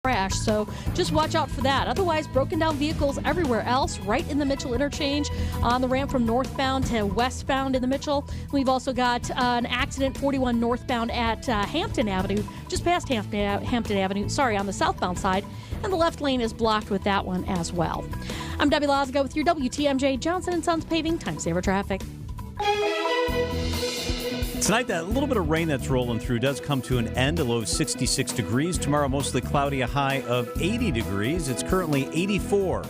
crash, so just watch out for that. Otherwise, broken down vehicles everywhere else, right in the Mitchell interchange on the ramp from northbound to westbound in the Mitchell. We've also got an accident 41 northbound at Hampton Avenue, just past Hampton Avenue, on the southbound side, and the left lane is blocked with that one as well. I'm Debbie Lazaga with your WTMJ Johnson & Sons Paving Time Saver Traffic. Tonight, that little bit of rain that's rolling through does come to an end, a low of 66 degrees. Tomorrow, mostly cloudy, a high of 80 degrees. It's currently 84.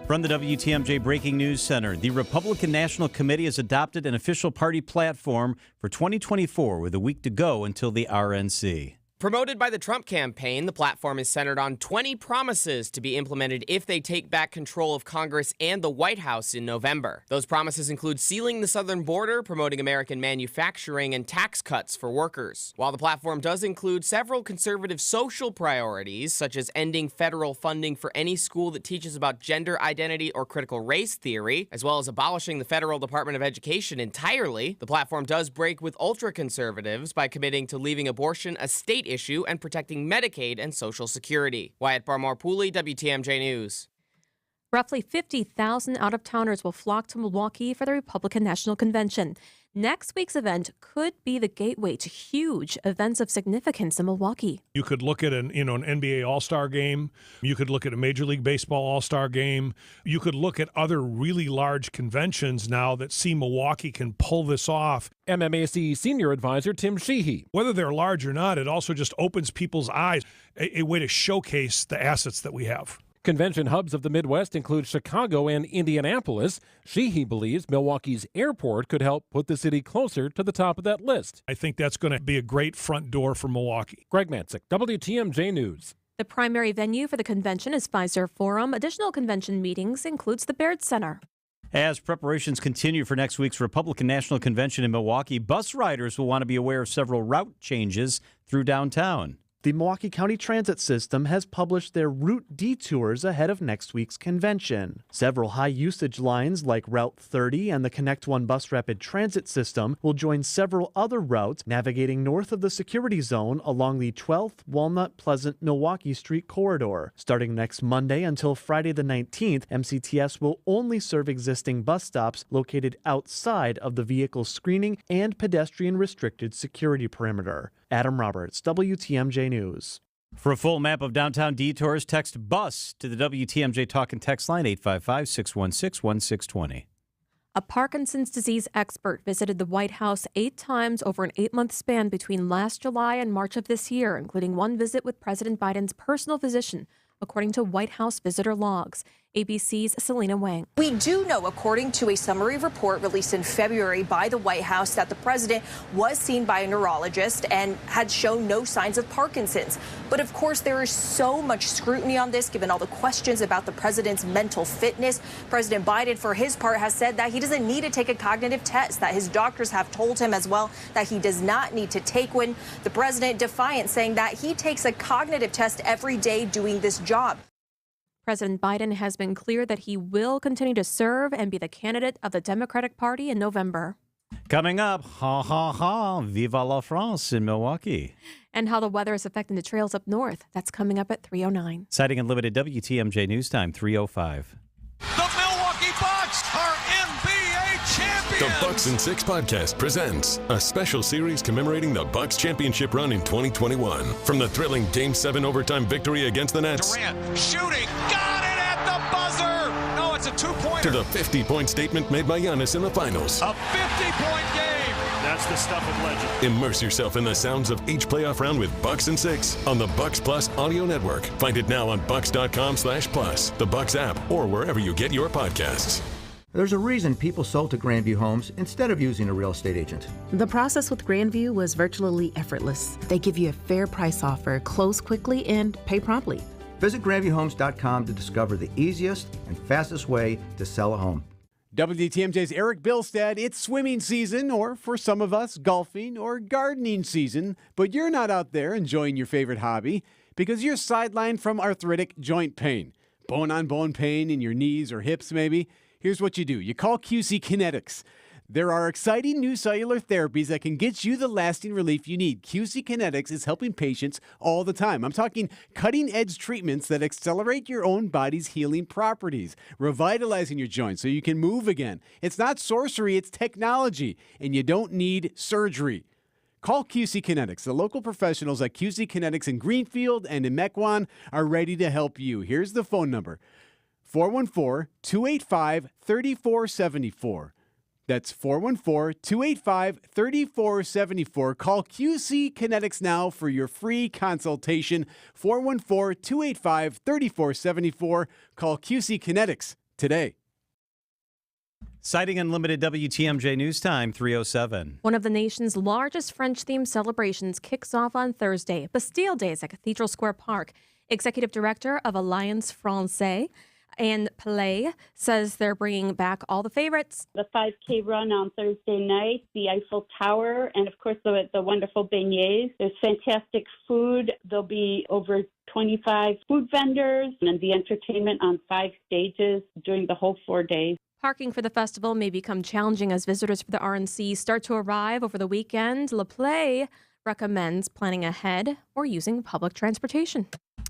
From the WTMJ Breaking News Center, the Republican National Committee has adopted an official party platform for 2024 with a week to go until the RNC. Promoted by the Trump campaign, the platform is centered on 20 promises to be implemented if they take back control of Congress and the White House in November. Those promises include sealing the southern border, promoting American manufacturing, and tax cuts for workers. While the platform does include several conservative social priorities, such as ending federal funding for any school that teaches about gender identity or critical race theory, as well as abolishing the federal Department of Education entirely, the platform does break with ultra-conservatives by committing to leaving abortion a state issue and protecting Medicaid and Social Security. Wyatt Barmore-Pooley, WTMJ News. Roughly 50,000 out-of-towners will flock to Milwaukee for the Republican National Convention. Next week's event could be the gateway to huge events of significance in Milwaukee. You could look at an NBA All-Star game. You could look at a Major League Baseball All-Star game. You could look at other really large conventions now that see Milwaukee can pull this off. MMAC Senior Advisor Tim Sheehy. Whether they're large or not, it also just opens people's eyes, a way to showcase the assets that we have. Convention hubs of the Midwest include Chicago and Indianapolis. Sheehy believes Milwaukee's airport could help put the city closer to the top of that list. I think that's going to be a great front door for Milwaukee. Greg Manzik, WTMJ News. The primary venue for the convention is Pfizer Forum. Additional convention meetings includes the Baird Center. As preparations continue for next week's Republican National Convention in Milwaukee, bus riders will want to be aware of several route changes through downtown. The Milwaukee County Transit System has published their route detours ahead of next week's convention. Several high-usage lines like Route 30 and the Connect One Bus Rapid Transit System will join several other routes navigating north of the security zone along the 12th Walnut Pleasant Milwaukee Street corridor. Starting next Monday until Friday the 19th, MCTS will only serve existing bus stops located outside of the vehicle screening and pedestrian-restricted security perimeter. Adam Roberts, WTMJ News. For a full map of downtown detours, text BUS to the WTMJ Talk and Text line 855-616-1620. A Parkinson's disease expert visited the White House 8 times over an 8-month span between last July and March of this year, including one visit with President Biden's personal physician, according to White House visitor logs. ABC's Selena Wang. We do know, according to a summary report released in February by the White House, that the president was seen by a neurologist and had shown no signs of Parkinson's. But of course, there is so much scrutiny on this, given all the questions about the president's mental fitness. President Biden, for his part, has said that he doesn't need to take a cognitive test, that his doctors have told him as well that he does not need to take one. The president defiant, saying that he takes a cognitive test every day doing this job. President Biden has been clear that he will continue to serve and be the candidate of the Democratic Party in November. Coming up, Viva la France in Milwaukee. And how the weather is affecting the trails up north. That's coming up at 3:09. Citing Unlimited WTMJ News Time, 3:05. The Milwaukee Bucks are NBA champions! The Bucks in 6 podcast presents a special series commemorating the Bucks championship run in 2021. From the thrilling Game 7 overtime victory against the Nets. Durant shooting, got it at the buzzer! No, it's a two-pointer. To the 50-point statement made by Giannis in the finals. A 50-point game! That's the stuff of legend. Immerse yourself in the sounds of each playoff round with Bucks in 6 on the Bucks Plus audio network. Find it now on bucks.com/plus, the Bucks app, or wherever you get your podcasts. There's a reason people sold to Grandview Homes instead of using a real estate agent. The process with Grandview was virtually effortless. They give you a fair price offer, close quickly, and pay promptly. Visit GrandviewHomes.com to discover the easiest and fastest way to sell a home. WTMJ's Eric Bilstead. It's swimming season, or for some of us, golfing or gardening season, but you're not out there enjoying your favorite hobby because you're sidelined from arthritic joint pain. Bone-on-bone pain in your knees or hips, maybe. Here's what you do. You call QC Kinetics. There are exciting new cellular therapies that can get you the lasting relief you need. QC Kinetics is helping patients all the time. I'm talking cutting-edge treatments that accelerate your own body's healing properties, revitalizing your joints so you can move again. It's not sorcery, it's technology, and you don't need surgery. Call QC Kinetics. The local professionals at QC Kinetics in Greenfield and in Mequon are ready to help you. Here's the phone number, 414-285-3474. That's 414-285-3474. Call QC Kinetics now for your free consultation. 414-285-3474. Call QC Kinetics today. Citing Unlimited WTMJ News Time, 3:07. One of the nation's largest French-themed celebrations kicks off on Thursday, Bastille Days at Cathedral Square Park. Executive Director of Alliance Française, Anne Pellet, says they're bringing back all the favorites. The 5K run on Thursday night, the Eiffel Tower, and of course the wonderful beignets. There's fantastic food. There'll be over 25 food vendors and the entertainment on 5 stages during the whole 4 days. Parking for the festival may become challenging as visitors for the RNC start to arrive over the weekend. LaPlay recommends planning ahead or using public transportation.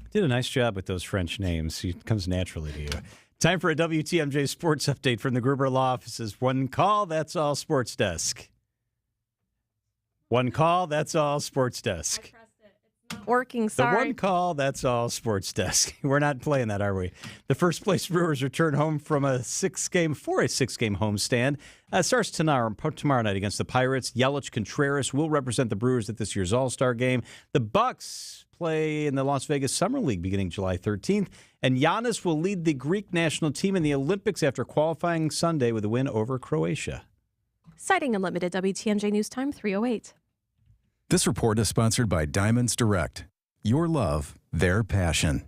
Did a nice job with those French names. It comes naturally to you. Time for a WTMJ sports update from the Gruber Law Office's One Call, That's All Sports Desk. One call, that's all sports desk. Working, sorry. The one call, that's all sports desk. We're not playing that, are we? The first place Brewers return home from a six-game homestand. Starts tomorrow night against the Pirates. Yelich Contreras will represent the Brewers at this year's All-Star game. The Bucks play in the Las Vegas Summer League beginning July 13th. And Giannis will lead the Greek national team in the Olympics after qualifying Sunday with a win over Croatia. Citing Unlimited WTMJ News Time, 3:08. This report is sponsored by Diamonds Direct. Your love, their passion.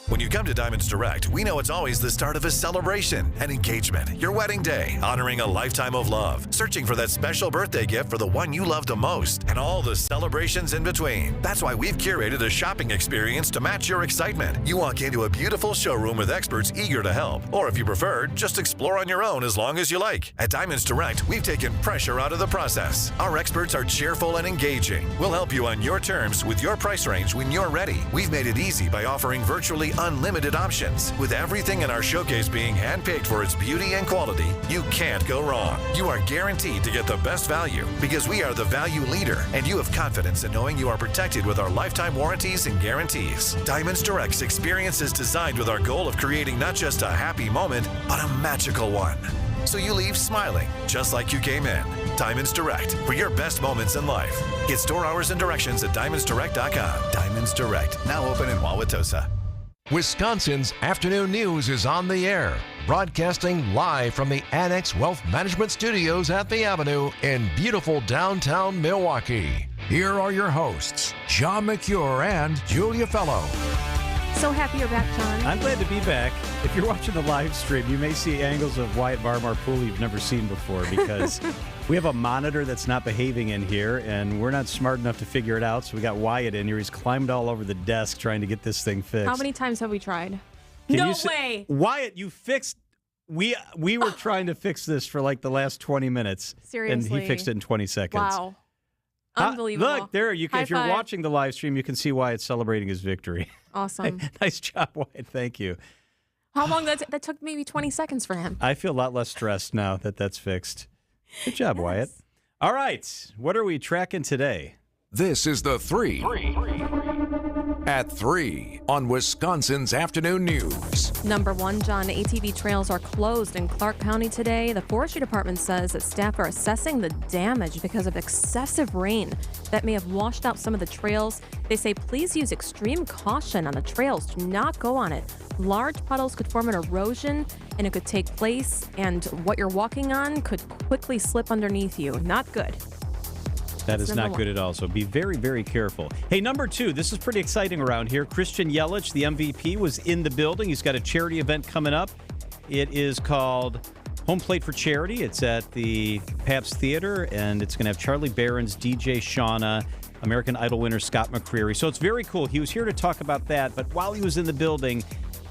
When you come to Diamonds Direct, we know it's always the start of a celebration, an engagement, your wedding day, honoring a lifetime of love, searching for that special birthday gift for the one you love the most, and all the celebrations in between. That's why we've curated a shopping experience to match your excitement. You walk into a beautiful showroom with experts eager to help, or if you prefer, just explore on your own as long as you like. At Diamonds Direct, we've taken pressure out of the process. Our experts are cheerful and engaging. We'll help you on your terms with your price range when you're ready. We've made it easy by offering virtually unlimited options. With everything in our showcase being handpicked for its beauty and quality, you can't go wrong. You are guaranteed to get the best value because we are the value leader, and you have confidence in knowing you are protected with our lifetime warranties and guarantees. Diamonds Direct's experience is designed with our goal of creating not just a happy moment, but a magical one. So you leave smiling, just like you came in. Diamonds Direct, for your best moments in life. Get store hours and directions at diamondsdirect.com. Diamonds Direct, now open in Wauwatosa. Wisconsin's afternoon news is on the air, broadcasting live from the Annex Wealth Management Studios at the Avenue in beautiful downtown Milwaukee. Here are your hosts, John McCure and Julia Fellow. So happy you're back, John. I'm glad to be back. If you're watching the live stream, you may see angles of Wyatt Barmarpool you've never seen before because we have a monitor that's not behaving in here, and we're not smart enough to figure it out, so we got Wyatt in here. He's climbed all over the desk trying to get this thing fixed. How many times have we tried? No way! Wyatt, you fixed... We were trying to fix this for like the last 20 minutes. Seriously. And he fixed it in 20 seconds. Wow. Unbelievable. Look, there, you can, High if you're five. watching the live stream, you can see Wyatt celebrating his victory. Awesome. Nice job, Wyatt. Thank you. How long that took? Maybe 20 seconds for him. I feel a lot less stressed now that that's fixed. Good job, Wyatt. All right. What are we tracking today? This is the 3 at 3 on Wisconsin's afternoon news. Number 1, John, ATV trails are closed in Clark County today. The Forestry Department says that staff are assessing the damage because of excessive rain that may have washed out some of the trails. They say please use extreme caution on the trails. Do not go on it. Large puddles could form an erosion, and it could take place, and what you're walking on could quickly slip underneath you. Not good. That is not good at all, so be very, very careful. Hey, number 2, this is pretty exciting around here. Christian Yelich, the MVP, was in the building. He's got a charity event coming up. It is called Home Plate for Charity. It's at the Pabst Theater, and it's going to have Charlie Barron's, DJ Shauna, American Idol winner Scott McCreery. So it's very cool. He was here to talk about that, but while he was in the building,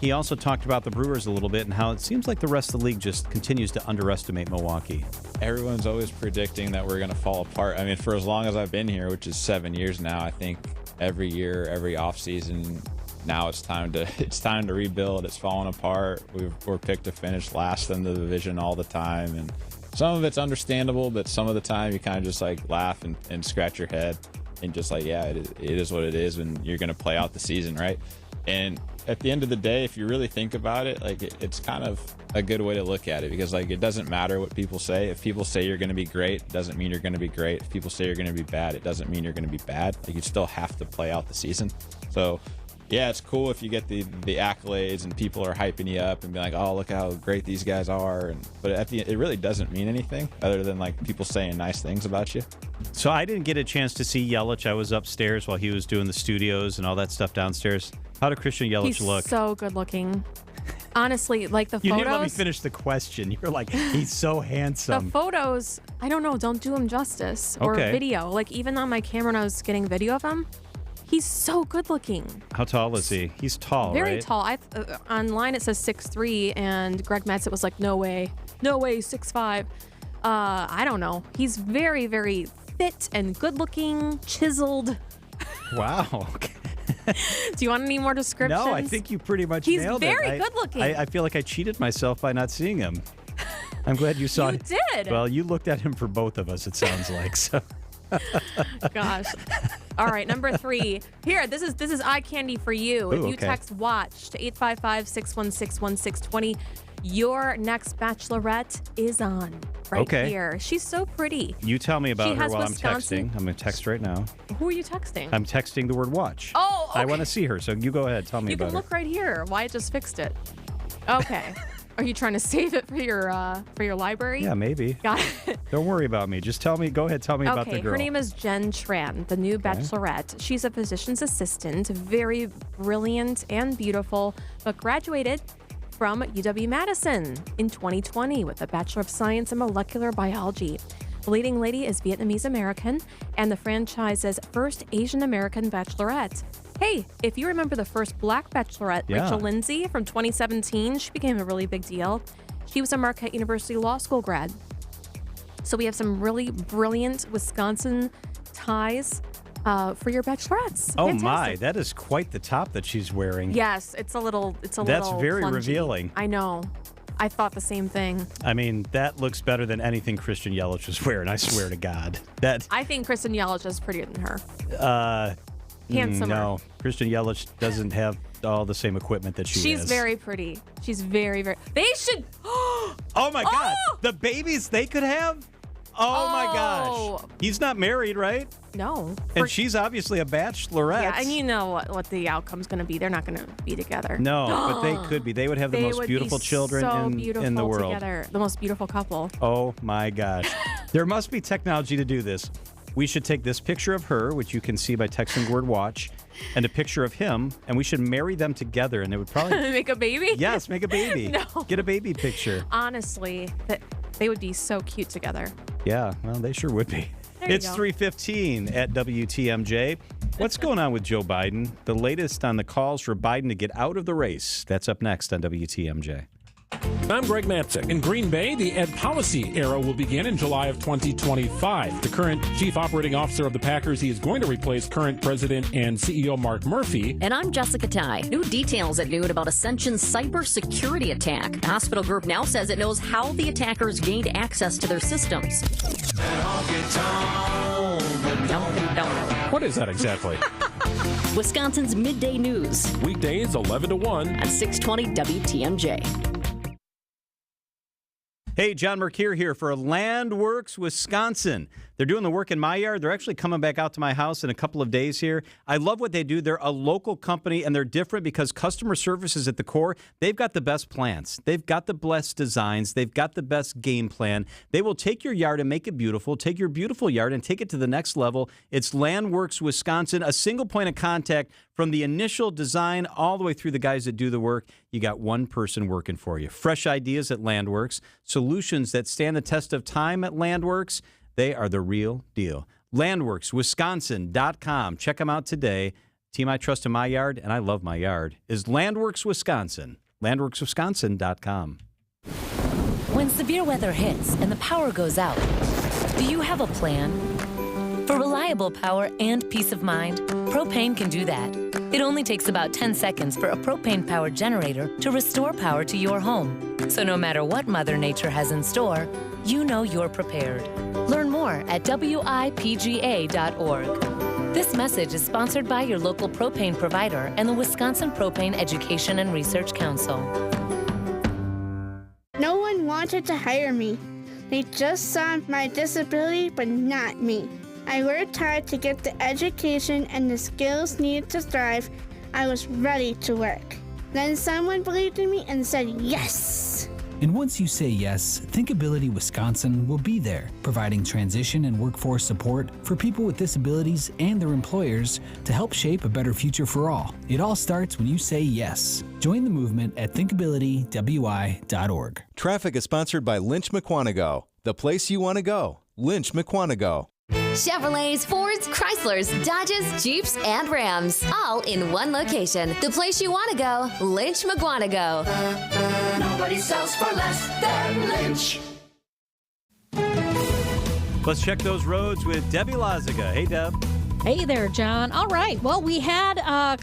He also talked about the Brewers a little bit and how it seems like the rest of the league just continues to underestimate Milwaukee. Everyone's always predicting that we're going to fall apart. I mean, for as long as I've been here, which is 7 years now, I think every year, every offseason, now it's time to rebuild. It's falling apart. We're picked to finish last in the division all the time, and some of it's understandable, but some of the time you kind of just like laugh and scratch your head and just like, yeah, it is what it is, and you're going to play out the season, right? And at the end of the day, if you really think about it, like it's kind of a good way to look at it, because like it doesn't matter what people say. If people say you're going to be great, it doesn't mean you're going to be great. If people say you're going to be bad, it doesn't mean you're going to be bad. Like you still have to play out the season. So yeah, it's cool if you get the accolades and people are hyping you up and be like, oh, look how great these guys are. But at the end, it really doesn't mean anything other than like people saying nice things about you. So I didn't get a chance to see Yelich. I was upstairs while he was doing the studios and all that stuff downstairs. How did Christian Yelich look? He's so good looking. Honestly, like the photos. You didn't let me finish the question. You're like, he's so handsome. The photos, I don't know, don't do him justice. Or video. Like even on my camera when I was getting video of him, he's so good looking. How tall is he? He's tall, Very right? tall. Online it says 6'3", and Greg Matzett was like, no way, 6'5". I don't know. He's very, very fit and good looking, chiseled. Wow. Do you want any more descriptions? No, I think you pretty much nailed it. He's very good looking. I feel like I cheated myself by not seeing him. I'm glad you saw it. You did. Well, you looked at him for both of us, it sounds like. So. Gosh. All right, number 3. Here, this is eye candy for you. If you text WATCH to 855-616-1620, your next bachelorette is on right here. She's so pretty. You tell me about her while I'm texting. I'm going to text right now. Who are you texting? I'm texting the word watch. Oh, okay. I want to see her, so you go ahead. Tell me about her. You can look right here. Wyatt just fixed it. Okay. Are you trying to save it for your library? Yeah, maybe. Got it. Don't worry about me. Just tell me. Go ahead. Tell me about the girl. Her name is Jen Tran, the new bachelorette. She's a physician's assistant, very brilliant and beautiful, but graduated from UW-Madison in 2020 with a Bachelor of Science in Molecular Biology. The leading lady is Vietnamese American and the franchise's first Asian American bachelorette. Hey, if you remember the first black bachelorette, Rachel Lindsay from 2017, she became a really big deal. She was a Marquette University Law School grad. So we have some really brilliant Wisconsin ties for your bachelorettes. Oh Fantastic. my, that is quite the top that she's wearing. Yes, it's a little That's little very plungy. revealing. I know. I thought the same thing. I mean, that looks better than anything Christian Yelich was wearing, I swear to God. I think Kristen Yelich is prettier than her. Handsomer. No, Christian Yelich doesn't have all the same equipment that she has. She's very pretty. She's very, very... They should... Oh my God. The babies they could have? Oh my gosh. He's not married, right? No. And she's obviously a bachelorette. Yeah, and you know what the outcome's going to be. They're not going to be together. No, but they could be. They would have the most beautiful children in the world. Together. The most beautiful couple. Oh my gosh. There must be technology to do this. We should take this picture of her, which you can see by texting word watch, and a picture of him, and we should marry them together, and it would probably... Make a baby? Yes, make a baby. No. Get a baby picture. Honestly, they would be so cute together. Yeah, well, they sure would be. It's 3:15 at WTMJ. What's going on with Joe Biden? The latest on the calls for Biden to get out of the race. That's up next on WTMJ. I'm Greg Matzek. In Green Bay, the Ed Policy era will begin in July of 2025. The current chief operating officer of the Packers, he is going to replace current president and CEO Mark Murphy. And I'm Jessica Tai. New details at noon about Ascension's cybersecurity attack. The hospital group now says it knows how the attackers gained access to their systems. What is that exactly? Wisconsin's Midday News. Weekdays 11 to 1 at 620 WTMJ. Hey, John Mercure here for Landworks Wisconsin. They're doing the work in my yard. They're actually coming back out to my house in a couple of days here. I love what they do. They're a local company, and they're different because customer service is at the core. They've got the best plans. They've got the best designs. They've got the best game plan. They will take your yard and make it beautiful, take your beautiful yard and take it to the next level. It's Landworks Wisconsin, a single point of contact from the initial design all the way through the guys that do the work. You got one person working for you. Fresh ideas at Landworks, solutions that stand the test of time at Landworks. They are the real deal. LandworksWisconsin.com. Check them out today. Team I trust in my yard, and I love my yard, is Landworks Wisconsin. LandworksWisconsin.com. When severe weather hits and the power goes out, do you have a plan? For reliable power and peace of mind, propane can do that. It only takes about 10 seconds for a propane-powered generator to restore power to your home. So no matter what Mother Nature has in store, you know you're prepared. Learn more at WIPGA.org. This message is sponsored by your local propane provider and the Wisconsin Propane Education and Research Council. No one wanted to hire me. They just saw my disability, but not me. I worked hard to get the education and the skills needed to thrive. I was ready to work. Then someone believed in me and said yes. And once you say yes, Thinkability Wisconsin will be there, providing transition and workforce support for people with disabilities and their employers to help shape a better future for all. It all starts when you say yes. Join the movement at thinkabilitywi.org. Traffic is sponsored by Lynch McQuanago. The place you want to go. Lynch McQuanago. Chevrolets, Fords, Chryslers, Dodges, Jeeps, and Rams. All in one location. The place you want to go, Lynch McQuanago. Nobody sells for less than Lynch. Let's check those roads with Debbie Lazaga. Hey, Deb. Hey there, John. All right. Well, we had a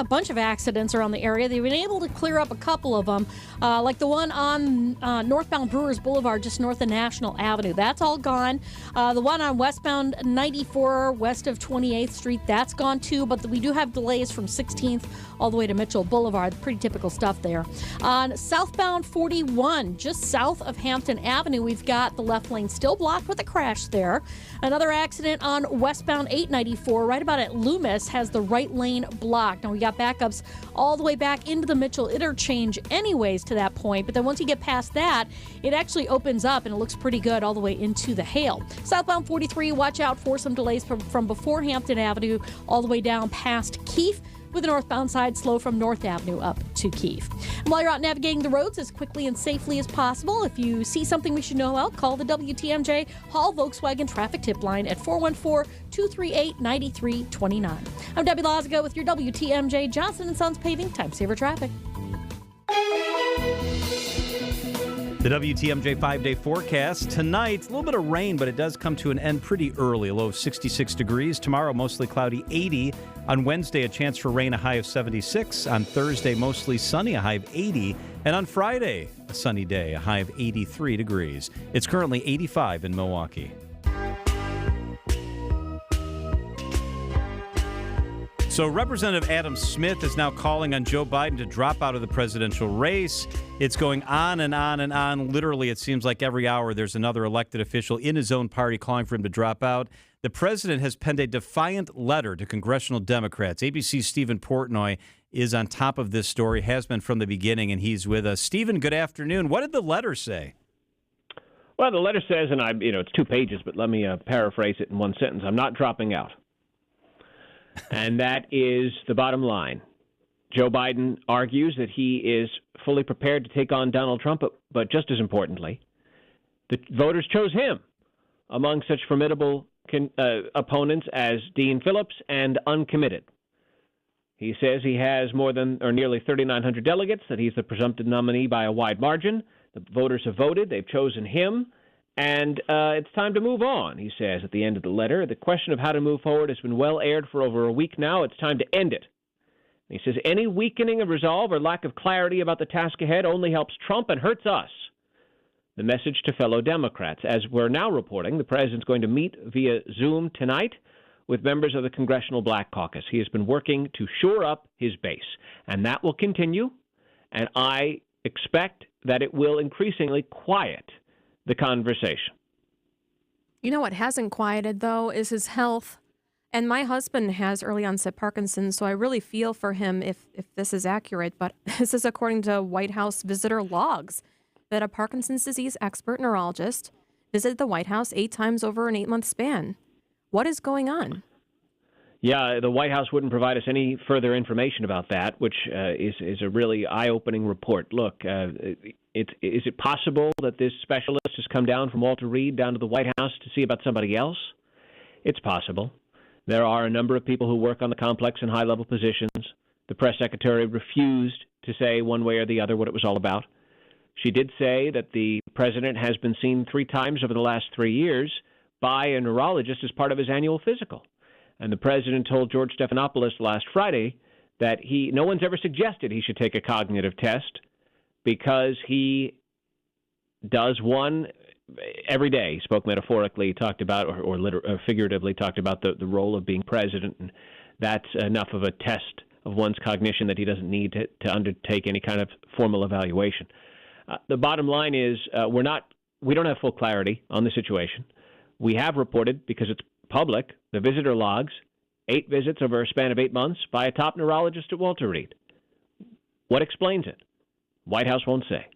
bunch of accidents around the area. They've been able to clear up a couple of them, like the one on northbound Brewers Boulevard, just north of National Avenue. That's all gone. The one on westbound 94, west of 28th Street, that's gone too. But we do have delays from 16th all the way to Mitchell Boulevard. Pretty typical stuff there. On southbound 41, just south of Hampton Avenue, we've got the left lane still blocked with a crash there. Another accident on westbound 894. Right about at Loomis has the right lane blocked. Now we got backups all the way back into the Mitchell interchange anyways to that point, but then once you get past that, it actually opens up and it looks pretty good all the way into the Hale. Southbound 43, watch out for some delays from before Hampton Avenue all the way down past Keefe, with the northbound side slow from North Avenue up to Keefe. And while you're out navigating the roads as quickly and safely as possible, if you see something we should know about, call the WTMJ Hall Volkswagen traffic tip line at 414-238-9329. I'm Debbie Lazaga with your WTMJ Johnson & Sons Paving Time Saver Traffic. The WTMJ 5-day forecast. Tonight, a little bit of rain, but it does come to an end pretty early. A low of 66 degrees. Tomorrow, mostly cloudy, 80. On Wednesday, a chance for rain, a high of 76. On Thursday, mostly sunny, a high of 80. And on Friday, a sunny day, a high of 83 degrees. It's currently 85 in Milwaukee. So Representative Adam Smith is now calling on Joe Biden to drop out of the presidential race. It's going on and on and on. Literally, it seems like every hour there's another elected official in his own party calling for him to drop out. The president has penned a defiant letter to congressional Democrats. ABC's Stephen Portnoy is on top of this story, has been from the beginning, and he's with us. Stephen, good afternoon. What did the letter say? Well, the letter says, and it's 2 pages, but let me paraphrase it in one sentence. I'm not dropping out. And that is the bottom line. Joe Biden argues that he is fully prepared to take on Donald Trump, but just as importantly, the voters chose him among such formidable opponents as Dean Phillips and uncommitted. He says he has nearly 3,900 delegates, that he's the presumptive nominee by a wide margin. The voters have voted. They've chosen him. And it's time to move on, he says at the end of the letter. The question of how to move forward has been well aired for over a week now. It's time to end it. He says any weakening of resolve or lack of clarity about the task ahead only helps Trump and hurts us. The message to fellow Democrats. As we're now reporting, the president's going to meet via Zoom tonight with members of the Congressional Black Caucus. He has been working to shore up his base, and that will continue. And I expect that it will increasingly quiet the conversation. You know what hasn't quieted, though, is his health. And my husband has early onset Parkinson's, so I really feel for him if this is accurate. But this is according to White House visitor logs, that a Parkinson's disease expert neurologist visited the White House 8 times over an 8-month span. What is going on? Yeah, the White House wouldn't provide us any further information about that, which is a really eye-opening report. Look, is it possible that this specialist has come down from Walter Reed down to the White House to see about somebody else? It's possible. There are a number of people who work on the complex and high-level positions. The press secretary refused to say one way or the other what it was all about. She did say that the president has been seen 3 times over the last 3 years by a neurologist as part of his annual physical. And the president told George Stephanopoulos last Friday that no one's ever suggested he should take a cognitive test because he does one every day. He spoke metaphorically, talked about, or figuratively talked about the role of being president, and that's enough of a test of one's cognition that he doesn't need to undertake any kind of formal evaluation. The bottom line is we don't have full clarity on the situation. We have reported, because it's public, the visitor logs, 8 visits over a span of 8 months by a top neurologist at Walter Reed. What explains it? White House won't say.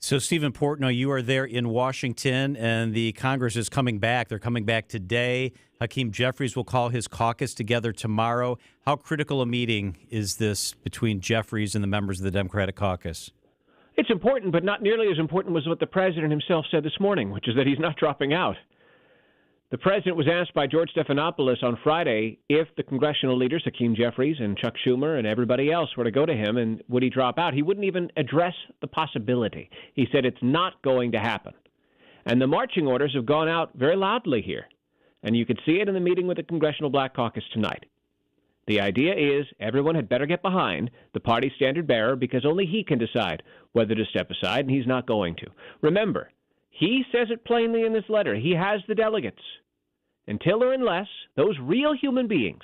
So, Stephen Portnoy, you are there in Washington, and the Congress is coming back. They're coming back today. Hakeem Jeffries will call his caucus together tomorrow. How critical a meeting is this between Jeffries and the members of the Democratic caucus? It's important, but not nearly as important as what the president himself said this morning, which is that he's not dropping out. The president was asked by George Stephanopoulos on Friday if the congressional leaders, Hakeem Jeffries and Chuck Schumer and everybody else, were to go to him and would he drop out. He wouldn't even address the possibility. He said it's not going to happen. And the marching orders have gone out very loudly here. And you could see it in the meeting with the Congressional Black Caucus tonight. The idea is everyone had better get behind the party's standard bearer because only he can decide whether to step aside, and he's not going to. Remember, he says it plainly in this letter. He has the delegates. Until or unless those real human beings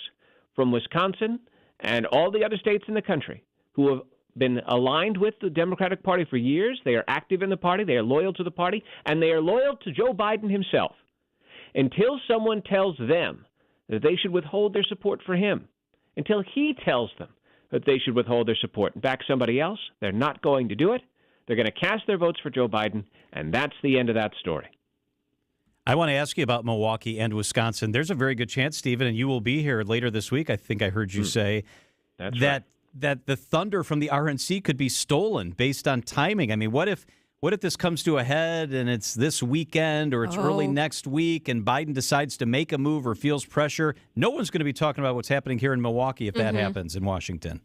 from Wisconsin and all the other states in the country who have been aligned with the Democratic Party for years, they are active in the party, they are loyal to the party, and they are loyal to Joe Biden himself. Until someone tells them that they should withhold their support for him, until he tells them that they should withhold their support and back somebody else, they're not going to do it. They're going to cast their votes for Joe Biden, and that's the end of that story. I want to ask you about Milwaukee and Wisconsin. There's a very good chance, Stephen, and you will be here later this week, I think I heard you say, that the thunder from the RNC could be stolen based on timing. I mean, what if this comes to a head and it's this weekend or it's early next week and Biden decides to make a move or feels pressure? No one's going to be talking about what's happening here in Milwaukee if that happens in Washington.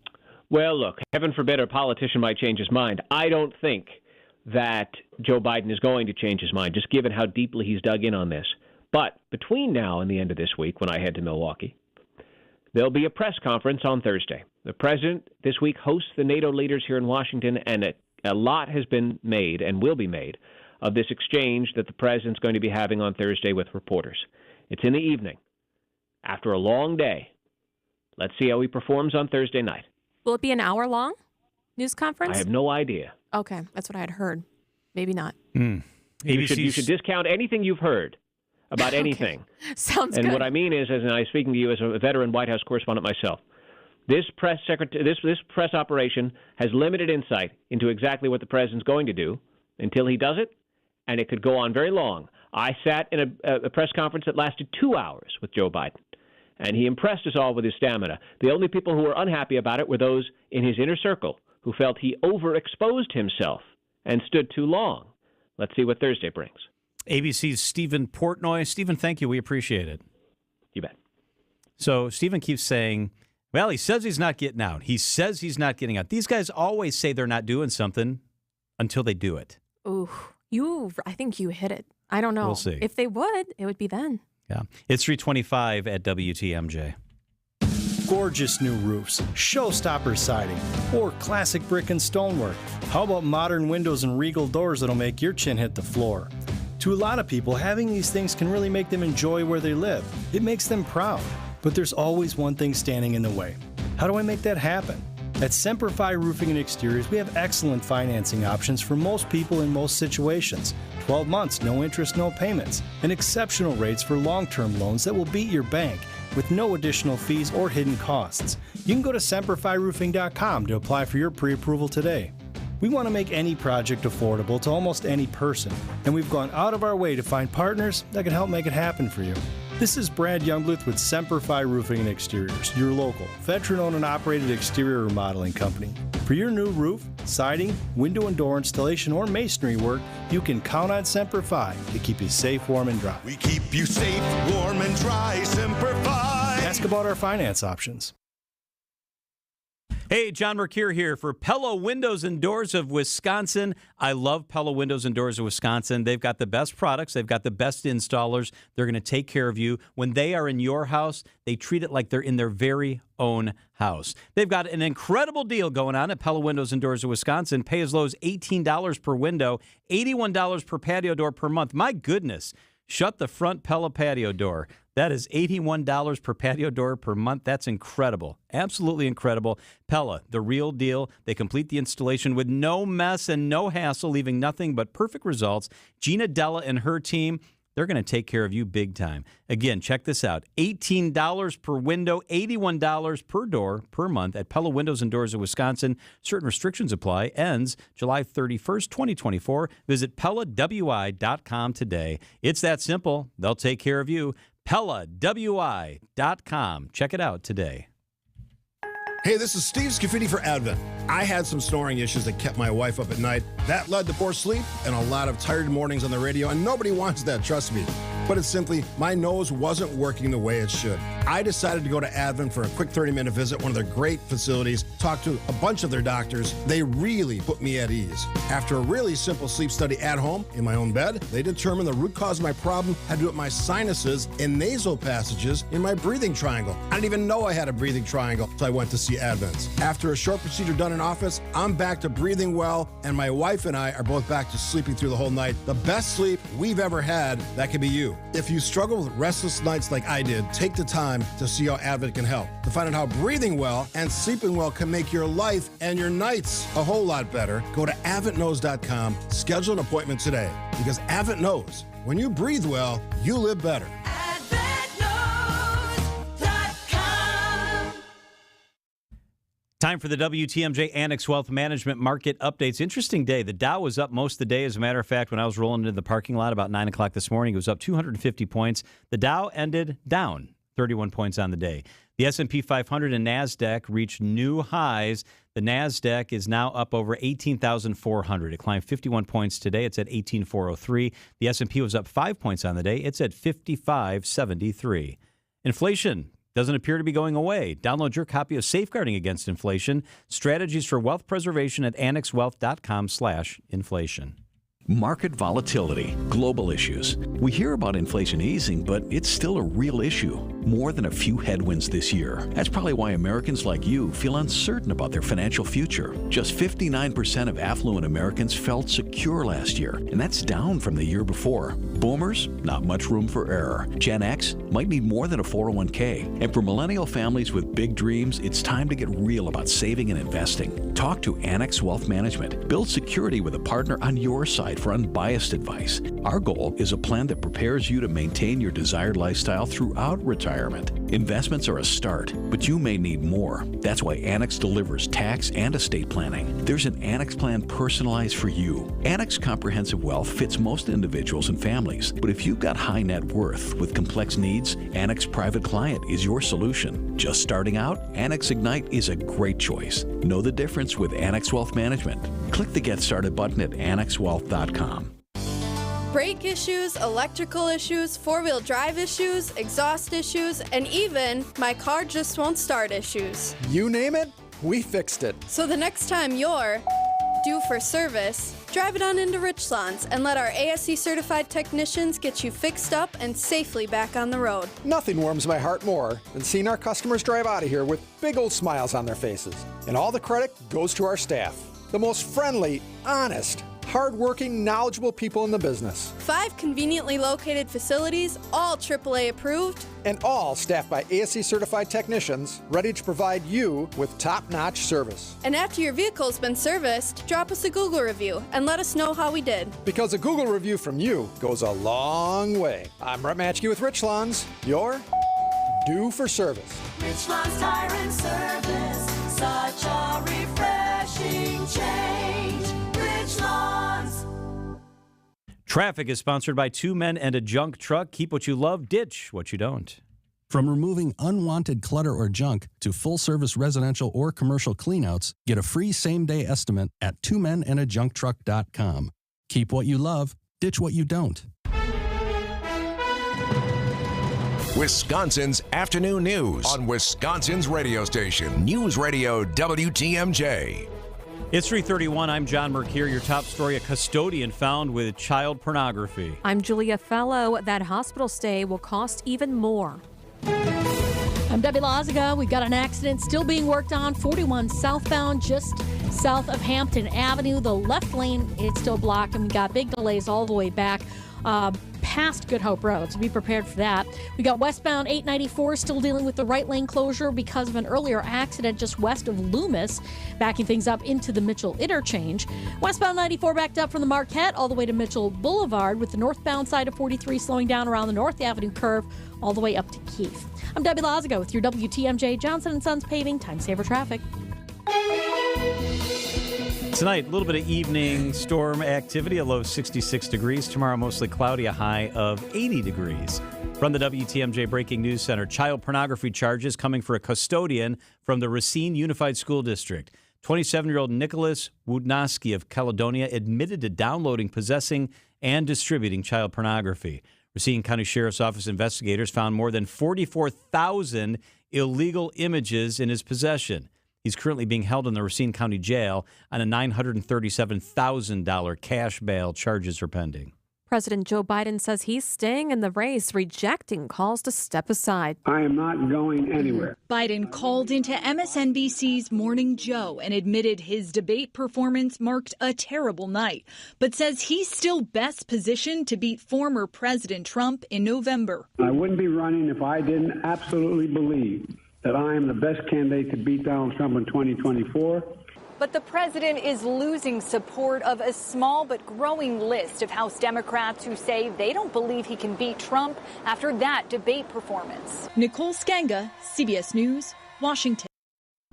Well, look, heaven forbid a politician might change his mind. I don't think that Joe Biden is going to change his mind, just given how deeply he's dug in on this. But between now and the end of this week, when I head to Milwaukee, there'll be a press conference on Thursday. The president this week hosts the NATO leaders here in Washington, and a lot has been made and will be made of this exchange that the president's going to be having on Thursday with reporters. It's in the evening, after a long day. Let's see how he performs on Thursday night. Will it be an hour-long news conference? I have no idea. Okay, that's what I had heard. Maybe not. You should discount anything you've heard about anything. Sounds good. good. And what I mean is, as I'm speaking to you as a veteran White House correspondent myself, this press operation has limited insight into exactly what the president's going to do until he does it, and it could go on very long. I sat in a press conference that lasted 2 hours with Joe Biden, and he impressed us all with his stamina. The only people who were unhappy about it were those in his inner circle who felt he overexposed himself and stood too long. Let's see what Thursday brings. ABC's Stephen Portnoy. Stephen, thank you. We appreciate it. You bet. So Stephen keeps saying, well, he says he's not getting out. He says he's not getting out. These guys always say they're not doing something until they do it. Ooh, I think you hit it. I don't know. We'll see. If they would, it would be then. Yeah. It's 3:25 at WTMJ. Gorgeous new roofs, showstopper siding, or classic brick and stonework. How about modern windows and regal doors that'll make your chin hit the floor? To a lot of people, having these things can really make them enjoy where they live. It makes them proud. But there's always one thing standing in the way. How do I make that happen? At Semper Fi Roofing and Exteriors, we have excellent financing options for most people in most situations. 12 months, no interest, no payments, and exceptional rates for long-term loans that will beat your bank with no additional fees or hidden costs. You can go to SemperFiRoofing.com to apply for your pre-approval today. We want to make any project affordable to almost any person, and we've gone out of our way to find partners that can help make it happen for you. This is Brad Youngbluth with Semper Fi Roofing and Exteriors, your local, veteran-owned and operated exterior remodeling company. For your new roof, siding, window and door installation, or masonry work, you can count on Semper Fi to keep you safe, warm, and dry. We keep you safe, warm, and dry. Semper Fi. Ask about our finance options. Hey, John Mercure here for Pella Windows and Doors of Wisconsin. I love Pella Windows and Doors of Wisconsin. They've got the best products. They've got the best installers. They're going to take care of you. When they are in your house, they treat it like they're in their very own house. They've got an incredible deal going on at Pella Windows and Doors of Wisconsin. Pay as low as $18 per window, $81 per patio door per month. My goodness. Shut the front Pella patio door. That is $81 per patio door per month. That's incredible. Absolutely incredible. Pella, the real deal. They complete the installation with no mess and no hassle, leaving nothing but perfect results. Gina Della and her team, they're going to take care of you big time. Again, check this out. $18 per window, $81 per door per month at Pella Windows and Doors of Wisconsin. Certain restrictions apply. Ends July 31st, 2024. Visit PellaWI.com today. It's that simple. They'll take care of you. PellaWI.com. Check it out today. Hey, this is Steve Scafidi for Advent. I had some snoring issues that kept my wife up at night. That led to poor sleep and a lot of tired mornings on the radio, and nobody wants that, trust me. Put it simply, my nose wasn't working the way it should. I decided to go to Advent for a quick 30-minute visit, one of their great facilities, talk to a bunch of their doctors. They really put me at ease. After a really simple sleep study at home, in my own bed, they determined the root cause of my problem had to do with my sinuses and nasal passages in my breathing triangle. I didn't even know I had a breathing triangle, so I went to see Advent. After a short procedure done in office, I'm back to breathing well, and my wife and I are both back to sleeping through the whole night. The best sleep we've ever had, that could be you. If you struggle with restless nights like I did, take the time to see how Advent can help. To find out how breathing well and sleeping well can make your life and your nights a whole lot better, go to AdventKnows.com, schedule an appointment today. Because Advent knows, when you breathe well, you live better. Time for the WTMJ Annex Wealth Management Market Updates. Interesting day. The Dow was up most of the day. As a matter of fact, when I was rolling into the parking lot about 9 o'clock this morning, it was up 250 points. The Dow ended down 31 points on the day. The S&P 500 and NASDAQ reached new highs. The NASDAQ is now up over 18,400. It climbed 51 points today. It's at 18,403. The S&P was up 5 points on the day. It's at 5573. Inflation doesn't appear to be going away. Download your copy of Safeguarding Against Inflation, Strategies for Wealth Preservation at annexwealth.com/inflation. Market volatility, global issues. We hear about inflation easing, but it's still a real issue. More than a few headwinds this year. That's probably why Americans like you feel uncertain about their financial future. Just 59% of affluent Americans felt secure last year, and that's down from the year before. Boomers, not much room for error. Gen X might need more than a 401k. And for millennial families with big dreams, it's time to get real about saving and investing. Talk to Annex Wealth Management. Build security with a partner on your side for unbiased advice. Our goal is a plan that prepares you to maintain your desired lifestyle throughout retirement. Investments are a start, but you may need more. That's why Annex delivers tax and estate planning. There's an Annex plan personalized for you. Annex Comprehensive Wealth fits most individuals and families, but if you've got high net worth with complex needs, Annex Private Client is your solution. Just starting out? Annex Ignite is a great choice. Know the difference with Annex Wealth Management. Click the Get Started button at annexwealth.com. Brake issues, electrical issues, four-wheel drive issues, exhaust issues, and even my car just won't start issues. You name it, we fixed it. So the next time you're due for service, drive it on into Richlands and let our ASE certified technicians get you fixed up and safely back on the road. Nothing warms my heart more than seeing our customers drive out of here with big old smiles on their faces. And all the credit goes to our staff, the most friendly, honest, hard-working, knowledgeable people in the business. 5 conveniently located facilities, all AAA approved, and all staffed by ASE certified technicians ready to provide you with top-notch service. And after your vehicle's been serviced, drop us a Google review and let us know how we did. Because a Google review from you goes a long way. I'm Brett Matchke with Richlands. You're due for service. Richlands Tire and Service, such a refreshing change. Richlands. Traffic is sponsored by 2 Men and a Junk Truck. Keep what you love, ditch what you don't. From removing unwanted clutter or junk to full-service residential or commercial cleanouts, get a free same-day estimate at twomenandajuncktruck.com. Keep what you love, ditch what you don't. Wisconsin's afternoon news on Wisconsin's radio station, News Radio WTMJ. It's 3:31. I'm John Mercure. Your top story, a custodian found with child pornography. I'm Julia Fellow. That hospital stay will cost even more. I'm Debbie Lazaga. We've got an accident still being worked on, 41 southbound, just south of Hampton Avenue. The left lane, it's still blocked, and we got big delays all the way back past Good Hope Road, so be prepared for that. We got westbound 894 still dealing with the right lane closure because of an earlier accident just west of Loomis, backing things up into the Mitchell interchange. Westbound 94 backed up from the Marquette all the way to Mitchell Boulevard, with the northbound side of 43 slowing down around the North Avenue curve all the way up to Keith. I'm Debbie Lazaga with your WTMJ Johnson & Sons Paving Time Saver Traffic. Tonight, a little bit of evening storm activity, a low 66 degrees. Tomorrow, mostly cloudy, a high of 80 degrees. From the WTMJ Breaking News Center, child pornography charges coming for a custodian from the Racine Unified School District. 27-year-old Nicholas Wudnowski of Caledonia admitted to downloading, possessing, and distributing child pornography. Racine County Sheriff's Office investigators found more than 44,000 illegal images in his possession. He's currently being held in the Racine County Jail on a $937,000 cash bail. Charges are pending. President Joe Biden says he's staying in the race, rejecting calls to step aside. I am not going anywhere. Biden called into MSNBC's Morning Joe and admitted his debate performance marked a terrible night, but says he's still best positioned to beat former President Trump in November. I wouldn't be running if I didn't absolutely believe that I am the best candidate to beat Donald Trump in 2024. But the president is losing support of a small but growing list of House Democrats who say they don't believe he can beat Trump after that debate performance. Nicole Skanga, CBS News, Washington.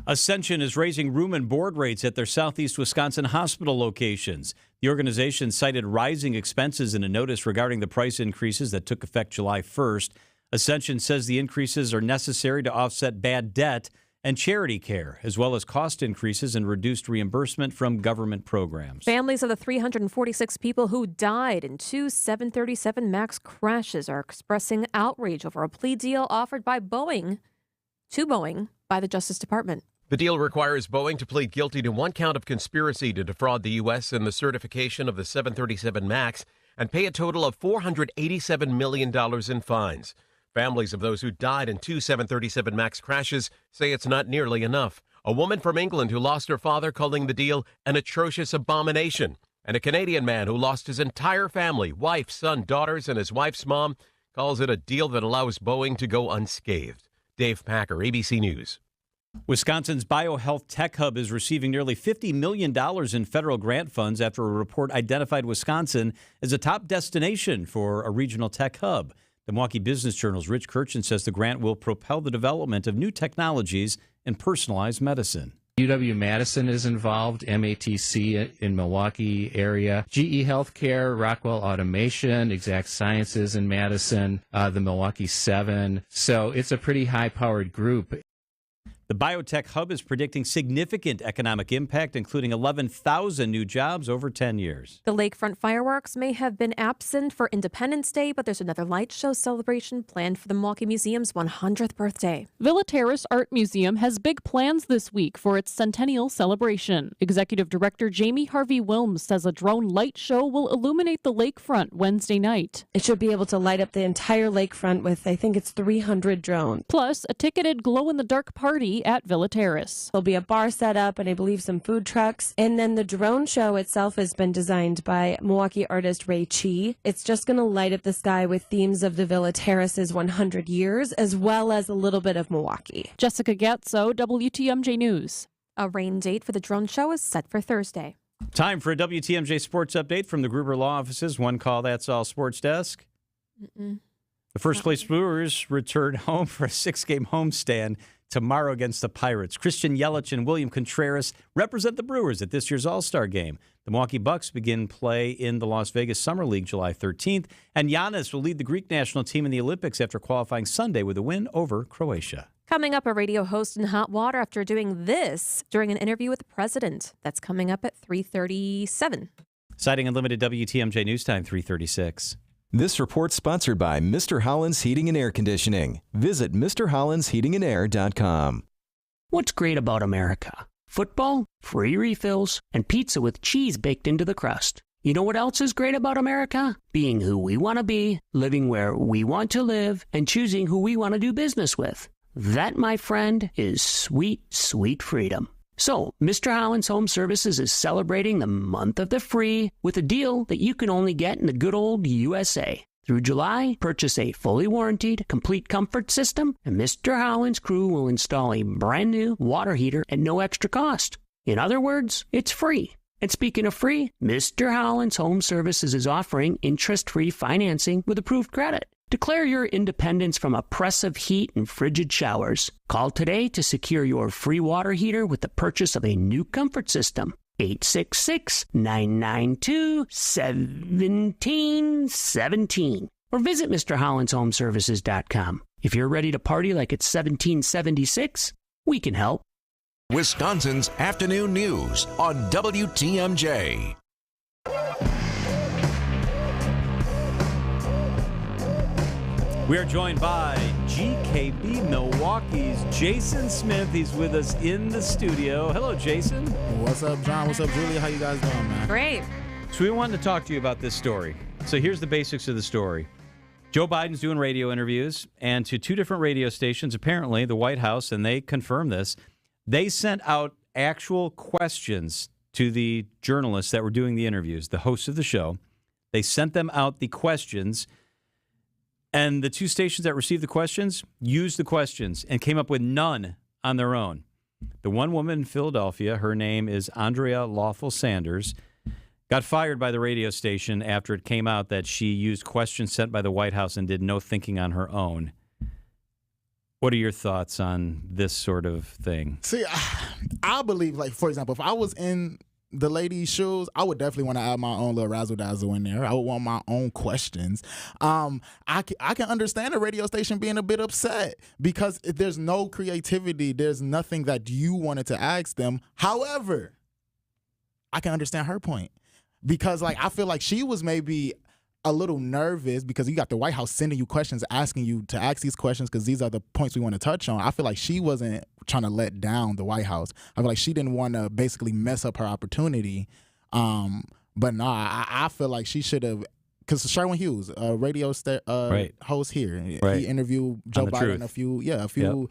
Ascension is raising room and board rates at their Southeast Wisconsin hospital locations. The organization cited rising expenses in a notice regarding the price increases that took effect July 1st. Ascension says the increases are necessary to offset bad debt and charity care, as well as cost increases and reduced reimbursement from government programs. Families of the 346 people who died in two 737 MAX crashes are expressing outrage over a plea deal offered by Boeing by the Justice Department. The deal requires Boeing to plead guilty to one count of conspiracy to defraud the U.S. in the certification of the 737 MAX and pay a total of $487 million in fines. Families of those who died in two 737 MAX crashes say it's not nearly enough. A woman from England who lost her father calling the deal an atrocious abomination. And a Canadian man who lost his entire family, wife, son, daughters, and his wife's mom, calls it a deal that allows Boeing to go unscathed. Dave Packer, ABC News. Wisconsin's BioHealth Tech Hub is receiving nearly $50 million in federal grant funds after a report identified Wisconsin as a top destination for a regional tech hub. The Milwaukee Business Journal's Rich Kirchen says the grant will propel the development of new technologies in personalized medicine. UW-Madison is involved, MATC in Milwaukee area, GE Healthcare, Rockwell Automation, Exact Sciences in Madison, the Milwaukee 7. So it's a pretty high-powered group. The Biotech Hub is predicting significant economic impact, including 11,000 new jobs over 10 years. The lakefront fireworks may have been absent for Independence Day, but there's another light show celebration planned for the Milwaukee Museum's 100th birthday. Villa Terrace Art Museum has big plans this week for its centennial celebration. Executive Director Jamie Harvey Wilms says a drone light show will illuminate the lakefront Wednesday night. It should be able to light up the entire lakefront with, I think it's 300 drones. Plus, a ticketed glow-in-the-dark party at Villa Terrace. There'll be a bar set up and I believe some food trucks. And then the drone show itself has been designed by Milwaukee artist Ray Chi. It's just going to light up the sky with themes of the Villa Terrace's 100 years, as well as a little bit of Milwaukee. Jessica Gatso, WTMJ News. A rain date for the drone show is set for Thursday. Time for a WTMJ sports update from the Gruber Law Offices. One call, that's all sports desk. The first place Brewers returned home for a 6-game homestand tomorrow against the Pirates. Christian Yelich and William Contreras represent the Brewers at this year's All-Star Game. The Milwaukee Bucks begin play in the Las Vegas Summer League July 13th, and Giannis will lead the Greek national team in the Olympics after qualifying Sunday with a win over Croatia. Coming up, a radio host in hot water after doing this during an interview with the president. That's coming up at 3:37. Citing Unlimited WTMJ News Time, 3:36. This report sponsored by Mr. Holland's Heating and Air Conditioning. Visit MrHollandsHeatingandAir.com. What's great about America? Football, free refills, and pizza with cheese baked into the crust. You know what else is great about America? Being who we want to be, living where we want to live, and choosing who we want to do business with. That, my friend, is sweet, sweet freedom. So, Mr. Holland's Home Services is celebrating the month of the free with a deal that you can only get in the good old USA. Through July, purchase a fully warranted, complete comfort system, and Mr. Holland's crew will install a brand new water heater at no extra cost. In other words, it's free. And speaking of free, Mr. Holland's Home Services is offering interest-free financing with approved credit. Declare your independence from oppressive heat and frigid showers. Call today to secure your free water heater with the purchase of a new comfort system. 866-992-1717. Or visit MrHollandsHomeservices.com. If you're ready to party like it's 1776, we can help. Wisconsin's Afternoon News on WTMJ. We are joined by GKB Milwaukee's Jason Smith. He's with us in the studio. Hello, Jason. What's up, John? What's up, Julia? How you guys doing, man? Great. So we wanted to talk to you about this story. So here's the basics of the story. Joe Biden's doing radio interviews, and to two different radio stations, apparently, the White House, and they confirmed this, they sent out actual questions to the journalists that were doing the interviews, the hosts of the show. They sent them out the questions. And the two stations that received the questions used the questions and came up with none on their own. The one woman in Philadelphia, her name is Andrea Lawful Sanders, got fired by the radio station after it came out that she used questions sent by the White House and did no thinking on her own. What are your thoughts on this sort of thing? See, I believe, like, for example, if I was in the lady's shoes, I would definitely want to add my own little razzle-dazzle in there. I would want my own questions. I can understand a radio station being a bit upset because there's no creativity. There's nothing that you wanted to ask them. However, I can understand her point because, like, I feel like she was maybe a little nervous because you got the White House sending you questions, asking you to ask these questions because these are the points we want to touch on. I feel like she wasn't trying to let down the White House. I feel like she didn't want to basically mess up her opportunity. But no, I feel like she should have, because Sherwin Hughes, a radio host here, he interviewed Joe Biden a few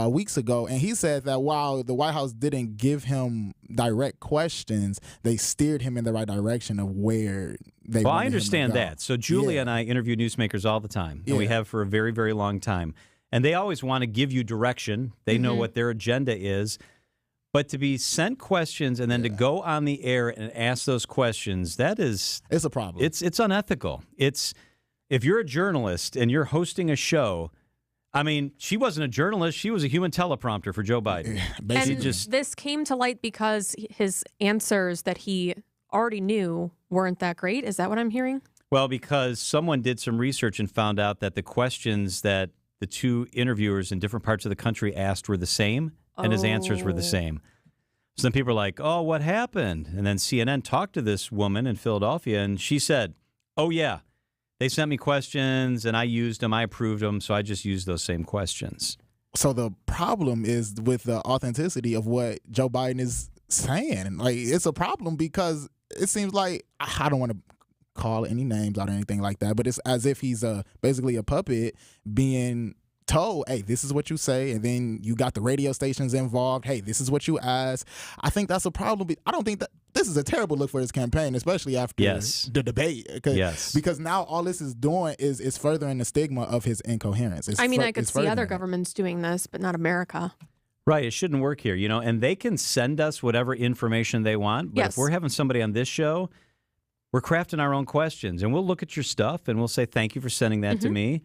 weeks ago, and he said that while the White House didn't give him direct questions, they steered him in the right direction of where they wanted him to go. Well, I understand that. So Julia and I interview newsmakers all the time, and we have for a very, very long time. And they always want to give you direction. They know what their agenda is. But to be sent questions and then to go on the air and ask those questions, it's a problem. It's unethical. If you're a journalist and you're hosting a show, I mean, she wasn't a journalist. She was a human teleprompter for Joe Biden. And this came to light because his answers that he already knew weren't that great. Is that what I'm hearing? Well, because someone did some research and found out that the questions that the two interviewers in different parts of the country asked were the same, and his answers were the same. So then people are like, oh, what happened? And then CNN talked to this woman in Philadelphia, and she said, oh, yeah, they sent me questions, and I used them, I approved them, so I just used those same questions. So the problem is with the authenticity of what Joe Biden is saying. Like, it's a problem because it seems like, I don't want to call any names out or anything like that, but it's as if he's basically a puppet being told, hey, this is what you say, and then you got the radio stations involved. Hey, this is what you ask. I think that's a problem. I don't think that this is a terrible look for his campaign, especially after the debate. Because now all this is doing is furthering the stigma of his incoherence. I could see other governments doing this, but not America. Right. It shouldn't work here, and they can send us whatever information they want. But if we're having somebody on this show, we're crafting our own questions, and we'll look at your stuff and we'll say, thank you for sending that to me.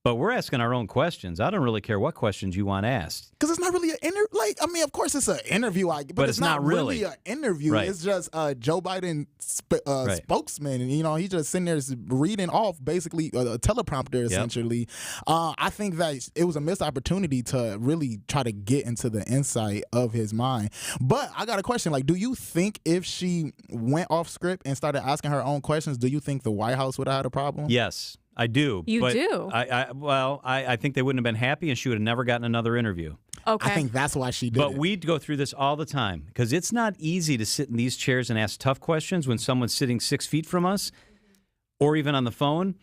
But we're asking our own questions. I don't really care what questions you want asked. Because it's not really an interview. Like, I mean, of course it's an interview, but it's not really an interview. Right. It's just Joe Biden spokesman, and he's just sitting there reading off basically a teleprompter essentially. I think that it was a missed opportunity to really try to get into the insight of his mind. But I got a question. Like, do you think if she went off script and started asking her own questions, do you think the White House would have had a problem? Yes. I do. You do? I think they wouldn't have been happy, and she would have never gotten another interview. Okay. I think that's why she did But it. we go through this all the time because it's not easy to sit in these chairs and ask tough questions when someone's sitting 6 feet from us or even on the phone.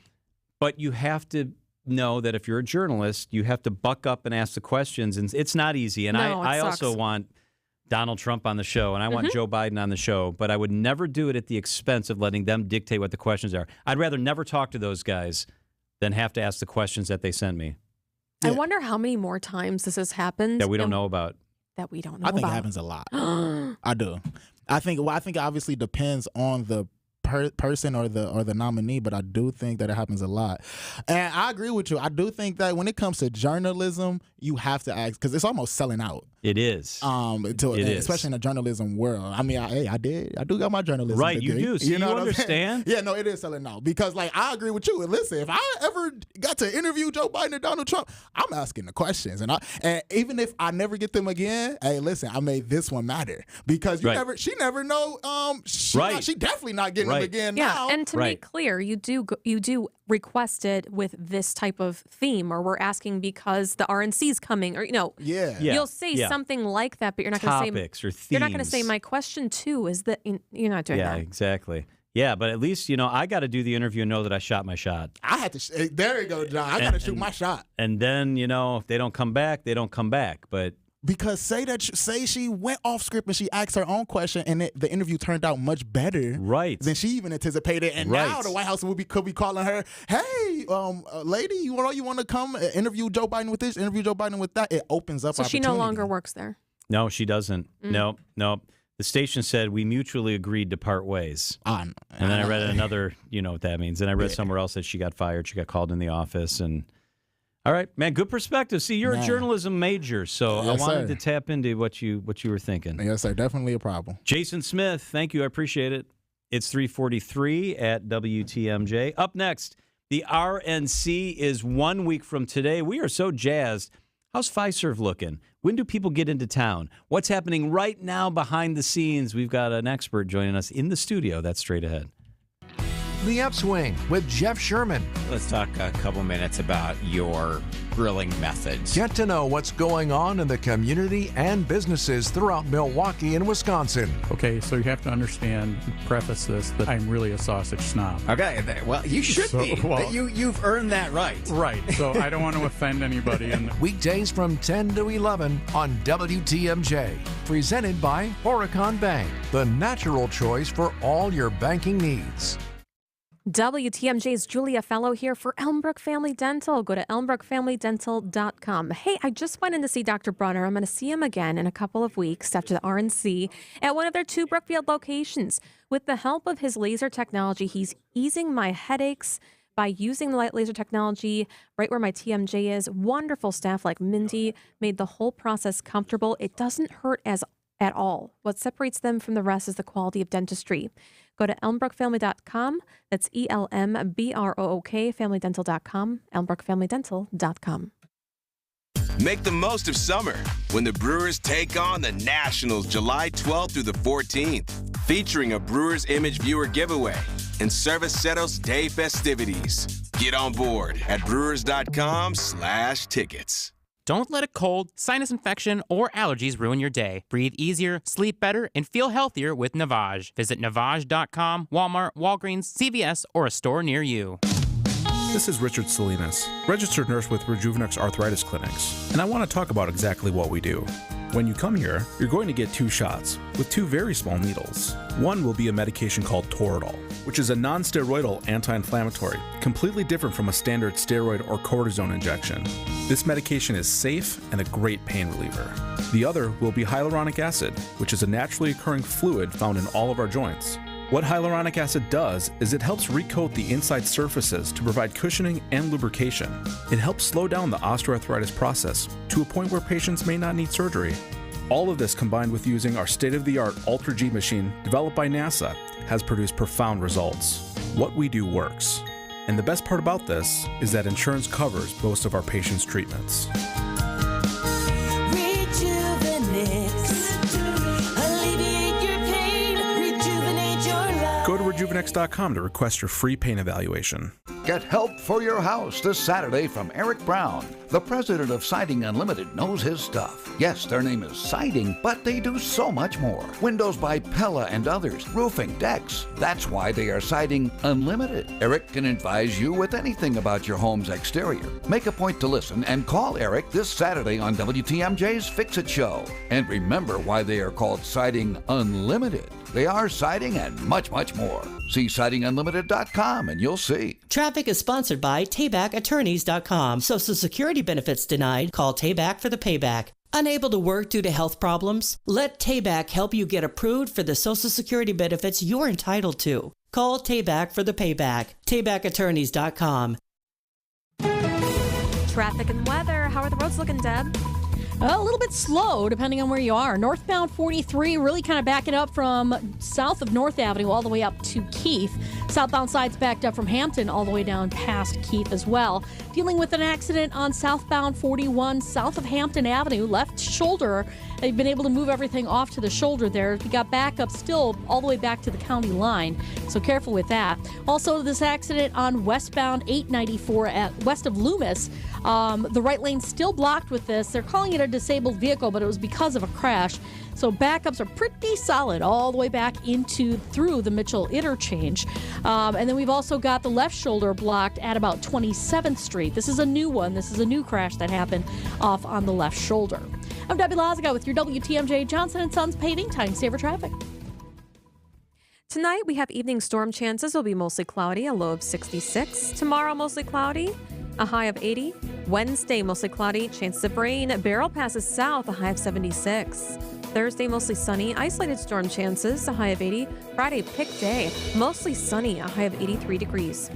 But you have to know that if you're a journalist, you have to buck up and ask the questions, and it's not easy. And I also want Donald Trump on the show, and I want Joe Biden on the show, but I would never do it at the expense of letting them dictate what the questions are. I'd rather never talk to those guys than have to ask the questions that they sent me. I wonder how many more times this has happened. That we don't know about. That we don't know I think about. it happens a lot. I do. I think it obviously depends on the person or the nominee, but I do think that it happens a lot. And I agree with you. I do think that when it comes to journalism, you have to ask, because it's almost selling out. It is. Especially in the journalism world. I mean, I do got my journalism right, degree. you do. So you understand? Yeah, no, it is selling out. Because, like, I agree with you. And listen, if I ever got to interview Joe Biden and Donald Trump, I'm asking the questions. And even if I never get them again, hey, listen, I made this one matter. Because she never know. She definitely not getting them again now. And to make clear, you do request it with this type of theme, or we're asking because the RNC's coming, or you'll say something like that, but you're not going to say topics or themes. You're not going to say my question too is that you're not doing that. Yeah, exactly. Yeah, but at least I got to do the interview and know that I shot my shot. I had to. There you go, John. I got to shoot my shot. And then if they don't come back, they don't come back. But because say she went off script and she asked her own question and the interview turned out much better than she even anticipated, and now the White House could be calling her, hey, lady, you want to come interview Joe Biden with this, interview Joe Biden with that. It opens up. So she no longer works there. No, she doesn't. No. The station said we mutually agreed to part ways. And then I read another, you know what that means. And I read somewhere else that she got fired. She got called in the office. And all right, man, good perspective. See, you're a journalism major, so I wanted to tap into what you were thinking. Yes, sir. Definitely a problem. Jason Smith, thank you. I appreciate it. It's 3:43 at WTMJ. Up next, the RNC is 1 week from today. We are so jazzed. How's Fiserv looking? When do people get into town? What's happening right now behind the scenes? We've got an expert joining us in the studio. That's straight ahead. The Upswing with Jeff Sherman. Let's talk a couple minutes about your grilling methods. Get to know what's going on in the community and businesses throughout Milwaukee and Wisconsin. Okay, so you have to understand, preface this, that I'm really a sausage snob. Okay, well, you should be. Well, you've earned that right. Right, so I don't want to offend anybody. Weekdays from 10 to 11 on WTMJ. Presented by Horicon Bank, the natural choice for all your banking needs. WTMJ's Julia Fellow here for Elmbrook Family Dental. Go to elmbrookfamilydental.com. Hey, I just went in to see Dr. Brunner. I'm going to see him again in a couple of weeks after the RNC at one of their 2 Brookfield locations. With the help of his laser technology, he's easing my headaches by using the light laser technology right where my TMJ is. Wonderful staff like Mindy made the whole process comfortable. It doesn't hurt at all. What separates them from the rest is the quality of dentistry. Go to elmbrookfamily.com. That's ELMBROOK, familydental.com, elmbrookfamilydental.com. Make the most of summer when the Brewers take on the Nationals July 12th through the 14th, featuring a Brewers Image Viewer giveaway and Cerveceros Day festivities. Get on board at brewers.com/tickets. Don't let a cold, sinus infection, or allergies ruin your day. Breathe easier, sleep better, and feel healthier with Navage. Visit Navage.com, Walmart, Walgreens, CVS, or a store near you. This is Richard Salinas, registered nurse with Rejuvenex Arthritis Clinics, and I want to talk about exactly what we do. When you come here, you're going to get 2 shots with 2 very small needles. One will be a medication called Toradol, which is a non-steroidal anti-inflammatory, completely different from a standard steroid or cortisone injection. This medication is safe and a great pain reliever. The other will be hyaluronic acid, which is a naturally occurring fluid found in all of our joints. What hyaluronic acid does is it helps recoat the inside surfaces to provide cushioning and lubrication. It helps slow down the osteoarthritis process to a point where patients may not need surgery. All of this combined with using our state-of-the-art Ultra G machine developed by NASA has produced profound results. What we do works. And the best part about this is that insurance covers most of our patients' treatments. Go to rejuvenex.com to request your free pain evaluation. Get help for your house this Saturday from Eric Brown. The president of Siding Unlimited knows his stuff. Yes, their name is Siding, but they do so much more. Windows by Pella and others, roofing, decks. That's why they are Siding Unlimited. Eric can advise you with anything about your home's exterior. Make a point to listen and call Eric this Saturday on WTMJ's Fix It Show. And remember why they are called Siding Unlimited. They are siding and much, much more. See sidingunlimited.com and you'll see. Traffic is sponsored by TaybackAttorneys.com. Social Security benefits denied? Call Tayback for the payback. Unable to work due to health problems? Let Tayback help you get approved for the Social Security benefits you're entitled to. Call Tayback for the payback. TaybackAttorneys.com. Traffic and weather. How are the roads looking, Deb? A little bit slow, depending on where you are. Northbound 43, really kind of backing up from south of North Avenue all the way up to Keith. Southbound side's backed up from Hampton all the way down past Keith as well. Dealing with an accident on southbound 41 south of Hampton Avenue, left shoulder. They've been able to move everything off to the shoulder there. We got backup still all the way back to the county line, so careful with that. Also, this accident on westbound 894 at west of Loomis. The right lane's still blocked with this. They're calling it a disabled vehicle, but it was because of a crash. So backups are pretty solid all the way back through the Mitchell interchange. And then we've also got the left shoulder blocked at about 27th Street. This is a new one. This is a new crash that happened off on the left shoulder. I'm Debbie Lazaga with your WTMJ Johnson & Sons Paving Time Saver Traffic. Tonight, we have evening storm chances. It'll be mostly cloudy, a low of 66. Tomorrow, mostly cloudy, a high of 80. Wednesday, mostly cloudy, chances of rain. Barrel passes south, a high of 76. Thursday, mostly sunny, isolated storm chances, a high of 80. Friday, pick day, mostly sunny, a high of 83 degrees.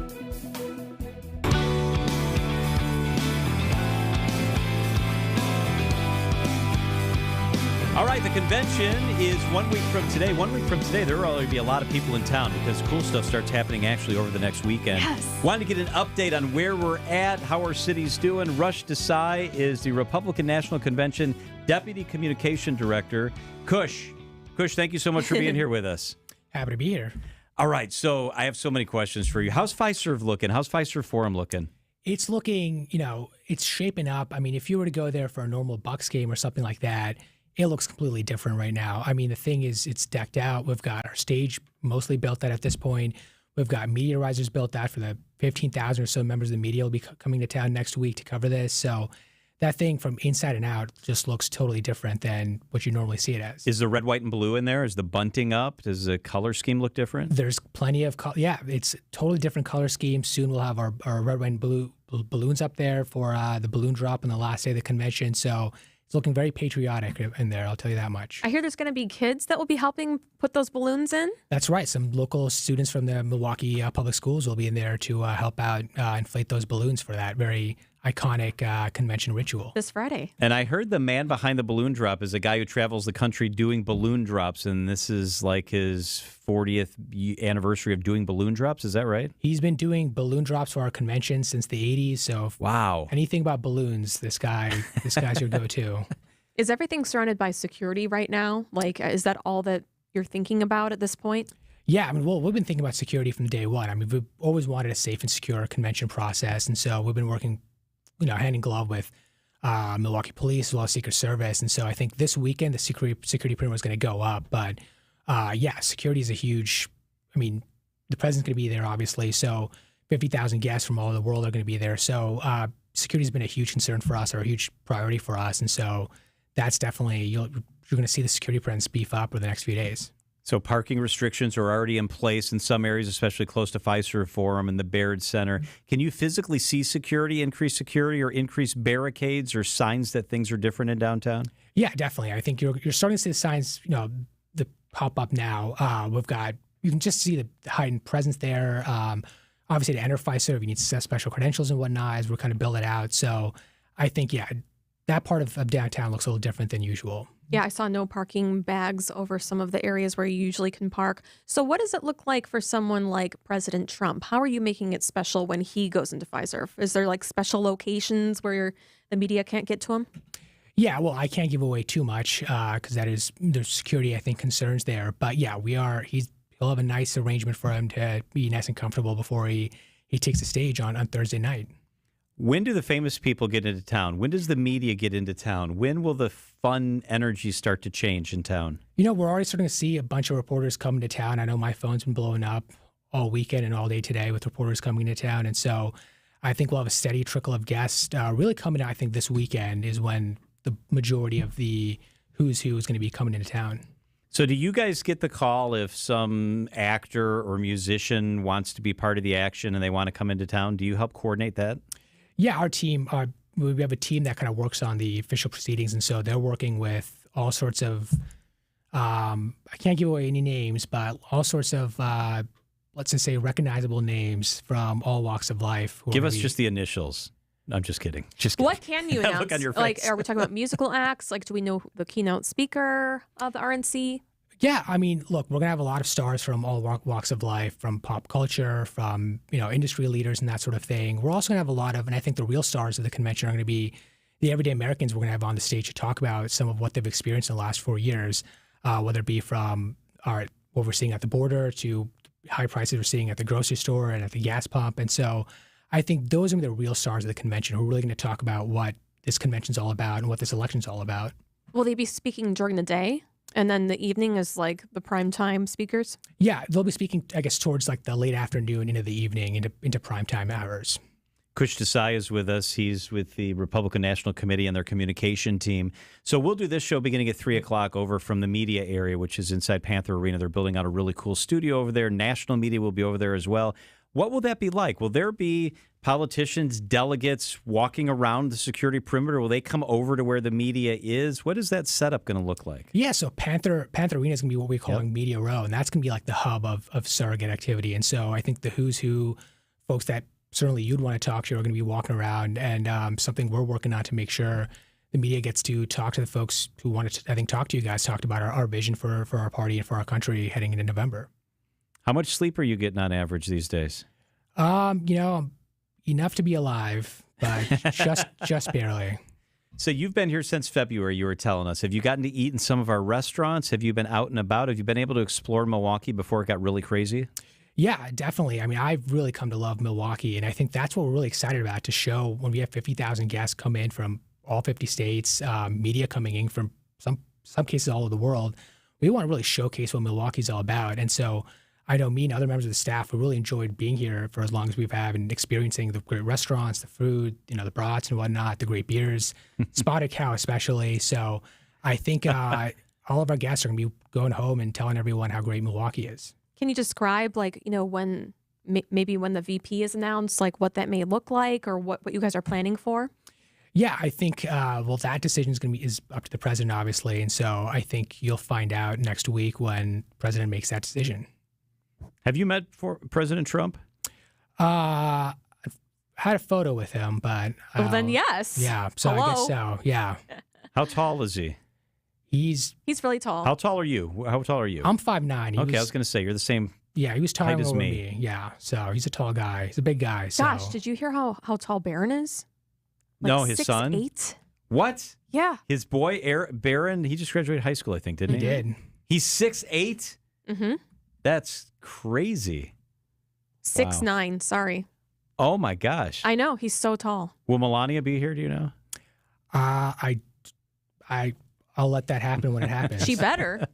All right, the convention is 1 week from today. 1 week from today, there will already be a lot of people in town because cool stuff starts happening actually over the next weekend. Yes. Wanted to get an update on where we're at, how our city's doing. Rush Desai is the Republican National Convention Deputy Communication Director. Kush, thank you so much for being here with us. Happy to be here. All right, so I have so many questions for you. How's Fiserv looking? How's Fiserv Forum looking? It's looking, it's shaping up. I mean, if you were to go there for a normal Bucks game or something like that, it looks completely different right now. I mean, the thing is, it's decked out. We've got our stage mostly built out at this point. We've got media risers built out for the 15,000 or so members of the media will be coming to town next week to cover this. So that thing from inside and out just looks totally different than what you normally see it as. Is the red, white, and blue in there? Is the bunting up? Does the color scheme look different? There's plenty of color. Yeah, it's a totally different color scheme. Soon we'll have our red, white, and blue balloons up there for the balloon drop on the last day of the convention. So it's looking very patriotic in there, I'll tell you that much. I hear there's going to be kids that will be helping put those balloons in. That's right. Some local students from the Milwaukee Public Schools will be in there to help out inflate those balloons for that very iconic convention ritual. This Friday. And I heard the man behind the balloon drop is a guy who travels the country doing balloon drops, and this is like his 40th anniversary of doing balloon drops. Is that right? He's been doing balloon drops for our convention since the 80s. So wow, anything about balloons, this guy's your go-to. Is everything surrounded by security right now? Like, is that all that you're thinking about at this point? Yeah, I mean, well, we've been thinking about security from day one. I mean, we've always wanted a safe and secure convention process, and so we've been working hand in glove with Milwaukee Police as well as Secret Service. And so I think this weekend the security pretty much is going to go up. But security is a huge, the president's going to be there, obviously. So 50,000 guests from all over the world are going to be there. So security has been a huge concern for us or a huge priority for us. And so that's definitely, you're going to see the security presence beef up over the next few days. So parking restrictions are already in place in some areas, especially close to Fiserv Forum and the Baird Center. Can you physically see security, increase security, or increase barricades or signs that things are different in downtown? Yeah, definitely. I think you're starting to see the signs, that pop up now. We've got you can just see the heightened presence there. Obviously, to enter Fiserv, you need special credentials and whatnot as we're kind of build it out. So I think, that part of downtown looks a little different than usual. Yeah, I saw no parking bags over some of the areas where you usually can park. So what does it look like for someone like President Trump? How are you making it special when he goes into Fiserv? Is there like special locations where the media can't get to him? Yeah, well, I can't give away too much because there's security, I think, concerns there. But yeah, he'll have a nice arrangement for him to be nice and comfortable before he takes the stage on Thursday night. When do the famous people get into town? When does the media get into town? When will the fun energy start to change in town? We're already starting to see a bunch of reporters coming to town. I know my phone's been blowing up all weekend and all day today with reporters coming to town. And so I think we'll have a steady trickle of guests. Really coming out, I think this weekend is when the majority of the who's who is going to be coming into town. So do you guys get the call if some actor or musician wants to be part of the action and they want to come into town? Do you help coordinate that? Yeah, our team, we have a team that kind of works on the official proceedings, and so they're working with all sorts of, I can't give away any names, but all sorts of, let's just say, recognizable names from all walks of life. Give us just the initials. I'm just kidding. Just kidding. What can you announce? Look on your face. Like, are we talking about musical acts? Like, do we know the keynote speaker of the RNC? Yeah, I mean, look, we're going to have a lot of stars from all walks of life, from pop culture, from, industry leaders and that sort of thing. We're also going to have a lot of, and I think the real stars of the convention are going to be the everyday Americans we're going to have on the stage to talk about some of what they've experienced in the last 4 years, whether it be from what we're seeing at the border to high prices we're seeing at the grocery store and at the gas pump. And so I think those are the real stars of the convention who are really going to talk about what this convention's all about and what this election's all about. Will they be speaking during the day? And then the evening is like the prime time speakers? Yeah, they'll be speaking, I guess, towards like the late afternoon into the evening, into prime time hours. Kush Desai is with us. He's with the Republican National Committee and their communication team. So we'll do this show beginning at 3 o'clock over from the media area, which is inside Panther Arena. They're building out a really cool studio over there. National media will be over there as well. What will that be like? Will there be politicians, delegates walking around the security perimeter? Will they come over to where the media is? What is that setup going to look like? Yeah, so Panther Arena is going to be what we're calling Media Row, and that's going to be like the hub of surrogate activity. And so I think the who's who folks that certainly you'd want to talk to are going to be walking around, and something we're working on to make sure the media gets to talk to the folks who want to, I think, talk to you guys, talked about our vision for our party and for our country heading into November. How much sleep are you getting on average these days? Enough to be alive, but just barely. So you've been here since February, you were telling us. Have you gotten to eat in some of our restaurants? Have you been out and about? Have you been able to explore Milwaukee before it got really crazy? Yeah, definitely. I mean, I've really come to love Milwaukee, and I think that's what we're really excited about, to show when we have 50,000 guests come in from all 50 states, media coming in from some cases all over the world. We want to really showcase what Milwaukee's all about. And so I know me and other members of the staff, we really enjoyed being here for as long as we've had and experiencing the great restaurants, the food, the brats and whatnot, the great beers, Spotted Cow especially. So I think all of our guests are going to be going home and telling everyone how great Milwaukee is. Can you describe, when maybe when the VP is announced, like what that may look like or what you guys are planning for? Yeah, I think, that decision is up to the president, obviously. And so I think you'll find out next week when the president makes that decision. Have you met President Trump? I've had a photo with him, but... Well, then yes. Yeah, so Hello? I guess so, yeah. How tall is he? He's really tall. How tall are you? How tall are you? I'm 5'9". Okay, I was going to say, you're the same Yeah, he was taller height as over me. me. Yeah, so he's a tall guy. He's a big guy. So. Gosh, did you hear how tall Barron is? No, his 6'8"? son? What? Yeah. His boy, Barron, he just graduated high school, I think, didn't he? He did. He's 6'8"? Mm-hmm. That's crazy. 6'9", sorry. Oh, my gosh. I know, he's so tall. Will Melania be here, do you know? I'll let that happen when it happens. She better.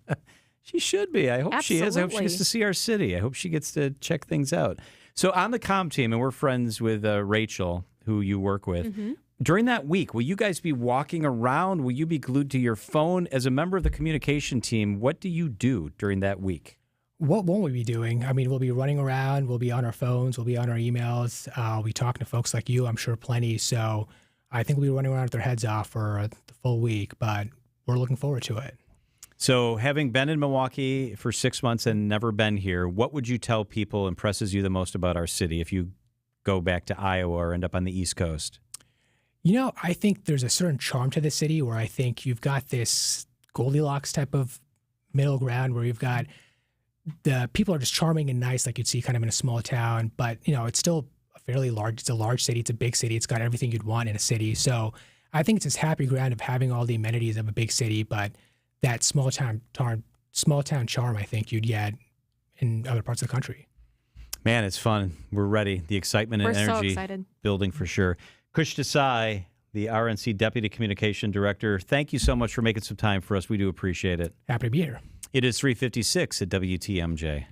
She should be. I hope she is. I hope she gets to see our city. I hope she gets to check things out. So on the comm team, and we're friends with Rachel, who you work with, Mm-hmm. during that week, will you guys be walking around? Will you be glued to your phone? As a member of the communication team, what do you do during that week? What won't we be doing? I mean, we'll be running around. We'll be on our phones. We'll be on our emails. We'll be talking to folks like you, I'm sure, plenty. So I think we'll be running around with their heads off for the full week, but we're looking forward to it. So having been in Milwaukee for 6 months and never been here, what would you tell people impresses you the most about our city if you go back to Iowa or end up on the East Coast? You know, I think there's a certain charm to the city where I think you've got this Goldilocks type of middle ground where you've got the people are just charming and nice, like you'd see kind of in a small town, but it's still it's a large city, it's a big city, it's got everything you'd want in a city. So I think it's this happy ground of having all the amenities of a big city, but that small town charm I think you'd get in other parts of the country. Man, it's fun. We're ready. The excitement and energy building for sure. Kush Desai, the RNC Deputy Communication Director, thank you so much for making some time for us. We do appreciate it. Happy to be here. It is 3:56 at WTMJ.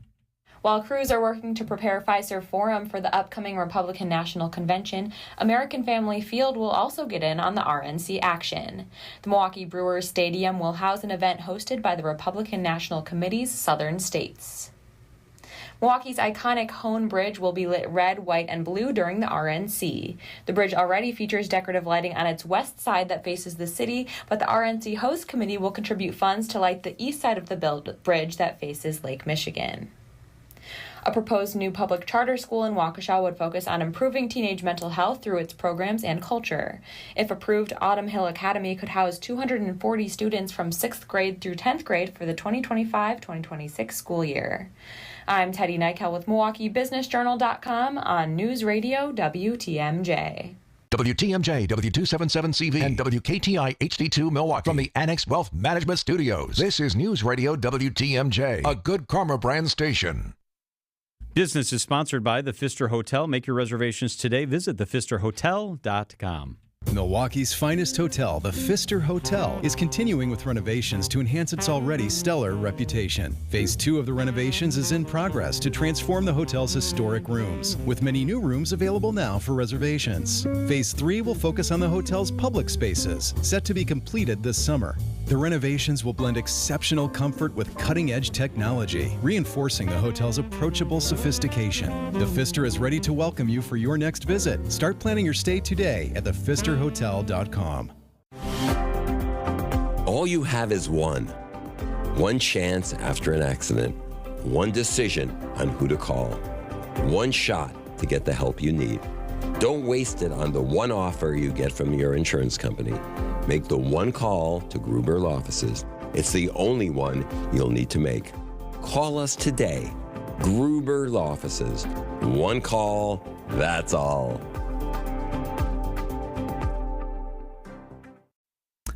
While crews are working to prepare Fiserv Forum for the upcoming Republican National Convention, American Family Field will also get in on the RNC action. The Milwaukee Brewers Stadium will house an event hosted by the Republican National Committee's Southern States. Milwaukee's iconic Hone Bridge will be lit red, white, and blue during the RNC. The bridge already features decorative lighting on its west side that faces the city, but the RNC host committee will contribute funds to light the east side of the bridge that faces Lake Michigan. A proposed new public charter school in Waukesha would focus on improving teenage mental health through its programs and culture. If approved, Autumn Hill Academy could house 240 students from 6th grade through 10th grade for the 2025-2026 school year. I'm Teddy Nykel with MilwaukeeBusinessJournal.com on News Radio WTMJ. WTMJ, W277CV, and WKTI HD2 Milwaukee from the Annex Wealth Management Studios. This is News Radio WTMJ, a Good Karma brand station. Business is sponsored by the Pfister Hotel. Make your reservations today. Visit thepfisterhotel.com. Milwaukee's finest hotel, the Pfister Hotel, is continuing with renovations to enhance its already stellar reputation. Phase 2 of the renovations is in progress to transform the hotel's historic rooms, with many new rooms available now for reservations. Phase 3 will focus on the hotel's public spaces, set to be completed this summer. The renovations will blend exceptional comfort with cutting-edge technology, reinforcing the hotel's approachable sophistication. The Pfister is ready to welcome you for your next visit. Start planning your stay today at thepfisterhotel.com. All you have is one chance after an accident, one decision on who to call, one shot to get the help you need. Don't waste it on the one offer you get from your insurance company. Make the one call to Gruber Law Offices. It's the only one you'll need to make. Call us today. Gruber Law Offices. One call, that's all.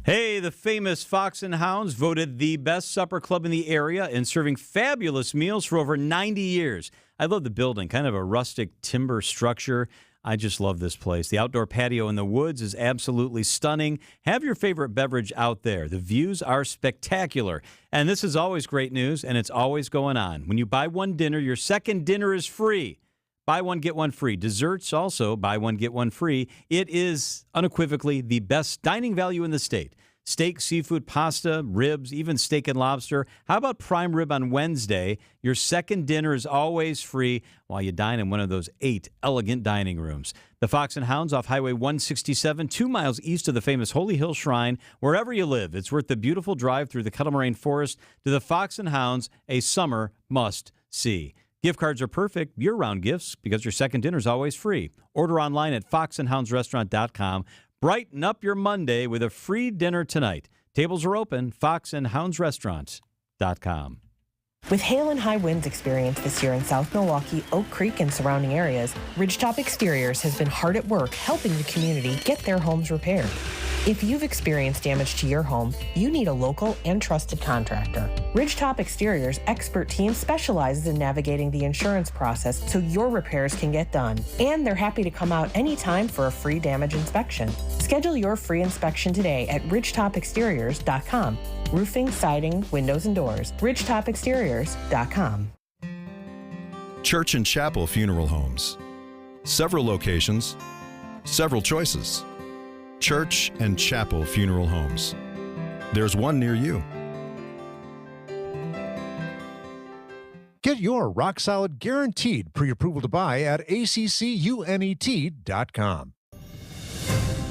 Hey, the famous Fox and Hounds voted the best supper club in the area and serving fabulous meals for over 90 years. I love the building, kind of a rustic timber structure. I just love this place. The outdoor patio in the woods is absolutely stunning. Have your favorite beverage out there. The views are spectacular. And this is always great news, and it's always going on. When you buy one dinner, your second dinner is free. Buy one, get one free. Desserts also, buy one, get one free. It is unequivocally the best dining value in the state. Steak, seafood, pasta, ribs, even steak and lobster. How about prime rib on Wednesday? Your second dinner is always free while you dine in one of those 8 elegant dining rooms. The Fox and Hounds off Highway 167, 2 miles east of the famous Holy Hill Shrine. Wherever you live, it's worth the beautiful drive through the Kettle Moraine Forest to the Fox and Hounds, a summer must-see. Gift cards are perfect year-round gifts because your second dinner is always free. Order online at foxandhoundsrestaurant.com. Brighten up your Monday with a free dinner tonight. Tables are open, foxandhoundsrestaurant.com. With hail and high winds experienced this year in South Milwaukee, Oak Creek, and surrounding areas, Ridgetop Exteriors has been hard at work helping the community get their homes repaired. If you've experienced damage to your home, you need a local and trusted contractor. Ridgetop Exteriors' expert team specializes in navigating the insurance process so your repairs can get done. And they're happy to come out anytime for a free damage inspection. Schedule your free inspection today at ridgetopexteriors.com. Roofing, siding, windows, and doors. ridgetopexteriors.com. Church and Chapel Funeral Homes. Several locations, several choices. Church and Chapel Funeral Homes. There's one near you. Get your rock-solid guaranteed pre-approval to buy at accunet.com.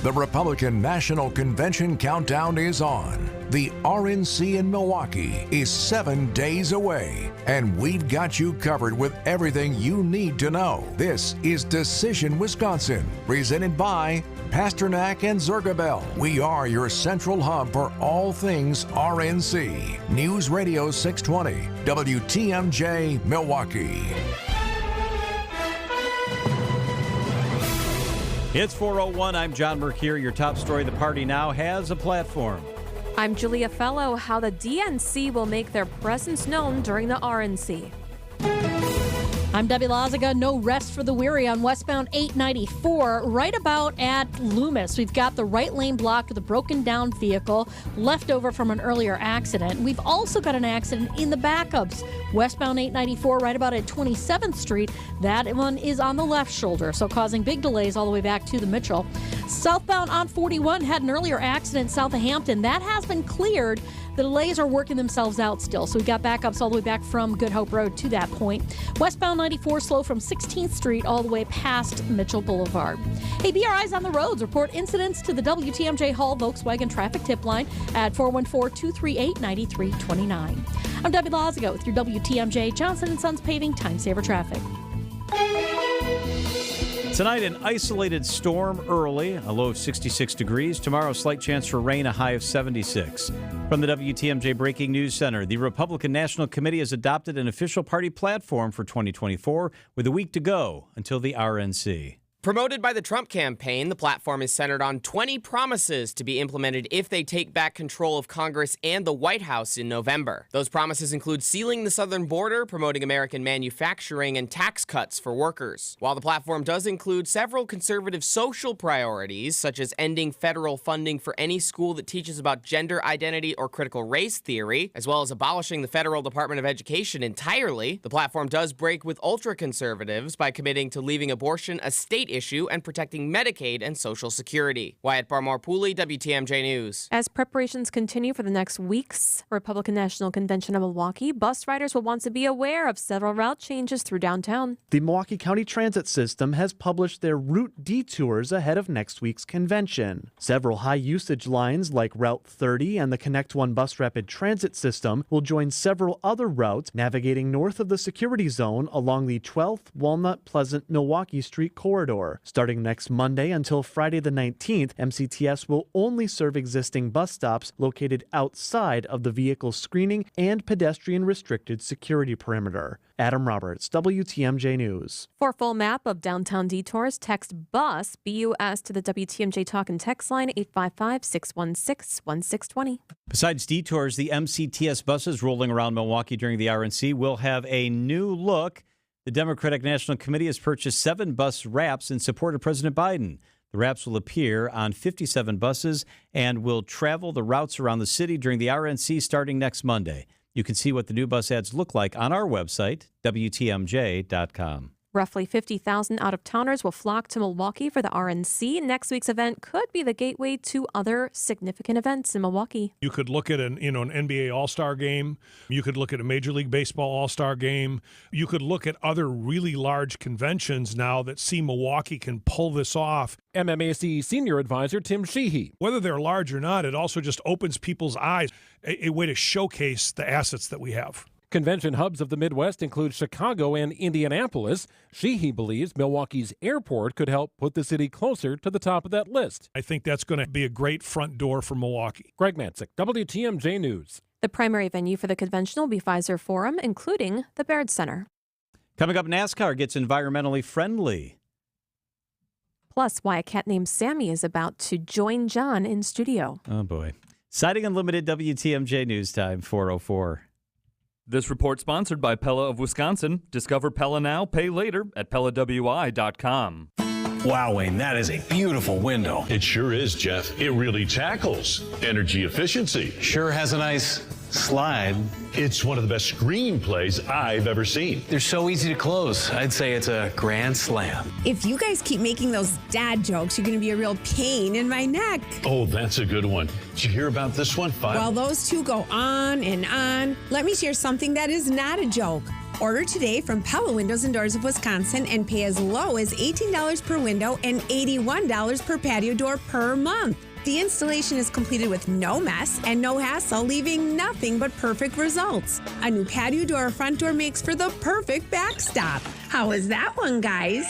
The Republican National Convention countdown is on. The RNC in Milwaukee is 7 days away, and we've got you covered with everything you need to know. This is Decision Wisconsin, presented by Pasternak and Zergabel. We are your central hub for all things RNC. News Radio 620, WTMJ, Milwaukee. It's 4:01. I'm John Mercure. Your top story, the party now has a platform. I'm Julia Fellow. How the DNC will make their presence known during the RNC. I'm Debbie Lazaga. No rest for the weary on westbound 894, right about at Loomis. We've got the right lane blocked with a broken down vehicle left over from an earlier accident. We've also got an accident in the backups. Westbound 894, right about at 27th Street. That one is on the left shoulder, so causing big delays all the way back to the Mitchell. Southbound on 41 had an earlier accident south of Hampton. That has been cleared. The delays are working themselves out still, so we've got backups all the way back from Good Hope Road to that point. Westbound 94 slow from 16th Street all the way past Mitchell Boulevard. Hey, BRI's on the roads. Report incidents to the WTMJ Hall Volkswagen traffic tip line at 414-238-9329. I'm Debbie Lazago with your WTMJ Johnson & Sons Paving Time Saver Traffic. Tonight, an isolated storm early, a low of 66 degrees. Tomorrow, slight chance for rain, a high of 76. From the WTMJ Breaking News Center, the Republican National Committee has adopted an official party platform for 2024 with a week to go until the RNC. Promoted by the Trump campaign, the platform is centered on 20 promises to be implemented if they take back control of Congress and the White House in November. Those promises include sealing the southern border, promoting American manufacturing, and tax cuts for workers. While the platform does include several conservative social priorities, such as ending federal funding for any school that teaches about gender identity or critical race theory, as well as abolishing the federal Department of Education entirely, the platform does break with ultra-conservatives by committing to leaving abortion a state issue and protecting Medicaid and Social Security. Wyatt Barmore-Pooley, WTMJ News. As preparations continue for the next week's Republican National Convention in Milwaukee, bus riders will want to be aware of several route changes through downtown. The Milwaukee County Transit System has published their route detours ahead of next week's convention. Several high-usage lines like Route 30 and the Connect One Bus Rapid Transit System will join several other routes navigating north of the security zone along the 12th Walnut Pleasant Milwaukee Street corridor. Starting next Monday until Friday the 19th, MCTS will only serve existing bus stops located outside of the vehicle screening and pedestrian restricted security perimeter. Adam Roberts, WTMJ News. For a full map of downtown detours, text BUS, BUS, to the WTMJ Talk and Text line 855-616-1620. Besides detours, the MCTS buses rolling around Milwaukee during the RNC will have a new look. The Democratic National Committee has purchased 7 bus wraps in support of President Biden. The wraps will appear on 57 buses and will travel the routes around the city during the RNC starting next Monday. You can see what the new bus ads look like on our website, WTMJ.com. Roughly 50,000 out-of-towners will flock to Milwaukee for the RNC. Next week's event could be the gateway to other significant events in Milwaukee. You could look at an NBA All-Star game. You could look at a Major League Baseball All-Star game. You could look at other really large conventions now that see Milwaukee can pull this off. MMAC Senior Advisor Tim Sheehy. Whether they're large or not, it also just opens people's eyes, a way to showcase the assets that we have. Convention hubs of the Midwest include Chicago and Indianapolis. Sheehy believes Milwaukee's airport could help put the city closer to the top of that list. I think that's going to be a great front door for Milwaukee. Greg Mansick, WTMJ News. The primary venue for the convention will be Pfizer Forum, including the Baird Center. Coming up, NASCAR gets environmentally friendly. Plus, why a cat named Sammy is about to join John in studio. Oh, boy. Siding Unlimited, WTMJ News Time, 4:04. This report sponsored by Pella of Wisconsin. Discover Pella now, pay later at PellaWI.com. Wow, Wayne, that is a beautiful window. It sure is, Jeff. It really tackles energy efficiency. Sure has a nice slide. It's one of the best screenplays I've ever seen. They're so easy to close. I'd say it's a grand slam. If you guys keep making those dad jokes, you're going to be a real pain in my neck. Oh, that's a good one. Did you hear about this one? Well, those two go on and on. Let me share something that is not a joke. Order today from Pella Windows and Doors of Wisconsin and pay as low as $18 per window and $81 per patio door per month. The installation is completed with no mess and no hassle, leaving nothing but perfect results. A new patio door or front door makes for the perfect backstop. How was that one, guys?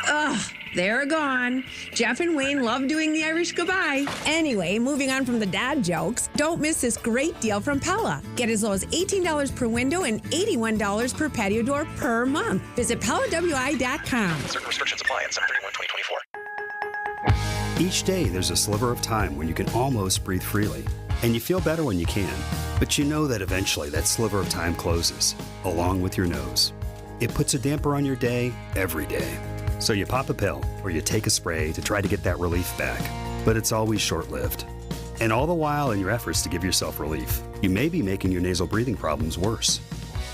Ugh, they're gone. Jeff and Wayne love doing the Irish goodbye. Anyway, moving on from the dad jokes, don't miss this great deal from Pella. Get as low as $18 per window and $81 per patio door per month. Visit PellaWI.com. Certain restrictions apply at 7/31/2024. Each day, there's a sliver of time when you can almost breathe freely. And you feel better when you can. But you know that eventually that sliver of time closes, along with your nose. It puts a damper on your day every day. So you pop a pill or you take a spray to try to get that relief back. But it's always short-lived. And all the while in your efforts to give yourself relief, you may be making your nasal breathing problems worse.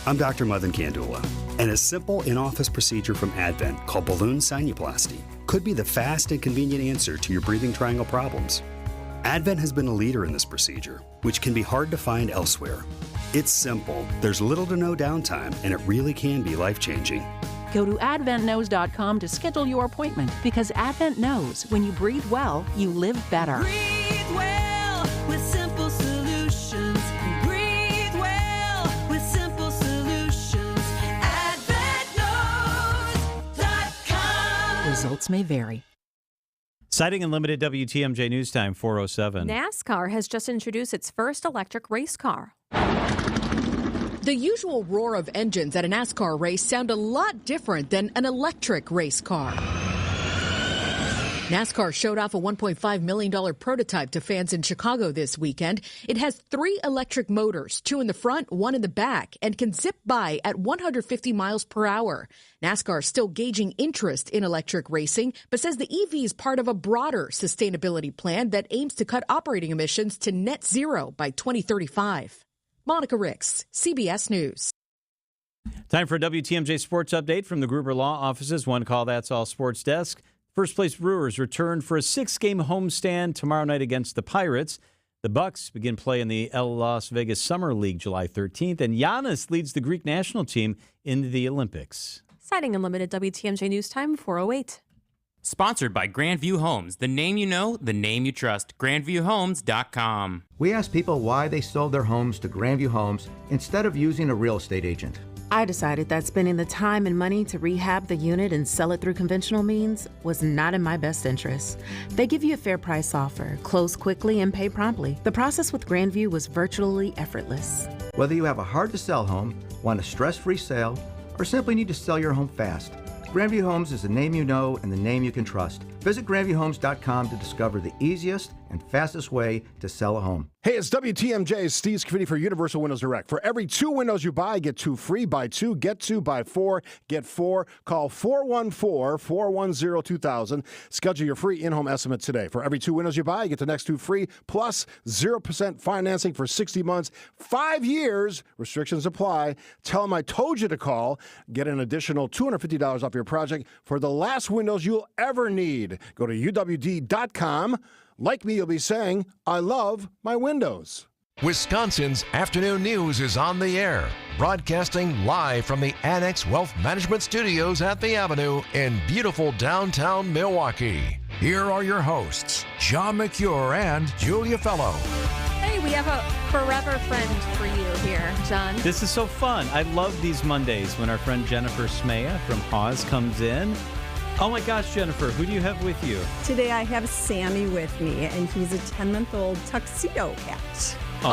I'm Dr. Madan Kandula, and a simple in-office procedure from Advent called balloon sinuplasty could be the fast and convenient answer to your breathing triangle problems. Advent has been a leader in this procedure, which can be hard to find elsewhere. It's simple, there's little to no downtime, and it really can be life-changing. Go to adventknows.com to schedule your appointment because Advent knows when you breathe well, you live better. Breathe well with simple solutions. Breathe well with simple solutions. AdventKnows.com. Results may vary. Citing Unlimited WTMJ News Time 4:07. NASCAR has just introduced its first electric race car. The usual roar of engines at a NASCAR race sound a lot different than an electric race car. NASCAR showed off a $1.5 million prototype to fans in Chicago this weekend. It has 3 electric motors, 2 in the front, 1 in the back, and can zip by at 150 miles per hour. NASCAR is still gauging interest in electric racing, but says the EV is part of a broader sustainability plan that aims to cut operating emissions to net zero by 2035. Monica Ricks, CBS News. Time for a WTMJ Sports Update from the Gruber Law Offices. One call, that's all sports desk. First place Brewers return for a 6-game homestand tomorrow night against the Pirates. The Bucks begin play in the Las Vegas Summer League July 13th, and Giannis leads the Greek national team into the Olympics. Citing Unlimited WTMJ News Time 4:08. Sponsored by Grandview Homes, the name you know, the name you trust. GrandviewHomes.com. We asked people why they sold their homes to Grandview Homes instead of using a real estate agent. I decided that spending the time and money to rehab the unit and sell it through conventional means was not in my best interest. They give you a fair price offer, close quickly, and pay promptly. The process with Grandview was virtually effortless. Whether you have a hard-to-sell home, want a stress-free sale, or simply need to sell your home fast, Grandview Homes is the name you know and the name you can trust. Visit GrandviewHomes.com to discover the easiest and fastest way to sell a home. Hey, it's WTMJ, Steve Scafidi for Universal Windows Direct. For every 2 windows you buy, get 2 free. Buy 2, get 2, buy 4, get 4. Call 414-410-2000. Schedule your free in-home estimate today. For every 2 windows you buy, get the next 2 free, plus 0% financing for 60 months, 5 years. Restrictions apply. Tell them I told you to call. Get an additional $250 off your project for the last windows you'll ever need. Go to uwd.com. Like me, you'll be saying, I love my windows. Wisconsin's Afternoon News is on the air, broadcasting live from the Annex Wealth Management Studios at the Avenue in beautiful downtown Milwaukee. Here are your hosts, John McCure and Julia Fellow. Hey, we have a forever friend for you here, John. This is so fun. I love these Mondays when our friend Jennifer Smea from Hawes comes in. Oh my gosh, Jennifer, who do you have with you? Today I have Sammy with me, and he's a 10-month-old tuxedo cat. Oh, my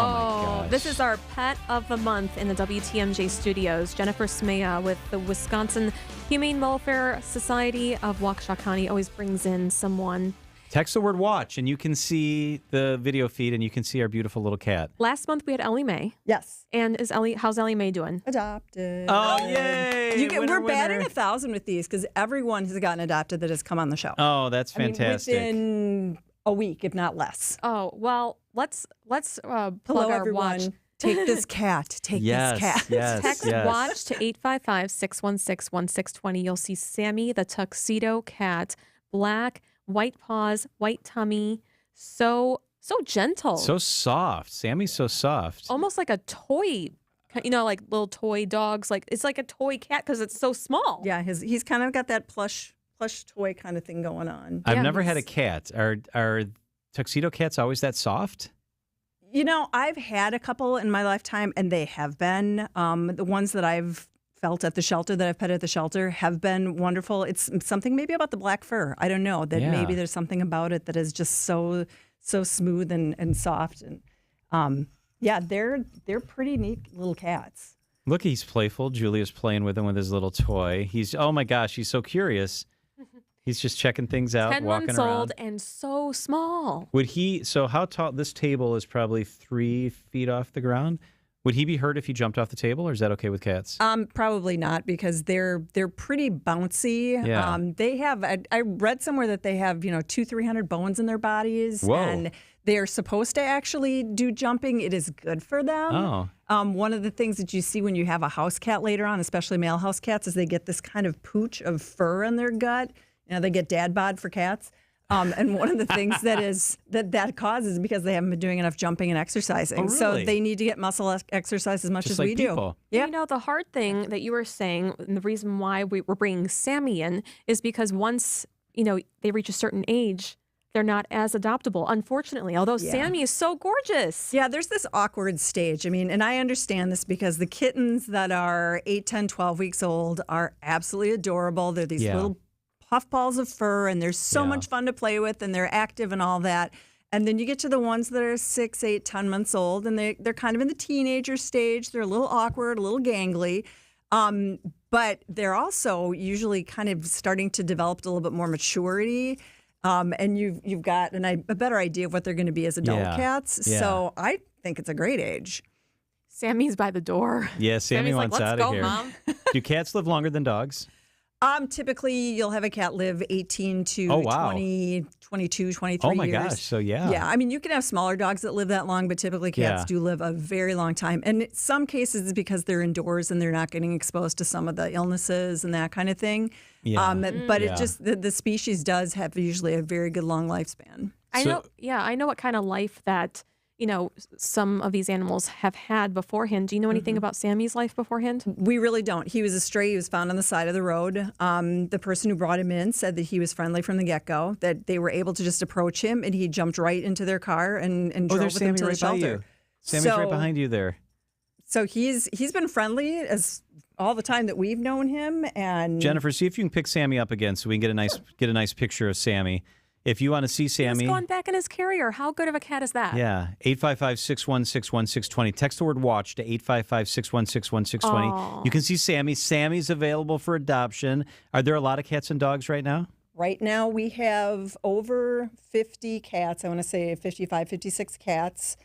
gosh. This is our pet of the month in the WTMJ studios. Jennifer Smea with the Wisconsin Humane Welfare Society of Waukesha County always brings in someone. Text the word watch, and you can see the video feed, and you can see our beautiful little cat. Last month we had Ellie Mae. Yes. And how's Ellie Mae doing? Adopted. Oh, yay! We're batting 1,000 with these because everyone has gotten adopted that has come on the show. Oh, that's fantastic. Within a week, if not less. Oh, well, let's plug Hello, our everyone. watch. Take this cat. Take this cat. Yes, Text watch to 855-616-1620. You'll see Sammy the tuxedo cat, black, white paws, white tummy, so gentle. So soft. Sammy's so soft. Almost like a toy, like little toy dogs. Like it's like a toy cat because it's so small. Yeah, he's kind of got that plush toy kind of thing going on. I've never had a cat. tuxedo cats always that soft? You know, I've had a couple in my lifetime, and they have been. The ones that I've felt at the shelter, that I've pet at the shelter, have been wonderful. It's something maybe about the black fur. I don't know, that maybe there's something about it that is just so smooth and soft. And they're pretty neat little cats. Look, he's playful. Julia's playing with him with his little toy. Oh my gosh, he's so curious. He's just checking things out, 10 walking months around. old and so small. So how tall? This table is probably 3 feet off the ground. Would he be hurt if he jumped off the table, or is that okay with cats? Probably not, because they're pretty bouncy. Yeah. They have. I read somewhere that they have 200-300 bones in their bodies, Whoa. and they are supposed to actually do jumping. It is good for them. Oh. One of the things that you see when you have a house cat later on, especially male house cats, is they get this kind of pooch of fur in their gut. They get dad bod for cats. And one of the things that causes because they haven't been doing enough jumping and exercising. Oh, really? So they need to get muscle exercise as much Just as like we people. do. Yeah. The hard thing that you were saying, and the reason why we're bringing Sammy in, is because once, they reach a certain age, they're not as adoptable, unfortunately, although Sammy is so gorgeous. Yeah, there's this awkward stage. I mean, and I understand this because the kittens that are 8, 10, 12 weeks old are absolutely adorable. They're these little puffballs of fur, and they're so much fun to play with, and they're active and all that. And then you get to the ones that are 6, 8, 10 months old, and they're kind of in the teenager stage. They're a little awkward, a little gangly. But they're also usually kind of starting to develop a little bit more maturity. And you've got a better idea of what they're going to be as adult cats. Yeah. So I think it's a great age. Sammy's by the door. Yeah, Sammy Sammy's wants like, out let's of go, here. Mom. Do cats live longer than dogs? Typically, you'll have a cat live 18 to 20, 22, 23 Oh my years. gosh, so yeah. Yeah, I mean, you can have smaller dogs that live that long, but typically cats Yeah. do live a very long time. And in some cases, it's because they're indoors and they're not getting exposed to some of the illnesses and that kind of thing. Yeah. But Yeah. it just, the species does have usually a very good long lifespan. I know what kind of life that, some of these animals have had beforehand. Do you know anything about Sammy's life beforehand? We really don't. He was a stray. He was found on the side of the road. The person who brought him in said that he was friendly from the get-go, that they were able to just approach him, and he jumped right into their car and drove there's with them Sammy to the right by shelter. you. Sammy's right behind you there. So he's been friendly as all the time that we've known him. And Jennifer, see if you can pick Sammy up again so we can get a nice picture of Sammy. If you want to see Sammy, He's going back in his carrier. How good of a cat is that? yeah, 855-616-1620. Text the word watch to 855-616-1620. Aw. You can see Sammy. Sammy's available for adoption. Are there a lot of cats and dogs right now? right now we have over 50 cats. I want to say 55, 56 cats.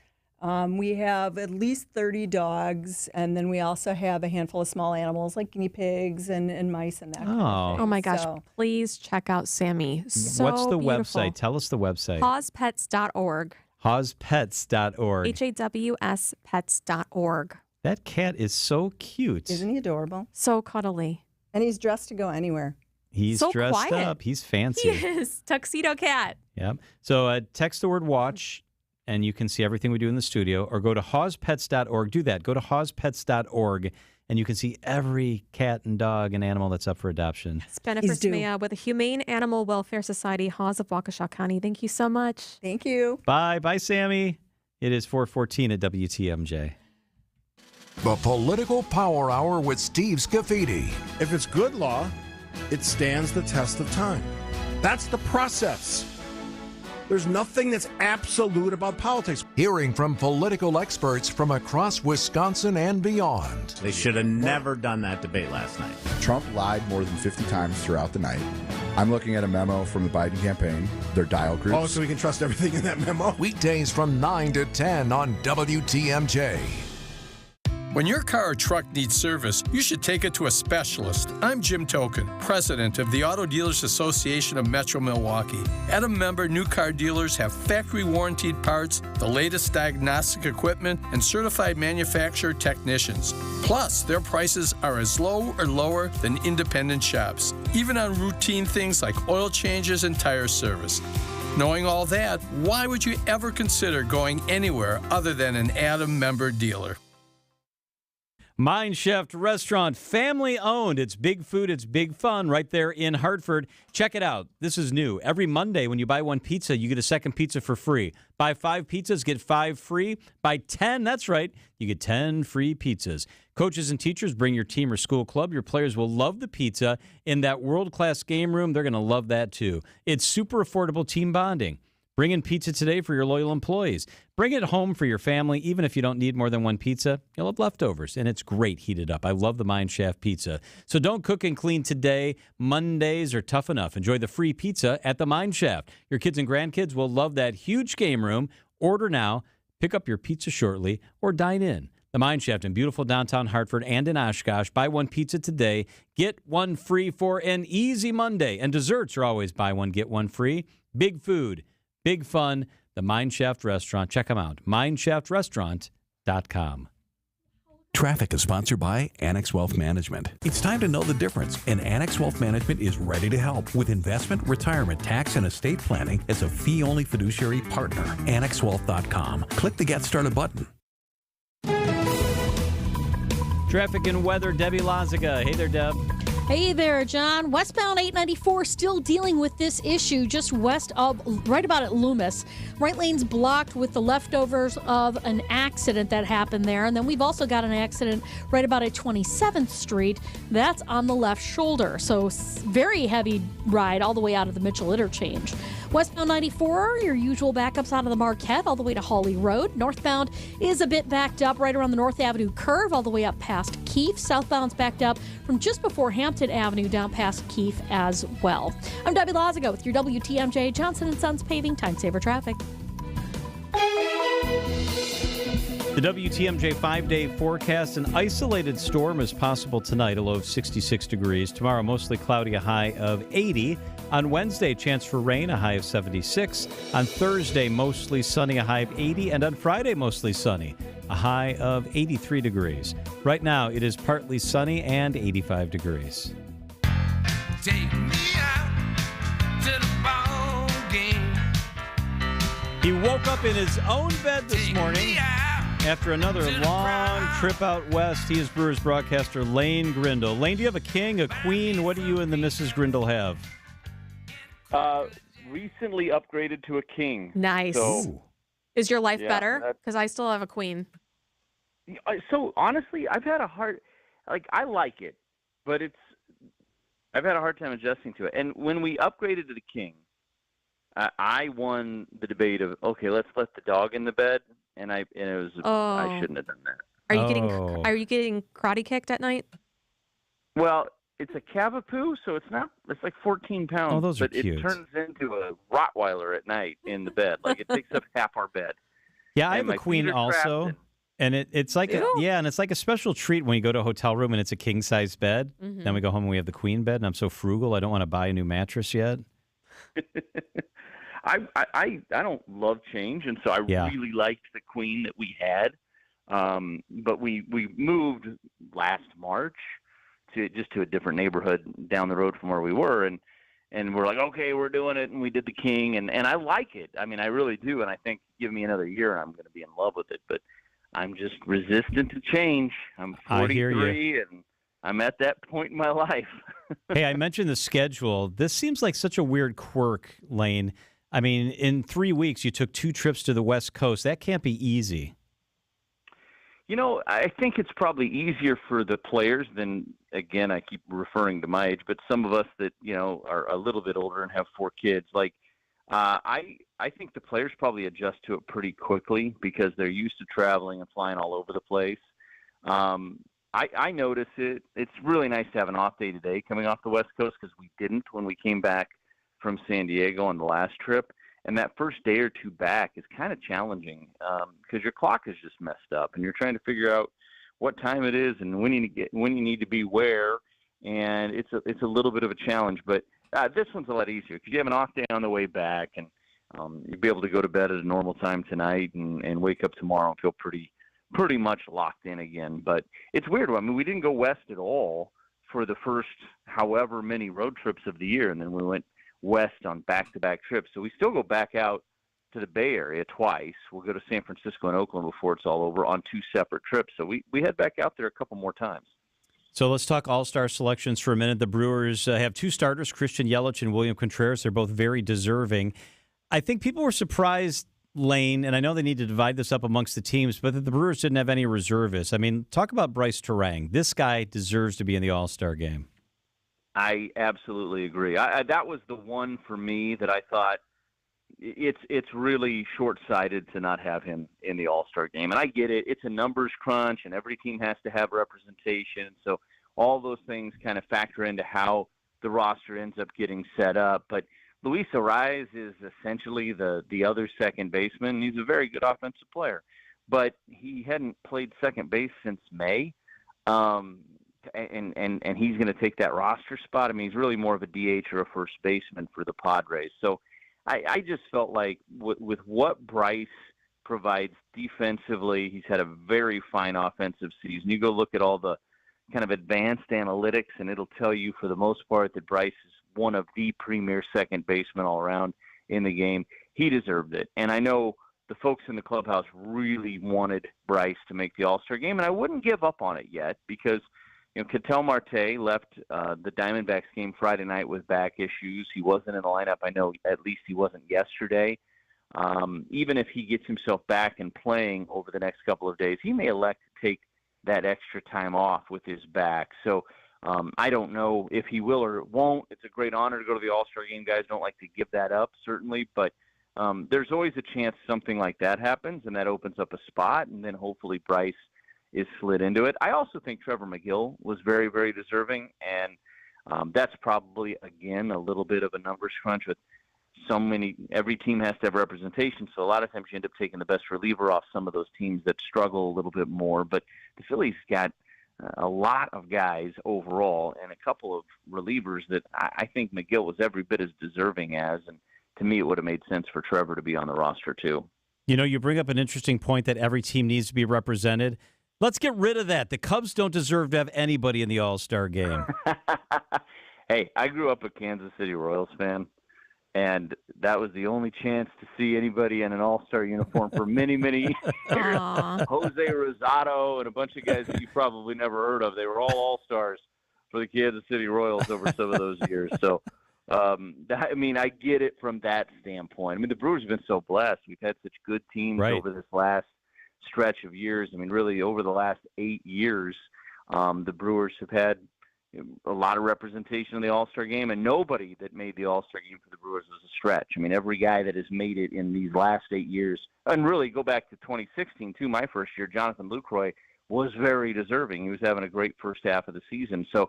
We have at least 30 dogs, and then we also have a handful of small animals like guinea pigs and mice and that kind of thing. Oh my gosh, So, please check out Sammy. So What's the beautiful. website? Tell us the website. Hawspets.org. Hawspets.org. HAWSpets.org. That cat is so cute. isn't he adorable? So cuddly. And he's dressed to go anywhere. He's so dressed quiet. up. He's fancy. He is. Tuxedo cat. Yep. So text the word watch, and you can see everything we do in the studio, or go to hawspets.org. Do that. Go to hawspets.org, and you can see every cat and dog and animal that's up for adoption. It's benefits Maya with the Humane Animal Welfare Society, Haws of Waukesha County. Thank you so much. Thank you. Bye. Bye, Sammy. It is 4:14 at WTMJ. The Political Power Hour with Steve Scafidi. If it's good law, it stands the test of time. That's the process. There's nothing that's absolute about politics. Hearing from political experts from across Wisconsin and beyond. They should have never done that debate last night. Trump lied more than 50 times throughout the night. I'm looking at a memo from the Biden campaign, their dial groups. Oh, so we can trust everything in that memo? Weekdays from 9 to 10 on WTMJ. When your car or truck needs service, you should take it to a specialist. I'm Jim Token, president of the Auto Dealers Association of Metro Milwaukee. At a member, new car dealers have factory warranted parts, the latest diagnostic equipment, and certified manufacturer technicians. Plus, their prices are as low or lower than independent shops, even on routine things like oil changes and tire service. Knowing all that, why would you ever consider going anywhere other than an Adam member dealer? Mine Chef Restaurant, family owned. It's big food, it's big fun right there in Hartford. Check it out. This is new. Every Monday when you buy one pizza, you get a second pizza for free. Buy 5 pizzas, get 5 free. Buy 10, that's right, you get 10 free pizzas. Coaches and teachers, bring your team or school club. Your players will love the pizza. In that world-class game room, they're going to love that too. It's super affordable team bonding. Bring in pizza today for your loyal employees. Bring it home for your family. Even if you don't need more than one pizza, you'll have leftovers, and it's great heated up. I love the Mine Chef pizza. So don't cook and clean today. Mondays are tough enough. Enjoy the free pizza at the Mine Chef. Your kids and grandkids will love that huge game room. Order now, pick up your pizza shortly, or dine in. The Mine Chef in beautiful downtown Hartford and in Oshkosh. Buy one pizza today. Get one free for an easy Monday. And desserts are always buy one, get one free. Big food. Big fun, the Mine Shaft Restaurant. Check them out, mineshaft.restaurant.com. Traffic is sponsored by Annex Wealth Management. It's time to know the difference, and Annex Wealth Management is ready to help with investment, retirement, tax, and estate planning as a fee-only fiduciary partner. AnnexWealth.com. Click the Get Started button. Traffic and weather, Debbie Lazaga. Hey there, Deb. Hey there, John. Westbound 894 still dealing with this issue just west of, right about at Loomis. Right lane's blocked with the leftovers of an accident that happened there. And then we've also got an accident right about at 27th Street. That's on the left shoulder. So very heavy ride all the way out of the Mitchell Interchange. Westbound 94, your usual backups out of the Marquette all the way to Hawley Road. Northbound is a bit backed up right around the North Avenue curve all the way up past Keefe. Southbound's backed up from just before Hampton Avenue down past Keefe as well. I'm Debbie Lazago with your WTMJ Johnson & Sons Paving Time Saver Traffic. The WTMJ 5-day forecast, an isolated storm is possible tonight, a low of 66 degrees. Tomorrow, mostly cloudy, a high of 80. On Wednesday, chance for rain, a high of 76. On Thursday, mostly sunny, a high of 80. And on Friday, mostly sunny, a high of 83 degrees. Right now, it is partly sunny and 85 degrees. Take me out to the ball game. He woke up in his own bed this morning after another long trip out west. He is Brewers broadcaster Lane Grindle. Lane, do you have a king, a queen? What do you and the Mrs. Grindle have? Recently upgraded to a king. Nice. So, is your life yeah, better? Because I still have a queen. So honestly, I've had a hard, I like it, but I've had a hard time adjusting to it. And when we upgraded to the king, I won the debate of, okay, let's let the dog in the bed, and I shouldn't have done that. Are you getting karate kicked at night? Well, it's a Cavapoo, so it's like 14 pounds. Oh, those are but cute. It turns into a Rottweiler at night in the bed. Like, it takes up half our bed. Yeah, I And have a my queen feet are also. trapped And it's like and it's like a special treat when you go to a hotel room and it's a king size bed. Mhm. Then we go home and we have the queen bed, and I'm so frugal I don't want to buy a new mattress yet. I don't love change, and so I really liked the queen that we had. But we moved last March to a different neighborhood down the road from where we were, and we're like, okay, we're doing it, and we did the king, and I like it. I mean, I really do, and I think give me another year, and I'm going to be in love with it. But I'm just resistant to change. I'm I hear 43, and I'm at that point in my life. Hey, I mentioned the schedule. This seems like such a weird quirk, Lane. I mean, in 3 weeks, you took 2 trips to the West Coast. That can't be easy. You know, I think it's probably easier for the players than, again, I keep referring to my age, but some of us that, are a little bit older and have 4 kids, I think the players probably adjust to it pretty quickly because they're used to traveling and flying all over the place. I notice it. It's really nice to have an off day today coming off the West Coast because we didn't when we came back from San Diego on the last trip. And that first day or 2 back is kind of challenging because your clock is just messed up and you're trying to figure out what time it is and when you need to be where. And it's a little bit of a challenge, but this one's a lot easier because you have an off day on the way back, and you'll be able to go to bed at a normal time tonight and wake up tomorrow and feel pretty much locked in again. But it's weird. I mean, we didn't go west at all for the first however many road trips of the year, and then we went west on back-to-back trips. So we still go back out to the Bay Area twice. We'll go to San Francisco and Oakland before it's all over on 2 separate trips. So we head back out there a couple more times. So let's talk all-star selections for a minute. The Brewers have 2 starters, Christian Yelich and William Contreras. They're both very deserving. I think people were surprised, Lane, and I know they need to divide this up amongst the teams, but that the Brewers didn't have any reservists. I mean, talk about Bryce Terang. This guy deserves to be in the All-Star game. I absolutely agree. That was the one for me that I thought it's really short-sighted to not have him in the All-Star game. And I get it. It's a numbers crunch, and every team has to have representation. So all those things kind of factor into how the roster ends up getting set up. But Luis Arraez is essentially the other second baseman. He's a very good offensive player. But he hadn't played second base since May. And he's going to take that roster spot. I mean, he's really more of a DH or a first baseman for the Padres. So I just felt like with what Bryce provides defensively, he's had a very fine offensive season. You go look at all the kind of advanced analytics, and it'll tell you for the most part that Bryce is one of the premier second basemen all around in the game. He deserved it. And I know the folks in the clubhouse really wanted Bryce to make the All-Star game, and I wouldn't give up on it yet because Ketel Marte left the Diamondbacks game Friday night with back issues. He wasn't in the lineup. I know at least he wasn't yesterday. Even if he gets himself back and playing over the next couple of days, he may elect to take that extra time off with his back. So I don't know if he will or won't. It's a great honor to go to the All-Star game. Guys don't like to give that up, certainly, but there's always a chance something like that happens, and that opens up a spot, and then hopefully Bryce is slid into it. I also think Trevor McGill was very, very deserving, and that's probably, again, a little bit of a numbers crunch with every team has to have representation, so a lot of times you end up taking the best reliever off some of those teams that struggle a little bit more. But the Phillies got a lot of guys overall and a couple of relievers that I think McGill was every bit as deserving as, and to me it would have made sense for Trevor to be on the roster too. You bring up an interesting point that every team needs to be represented. Let's get rid of that. The Cubs don't deserve to have anybody in the All-Star game. Hey, I grew up a Kansas City Royals fan, and that was the only chance to see anybody in an All-Star uniform for many, many years. Jose Rosado and a bunch of guys that you probably never heard of. They were all All-Stars for the Kansas City Royals over some of those years. So, I get it from that standpoint. I mean, the Brewers have been so blessed. We've had such good teams over this last stretch of years. I mean, really over the last 8 years, the Brewers have had a lot of representation in the All-Star game, and nobody that made the All-Star game for the Brewers was a stretch. I mean, every guy that has made it in these last 8 years, and really go back to 2016 too, my first year, Jonathan Lucroy was very deserving. He was having a great first half of the season. So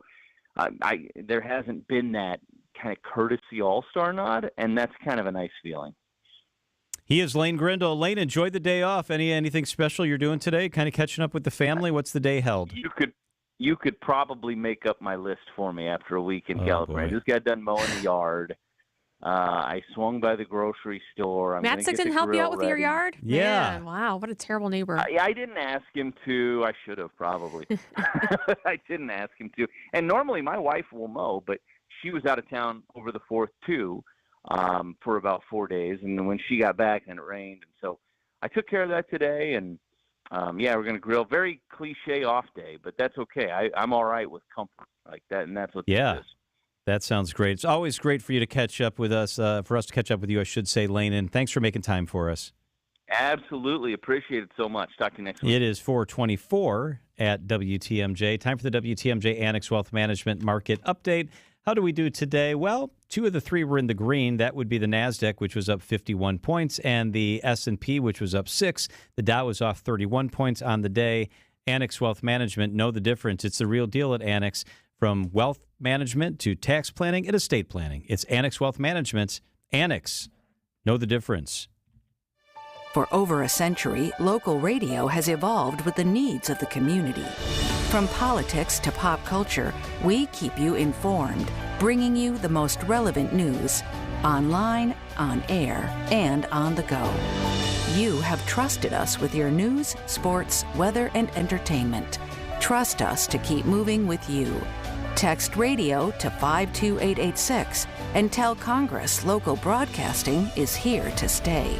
there hasn't been that kind of courtesy All-Star nod, and that's kind of a nice feeling. He is Lane Grindle. Lane, enjoy the day off. Anything special you're doing today? Kind of catching up with the family? What's the day held? You could probably make up my list for me after a week in California. I just got done mowing the yard. I swung by the grocery store. Matzik didn't help you out with your yard? Yeah. Man, wow, what a terrible neighbor. I didn't ask him to. I should have probably. I didn't ask him to. And normally my wife will mow, but she was out of town over the 4th too. For about 4 days, and then when she got back, then it rained, and so I took care of that today. And we're going to grill. Very cliche off day, but that's okay. I'm all right with comfort like that, and that's what this is. That sounds great. It's always great for you to catch up with us. For us to catch up with you, I should say, Lane. And thanks for making time for us. Absolutely appreciate it so much. Talk to you next week. It is 4:24 at WTMJ. Time for the WTMJ Annex Wealth Management Market Update. How do we do today? Well, 2 of the 3 were in the green. That would be the NASDAQ, which was up 51 points, and the S&P, which was up 6. The Dow was off 31 points on the day. Annex Wealth Management, know the difference. It's the real deal at Annex. From wealth management to tax planning and estate planning, it's Annex Wealth Management. Annex, know the difference. For over a century, local radio has evolved with the needs of the community. From politics to pop culture, we keep you informed, bringing you the most relevant news, online, on air, and on the go. You have trusted us with your news, sports, weather, and entertainment. Trust us to keep moving with you. Text radio to 52886 and tell Congress local broadcasting is here to stay.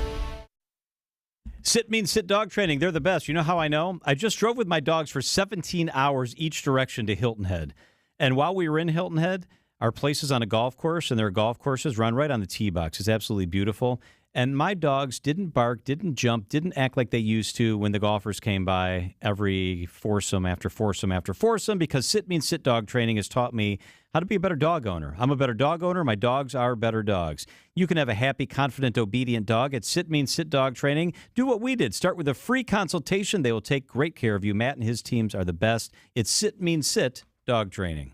Sit means sit dog training. They're the best. You know how I know? I just drove with my dogs for 17 hours each direction to Hilton Head. And while we were in Hilton Head, our place is on a golf course, and their golf courses run right on the tee box. It's absolutely beautiful. And my dogs didn't bark, didn't jump, didn't act like they used to when the golfers came by every foursome after foursome after foursome, because sit means sit dog training has taught me how to be a better dog owner. I'm a better dog owner. My dogs are better dogs. You can have a happy, confident, obedient dog at Sit Means Sit Dog Training. Do what we did. Start with a free consultation. They will take great care of you. Matt and his teams are the best. It's Sit Means Sit Dog Training.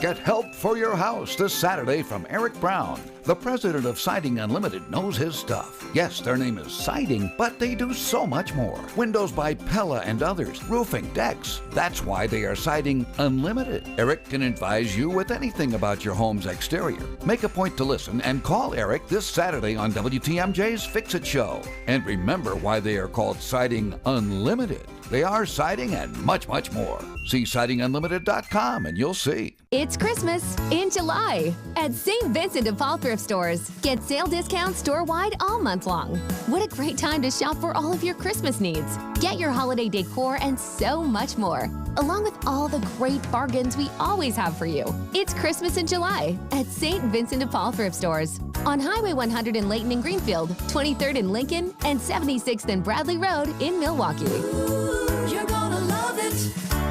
Get help for your house this Saturday from Eric Brown. The president of Siding Unlimited knows his stuff. Yes, their name is Siding, but they do so much more. Windows by Pella and others, roofing, decks. That's why they are Siding Unlimited. Eric can advise you with anything about your home's exterior. Make a point to listen and call Eric this Saturday on WTMJ's Fix-It Show. And remember why they are called Siding Unlimited. They are siding and much, much more. See sidingunlimited.com and you'll see. It's Christmas in July at St. Vincent de Paul Thrift Stores. Get sale discounts store-wide all month long. What a great time to shop for all of your Christmas needs. Get your holiday decor and so much more, along with all the great bargains we always have for you. It's Christmas in July at St. Vincent de Paul Thrift Stores on Highway 100 in Layton and Greenfield, 23rd in Lincoln, and 76th and Bradley Road in Milwaukee. You're gonna love it,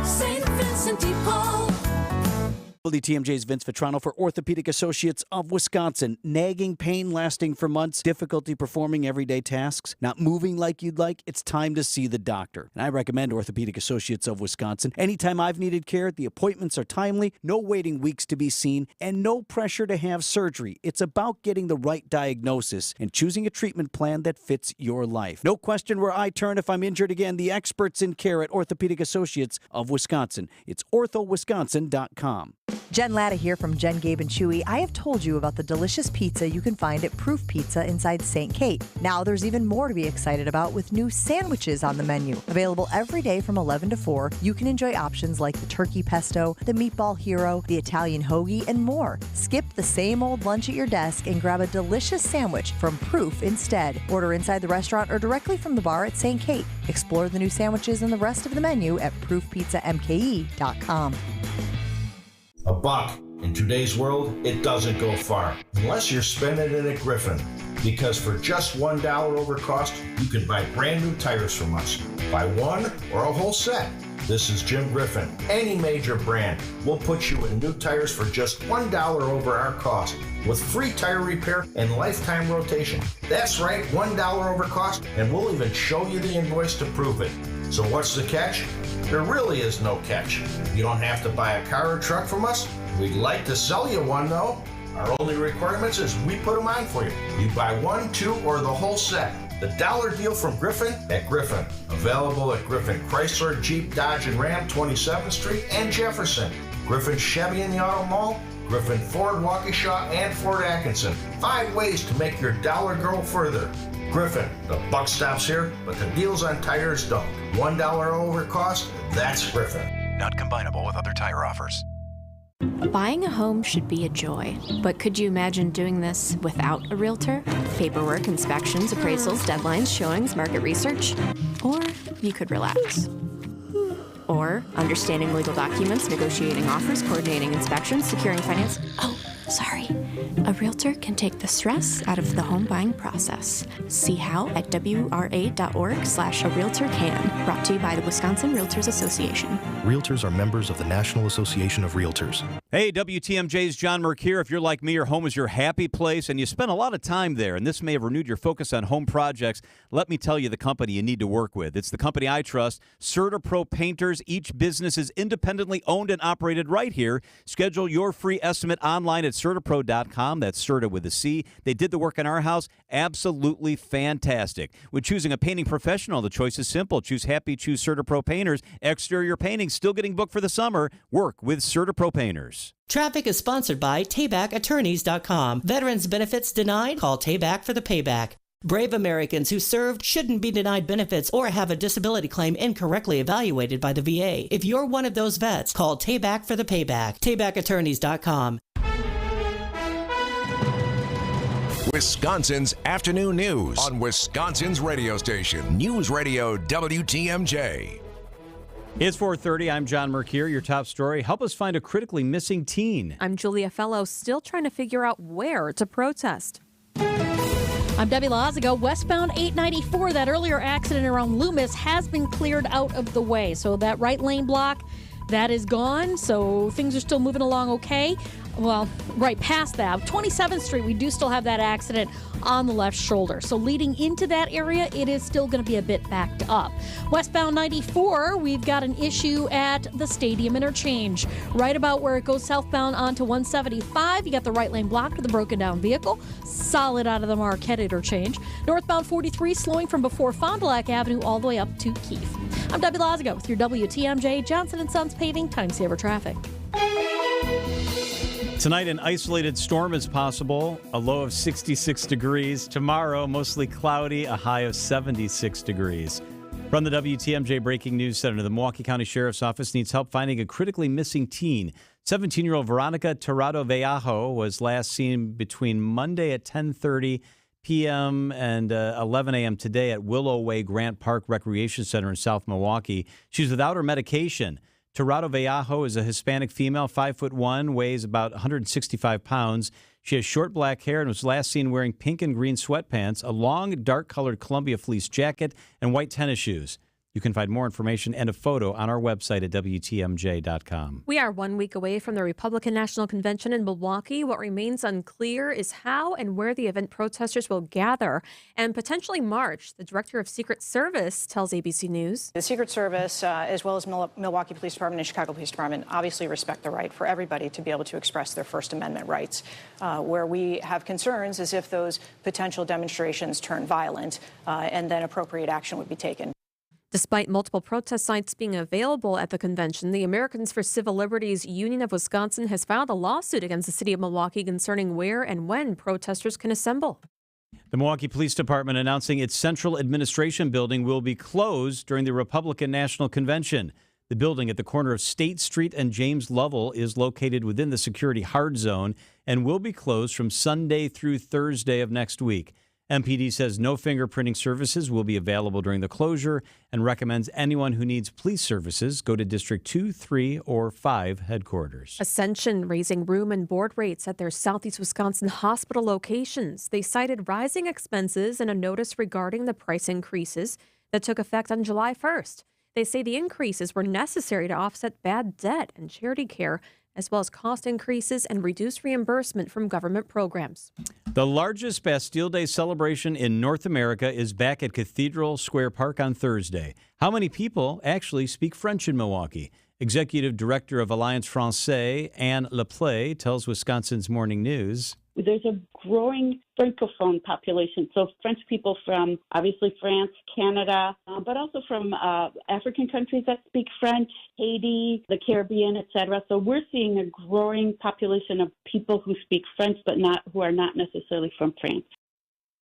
St. Vincent de Paul. WTMJ's Vince Vitrano for Orthopedic Associates of Wisconsin. Nagging pain lasting for months, difficulty performing everyday tasks, not moving like you'd like, it's time to see the doctor. And I recommend Orthopedic Associates of Wisconsin. Anytime I've needed care, the appointments are timely, no waiting weeks to be seen, and no pressure to have surgery. It's about getting the right diagnosis and choosing a treatment plan that fits your life. No question where I turn if I'm injured again. The experts in care at Orthopedic Associates of Wisconsin. It's orthowisconsin.com. Jen Latta here from Jen, Gabe, and Chewy. I have told you about the delicious pizza you can find at Proof Pizza inside St. Kate. Now there's even more to be excited about with new sandwiches on the menu. Available every day from 11 to 4, you can enjoy options like the turkey pesto, the meatball hero, the Italian hoagie, and more. Skip the same old lunch at your desk and grab a delicious sandwich from Proof instead. Order inside the restaurant or directly from the bar at St. Kate. Explore the new sandwiches and the rest of the menu at proofpizzamke.com. $1. In today's world, it doesn't go far, unless you're spending it at Griffin. Because for just $1 over cost, you can buy brand new tires from us. Buy one or a whole set. This is Jim Griffin. Any major brand, we'll put you in new tires for just $1 over our cost, with free tire repair and lifetime rotation. That's right, $1 over cost, and we'll even show you the invoice to prove it. So what's the catch? There really is no catch. You don't have to buy a car or truck from us. We'd like to sell you one though. Our only requirements is we put them on for you. You buy one, two, or the whole set. The dollar deal from Griffin at Griffin. Available at Griffin Chrysler, Jeep, Dodge, and Ram, 27th Street and Jefferson. Griffin Chevy in the Auto Mall. Griffin Ford, Waukesha, and Fort Atkinson. 5 ways to make your dollar go further. Griffin, the buck stops here, but the deals on tires don't. $1 over cost, that's Griffin. Not combinable with other tire offers. Buying a home should be a joy, but could you imagine doing this without a realtor? Paperwork, inspections, appraisals, deadlines, showings, market research? Or you could relax. Or understanding legal documents, negotiating offers, coordinating inspections, securing finance. Oh, sorry. A realtor can take the stress out of the home buying process. See how at wra.org/a-realtor-can. Brought to you by the Wisconsin Realtors Association. Realtors are members of the National Association of Realtors. Hey, WTMJ's John Merck here. If you're like me, your home is your happy place, and you spend a lot of time there, and this may have renewed your focus on home projects, let me tell you the company you need to work with. It's the company I trust, CertaPro Painters. Each business is independently owned and operated right here. Schedule your free estimate online at CertaPro.com. That's Certa with a C. They did the work in our house. Absolutely fantastic. When choosing a painting professional, the choice is simple. Choose happy, choose CertaPro Painters. Exterior painting still getting booked for the summer. Work with CertaPro Painters. Traffic is sponsored by TaybackAttorneys.com. Veterans benefits denied? Call Tayback for the payback. Brave Americans who served shouldn't be denied benefits or have a disability claim incorrectly evaluated by the VA. If you're one of those vets, call Tayback for the payback. TaybackAttorneys.com. Wisconsin's afternoon news on Wisconsin's radio station, News Radio WTMJ. It's 4:30. I'm John Mercure. Your top story. Help us find a critically missing teen. I'm Julia Fellow, still trying to figure out where to protest. I'm Debbie Lazago. Westbound 894, that earlier accident around Loomis has been cleared out of the way. So that right lane block, that is gone. So things are still moving along okay. Well, right past that, 27th Street, we do still have that accident on the left shoulder. So leading into that area, it is still going to be a bit backed up. Westbound 94, we've got an issue at the Stadium interchange. Right about where it goes southbound onto 175, you got the right lane blocked with a broken down vehicle. Solid out of the Marquette interchange. Northbound 43, slowing from before Fond du Lac Avenue all the way up to Keefe. I'm Debbie Lazago with your WTMJ Johnson & Sons Paving Time Saver Traffic. Tonight, an isolated storm is possible, a low of 66 degrees. Tomorrow, mostly cloudy, a high of 76 degrees. From the WTMJ Breaking News Center, the Milwaukee County Sheriff's Office needs help finding a critically missing teen. 17-year-old Veronica Tirado Vallejo was last seen between Monday at 10:30 p.m. and 11 a.m. today at Willow Way Grant Park Recreation Center in South Milwaukee. She's without her medication. Tirado Vallejo is a Hispanic female, 5'1", weighs about 165 pounds. She has short black hair and was last seen wearing pink and green sweatpants, a long, dark-colored Columbia fleece jacket, and white tennis shoes. You can find more information and a photo on our website at WTMJ.com. We are 1 week away from the Republican National Convention in Milwaukee. What remains unclear is how and where the event protesters will gather and potentially march. The director of Secret Service tells ABC News. The Secret Service, as well as Milwaukee Police Department and Chicago Police Department, obviously respect the right for everybody to be able to express their First Amendment rights. Where we have concerns is if those potential demonstrations turn violent, and then appropriate action would be taken. Despite multiple protest sites being available at the convention, the Americans for Civil Liberties Union of Wisconsin has filed a lawsuit against the city of Milwaukee concerning where and when protesters can assemble. The Milwaukee Police Department announcing its Central Administration Building will be closed during the Republican National Convention. The building at the corner of State Street and James Lovell is located within the security hard zone and will be closed from Sunday through Thursday of next week. MPD says no fingerprinting services will be available during the closure and recommends anyone who needs police services go to District 2, 3, or 5 headquarters. Ascension raising room and board rates at their Southeast Wisconsin hospital locations. They cited rising expenses in a notice regarding the price increases that took effect on July 1st. They say the increases were necessary to offset bad debt and charity care, as well as cost increases and reduced reimbursement from government programs. The largest Bastille Day celebration in North America is back at Cathedral Square Park on Thursday. How many people actually speak French in Milwaukee? Executive Director of Alliance Française, Anne Laplay, tells Wisconsin's Morning News. There's a growing Francophone population, so French people from, obviously, France, Canada, but also from African countries that speak French, Haiti, the Caribbean, etc. So we're seeing a growing population of people who speak French, but who are not necessarily from France.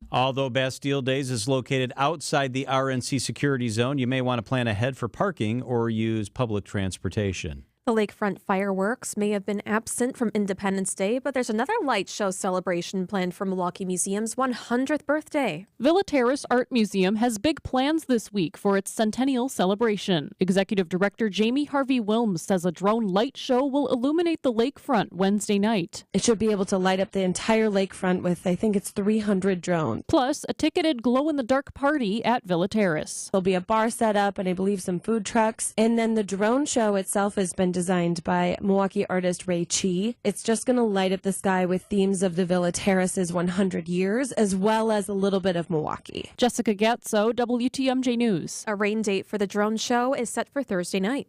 Although Bastille Days is located outside the RNC security zone, you may want to plan ahead for parking or use public transportation. The lakefront fireworks may have been absent from Independence Day, but there's another light show celebration planned for Milwaukee Museum's 100th birthday. Villa Terrace Art Museum has big plans this week for its centennial celebration. Executive Director Jamie Harvey Wilms says a drone light show will illuminate the lakefront Wednesday night. It should be able to light up the entire lakefront with, I think it's 300 drones. Plus, a ticketed glow-in-the-dark party at Villa Terrace. There'll be a bar set up and I believe some food trucks. And then the drone show itself has been designed by Milwaukee artist Ray Chi. It's just going to light up the sky with themes of the Villa Terrace's 100 years, as well as a little bit of Milwaukee. Jessica Gatso, WTMJ News. A rain date for the drone show is set for Thursday night.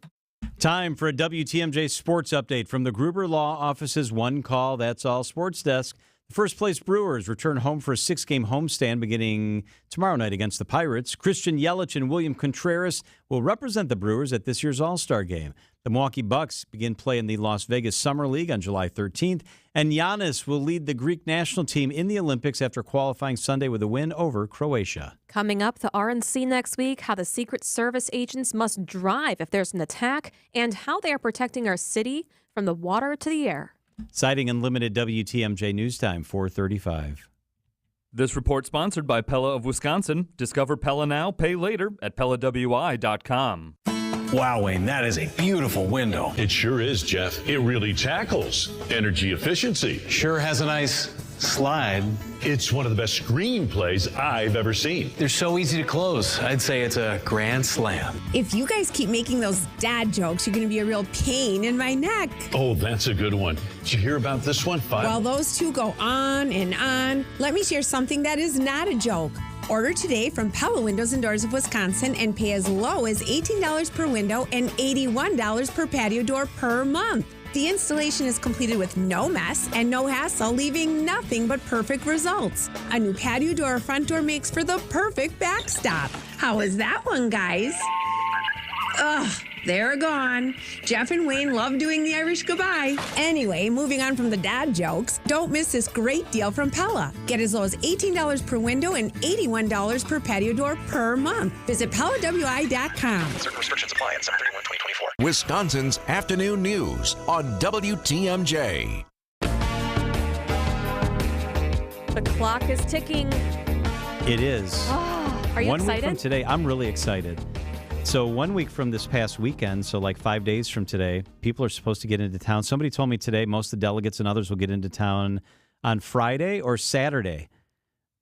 Time for a WTMJ sports update from the Gruber Law Office's One Call That's All Sports Desk. The first-place Brewers return home for a 6-game homestand beginning tomorrow night against the Pirates. Christian Yelich and William Contreras will represent the Brewers at this year's All-Star Game. The Milwaukee Bucks begin play in the Las Vegas Summer League on July 13th, and Giannis will lead the Greek national team in the Olympics after qualifying Sunday with a win over Croatia. Coming up, the RNC next week, how the Secret Service agents must drive if there's an attack, and how they are protecting our city from the water to the air. Citing Unlimited WTMJ News Time, 4:35. This report sponsored by Pella of Wisconsin. Discover Pella now, pay later at PellaWI.com. Wow, Wayne, that is a beautiful window. It sure is, Jeff. It really tackles energy efficiency. Sure has a nice slide. It's one of the best screenplays I've ever seen. They're so easy to close. I'd say it's a grand slam. If you guys keep making those dad jokes, you're going to be a real pain in my neck. Oh, that's a good one. Did you hear about this one? While those two go on and on, let me share something that is not a joke. Order today from Pella Windows and Doors of Wisconsin and pay as low as $18 per window and $81 per patio door per month. The installation is completed with no mess and no hassle, leaving nothing but perfect results. A new patio door or front door makes for the perfect backstop. How was that one, guys? Ugh, they're gone. Jeff and Wayne love doing the Irish goodbye. Anyway, moving on from the dad jokes, don't miss this great deal from Pella. Get as low as $18 per window and $81 per patio door per month. Visit PellaWI.com. Certain restrictions apply at 7/31/2024. Wisconsin's afternoon news on WTMJ. The clock is ticking. It is. Are you 1 excited? week from today, I'm really excited. So 1 week from this past weekend, so like 5 days from today, people are supposed to get into town. Somebody told me today most of the delegates and others will get into town on Friday or Saturday.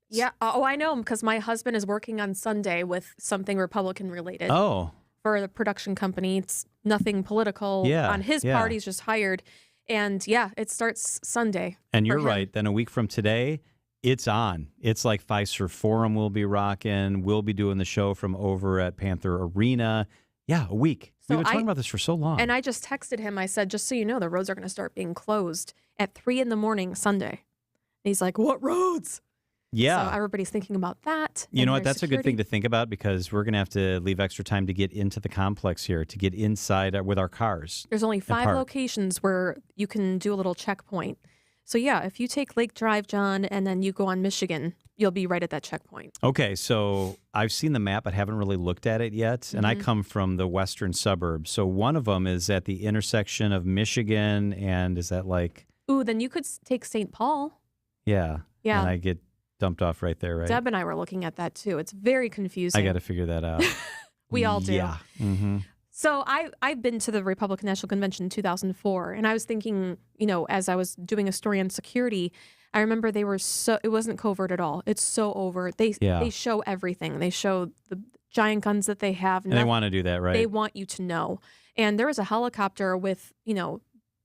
Yeah. Oh, I know, because my husband is working on Sunday with something Republican related. Oh. For the production company. It's nothing political on his part. He's just hired. And yeah, it starts Sunday. And you're for him. right. Then a week from today, it's on. It's like Fiserv Forum will be rocking. We'll be doing the show from over at Panther Arena. Yeah, a week. We've been talking about this for so long. And I just texted him. I said, just so you know, the roads are going to start being closed at 3 a.m. Sunday. And he's like, what roads? Yeah. So everybody's thinking about that. You know what? That's a good thing to think about because we're going to have to leave extra time to get into the complex here, to get inside with our cars. There's only 5 locations where you can do a little checkpoint. So yeah, if you take Lake Drive, John, and then you go on Michigan, you'll be right at that checkpoint. Okay, so I've seen the map, but haven't really looked at it yet. And I come from the western suburbs. So one of them is at the intersection of Michigan and is that like... Ooh, then you could take St. Paul. Yeah. Yeah. And I get dumped off right there, right? Deb and I were looking at that too. It's very confusing. I got to figure that out. We all do. Yeah. Mm-hmm. So I've been to the Republican National Convention in 2004, and I was thinking, you know, as I was doing a story on security, I remember they were it wasn't covert at all. It's so overt. They show everything. They show the giant guns that they have. And they want to do that, right? They want you to know. And there was a helicopter with, you know,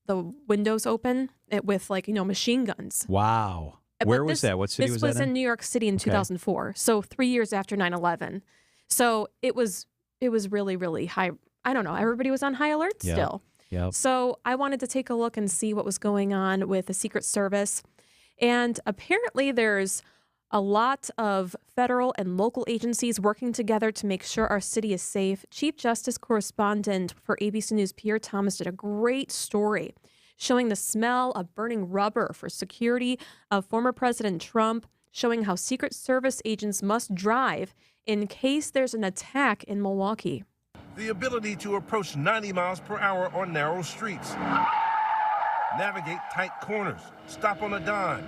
the windows open with like, you know, machine guns. Wow. Where was that? What city was that in? This was in New York City in 2004. So 3 years after 9/11. So it was really, really high. I don't know. Everybody was on high alert still. Yep. So I wanted to take a look and see what was going on with the Secret Service. And apparently there's a lot of federal and local agencies working together to make sure our city is safe. Chief Justice correspondent for ABC News Pierre Thomas did a great story showing the smell of burning rubber for security of former President Trump, showing how Secret Service agents must drive in case there's an attack in Milwaukee. The ability to approach 90 miles per hour on narrow streets, navigate tight corners, stop on a dime,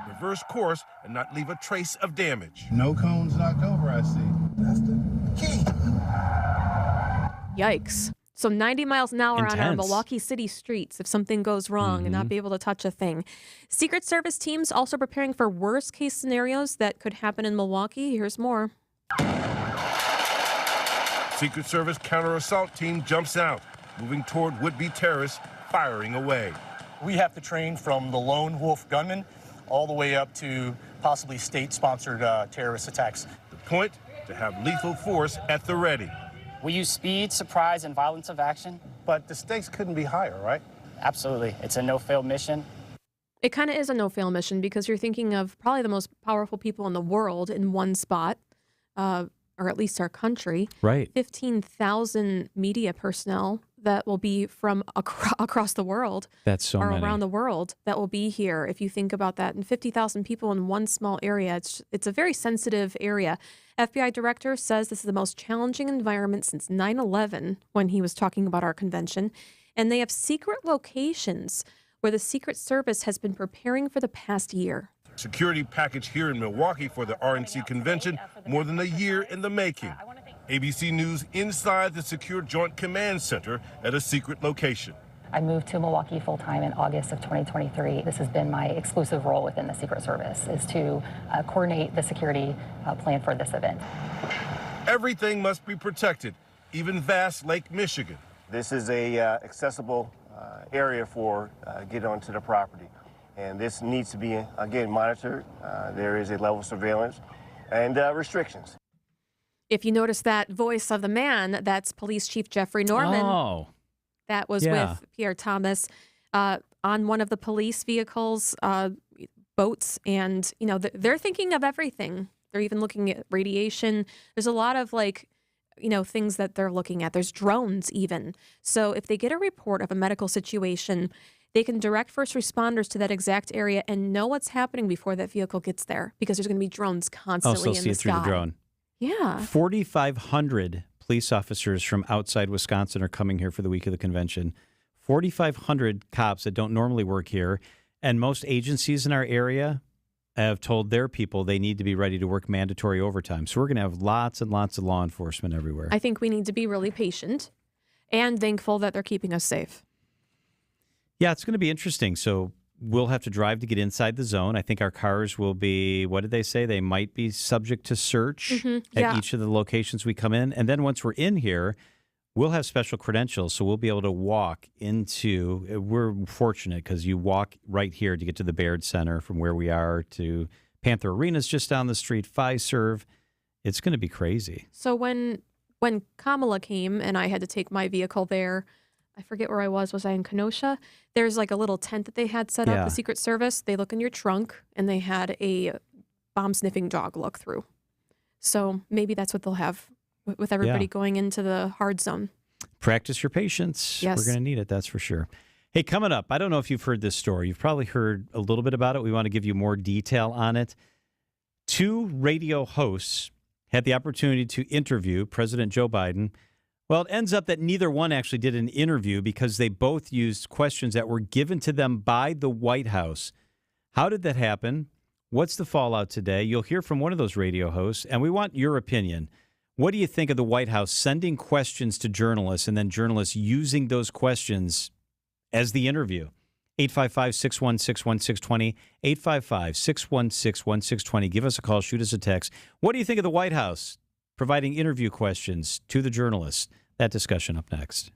reverse course, and not leave a trace of damage. No cones knocked over, I see. That's the key. Yikes. So 90 miles an hour on our Intense. Milwaukee City streets if something goes wrong and not be able to touch a thing. Secret Service teams also preparing for worst case scenarios that could happen in Milwaukee. Here's more. Secret Service counter-assault team jumps out, moving toward would-be terrorists, firing away. We have to train from the lone wolf gunman all the way up to possibly state-sponsored terrorist attacks. The point, to have lethal force at the ready. We use speed, surprise, and violence of action. But the stakes couldn't be higher, right? Absolutely. It's a no-fail mission. It kind of is a no-fail mission because you're thinking of probably the most powerful people in the world in one spot, or at least our country. Right. 15,000 media personnel that will be from across the world. That's so or many. around the world that will be here. If you think about that, and 50,000 people in one small area, it's a very sensitive area. FBI director says this is the most challenging environment since 9/11 when he was talking about our convention. And they have secret locations where the Secret Service has been preparing for the past year. Security package here in Milwaukee for the RNC convention, more than a year in the making. ABC News inside the Secure Joint Command Center at a secret location. I moved to Milwaukee full-time in August of 2023. This has been my exclusive role within the Secret Service, is to coordinate the security plan for this event. Everything must be protected, even vast Lake Michigan. This is a accessible area for getting onto the property. And this needs to be, again, monitored. There is a level of surveillance and restrictions. If you notice that voice of the man, that's Police Chief Jeffrey Norman. Oh. That was with Pierre Thomas on one of the police vehicles, boats. And, you know, they're thinking of everything. They're even looking at radiation. There's a lot of, like, you know, things that they're looking at. There's drones even. So if they get a report of a medical situation, they can direct first responders to that exact area and know what's happening before that vehicle gets there, because there's going to be drones constantly in the sky. See it through the drone. Yeah. 4,500 police officers from outside Wisconsin are coming here for the week of the convention. 4,500 cops that don't normally work here. And most agencies in our area have told their people they need to be ready to work mandatory overtime. So we're going to have lots and lots of law enforcement everywhere. I think we need to be really patient and thankful that they're keeping us safe. Yeah, it's going to be interesting. So we'll have to drive to get inside the zone. I think our cars will be, what did they say? They might be subject to search at each of the locations we come in. And then once we're in here, we'll have special credentials. So we'll be able to walk into, we're fortunate because you walk right here to get to the Baird Center from where we are to Panther Arena's just down the street, Fiserv. It's going to be crazy. So when Kamala came and I had to take my vehicle there, I forget where I was. Was I in Kenosha? There's like a little tent that they had set up, the Secret Service. They look in your trunk, and they had a bomb-sniffing dog look through. So maybe that's what they'll have with everybody going into the hard zone. Practice your patience. Yes. We're going to need it, that's for sure. Hey, coming up, I don't know if you've heard this story. You've probably heard a little bit about it. We want to give you more detail on it. 2 radio hosts had the opportunity to interview President Joe Biden. Well, it ends up that neither one actually did an interview because they both used questions that were given to them by the White House. How did that happen? What's the fallout today? You'll hear from one of those radio hosts, and we want your opinion. What do you think of the White House sending questions to journalists and then journalists using those questions as the interview? 855-616-1620, 855-616-1620. Give us a call, shoot us a text. What do you think of the White House providing interview questions to the journalists? That discussion up next.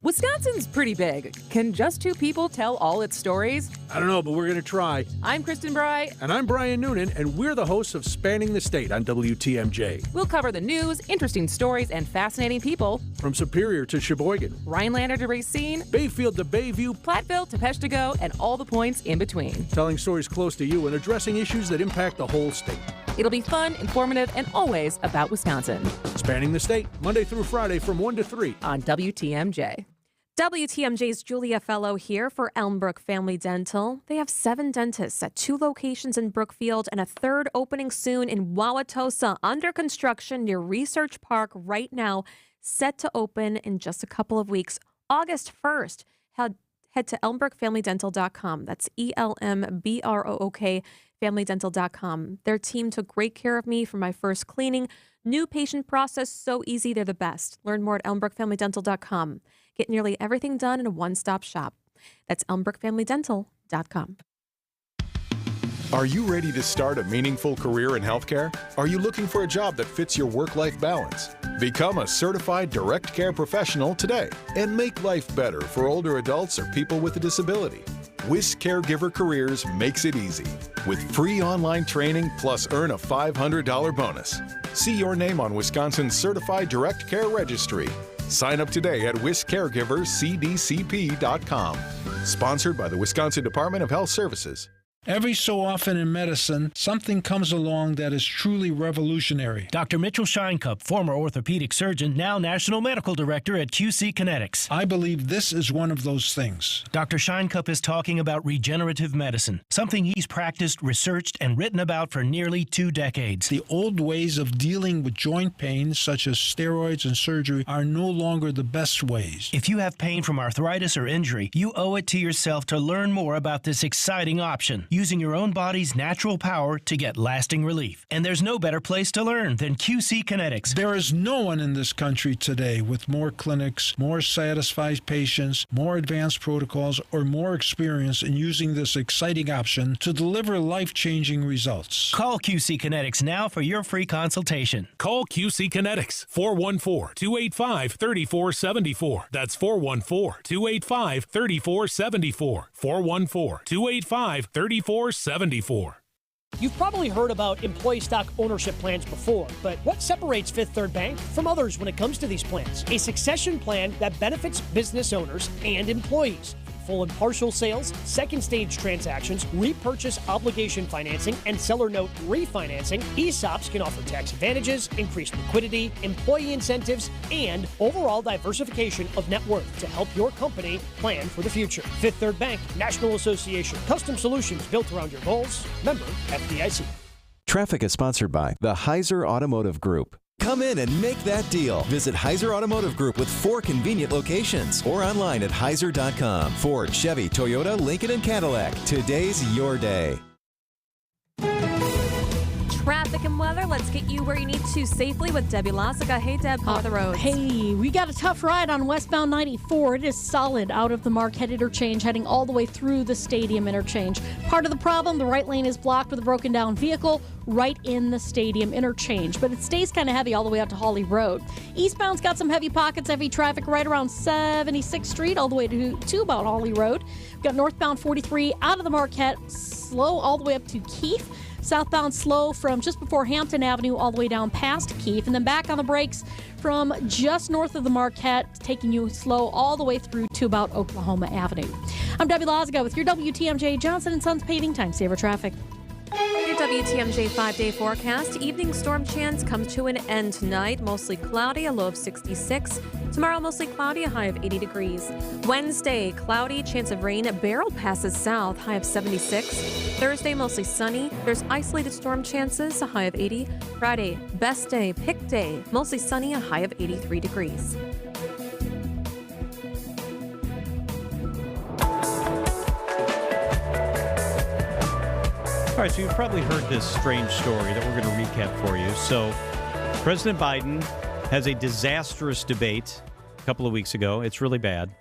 Wisconsin's pretty big. Can just 2 people tell all its stories? I don't know, but we're going to try. I'm Kristen Bry. And I'm Brian Noonan, and we're the hosts of Spanning the State on WTMJ. We'll cover the news, interesting stories, and fascinating people. From Superior to Sheboygan. Rhinelander to Racine. Bayfield to Bayview. Platteville to Peshtigo, and all the points in between. Telling stories close to you and addressing issues that impact the whole state. It'll be fun, informative, and always about Wisconsin. Spanning the State, Monday through Friday from 1 to 3 on WTMJ. WTMJ's Julia Fellow here for Elmbrook Family Dental. They have 7 dentists at 2 locations in Brookfield and a 3rd opening soon in Wauwatosa, under construction near Research Park right now, set to open in just a couple of weeks. August 1st. Head to elmbrookfamilydental.com. That's ELMBROOK familydental.com. Their team took great care of me for my first cleaning. New patient process, so easy, they're the best. Learn more at elmbrookfamilydental.com. Get nearly everything done in a one-stop shop. That's elmbrookfamilydental.com. Are you ready to start a meaningful career in healthcare? Are you looking for a job that fits your work-life balance? Become a certified direct care professional today and make life better for older adults or people with a disability. WIS Caregiver Careers makes it easy with free online training plus earn a $500 bonus. See your name on Wisconsin's Certified Direct Care Registry. Sign up today at wiscaregivercdcp.com. Sponsored by the Wisconsin Department of Health Services. Every so often in medicine, something comes along that is truly revolutionary. Dr. Mitchell Scheinkup, former orthopedic surgeon, now National Medical Director at QC Kinetics. I believe this is one of those things. Dr. Scheinkup is talking about regenerative medicine, something he's practiced, researched, and written about for nearly 2 decades. The old ways of dealing with joint pain, such as steroids and surgery, are no longer the best ways. If you have pain from arthritis or injury, you owe it to yourself to learn more about this exciting option. using your own body's natural power to get lasting relief. And there's no better place to learn than QC Kinetics. There is no one in this country today with more clinics, more satisfied patients, more advanced protocols, or more experience in using this exciting option to deliver life-changing results. Call QC Kinetics now for your free consultation. Call QC Kinetics, 414-285-3474. That's 414-285-3474. 414-285-3474. You've probably heard about employee stock ownership plans before, but what separates Fifth Third Bank from others when it comes to these plans? A succession plan that benefits business owners and employees. Full and partial sales, second stage transactions, repurchase obligation financing, and seller note refinancing, ESOPs can offer tax advantages, increased liquidity, employee incentives, and overall diversification of net worth to help your company plan for the future. Fifth Third Bank, National Association. Custom solutions built around your goals. Member FDIC. Traffic is sponsored by the Heiser Automotive Group. Come in and make that deal. Visit Heiser Automotive Group with 4 convenient locations or online at heiser.com. Ford, Chevy, Toyota, Lincoln, and Cadillac. Today's your day. Traffic and weather. Let's get you where you need to safely with Debbie Lassica. Hey, Deb, how are the roads? Hey, we got a tough ride on westbound 94. It is solid out of the Marquette interchange, heading all the way through the stadium interchange. Part of the problem, the right lane is blocked with a broken down vehicle right in the stadium interchange, but it stays kind of heavy all the way out to Hawley Road. Eastbound's got some heavy pockets, heavy traffic right around 76th Street all the way to about Hawley Road. We've got northbound 43 out of the Marquette, slow all the way up to Keefe. Southbound slow from just before Hampton Avenue all the way down past Keefe, and then back on the brakes from just north of the Marquette, taking you slow all the way through to about Oklahoma Avenue. I'm Debbie Laziga with your WTMJ Johnson & Sons Paving Time Saver Traffic. Your WTMJ 5-day forecast. Evening storm chance comes to an end tonight. Mostly cloudy, a low of 66. Tomorrow, mostly cloudy, a high of 80 degrees. Wednesday, cloudy, chance of rain. Barrel passes south, high of 76. Thursday, mostly sunny. There's isolated storm chances, a high of 80. Friday, best day, pick day. Mostly sunny, a high of 83 degrees. All right, so you've probably heard this strange story that we're going to recap for you. So President Biden has a disastrous debate a couple of weeks ago. It's really bad.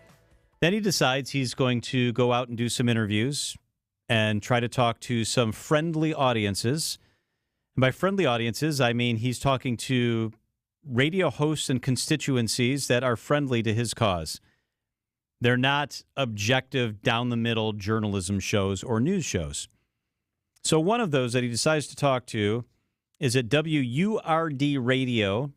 Then he decides he's going to go out and do some interviews and try to talk to some friendly audiences. And by friendly audiences, I mean he's talking to radio hosts and constituencies that are friendly to his cause. They're not objective, down-the-middle journalism shows or news shows. So one of those that he decides to talk to is at WURD Radio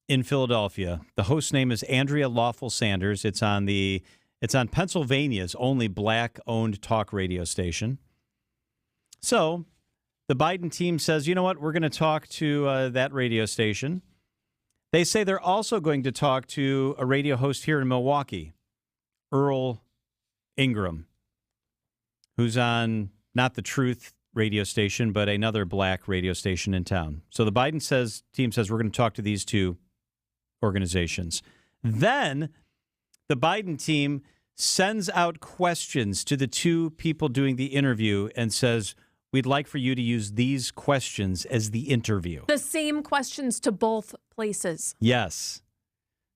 in Philadelphia. The host name is Andrea Lawful Sanders. It's on Pennsylvania's only black-owned talk radio station. So the Biden team says, you know what, we're going to talk to that radio station. They say they're also going to talk to a radio host here in Milwaukee, Earl Ingram, who's on not the Truth radio station, but another black radio station in town. So the Biden team says we're going to talk to these two organizations. Then the Biden team sends out questions to the two people doing the interview and says, we'd like for you to use these questions as the interview. The same questions to both places. Yes.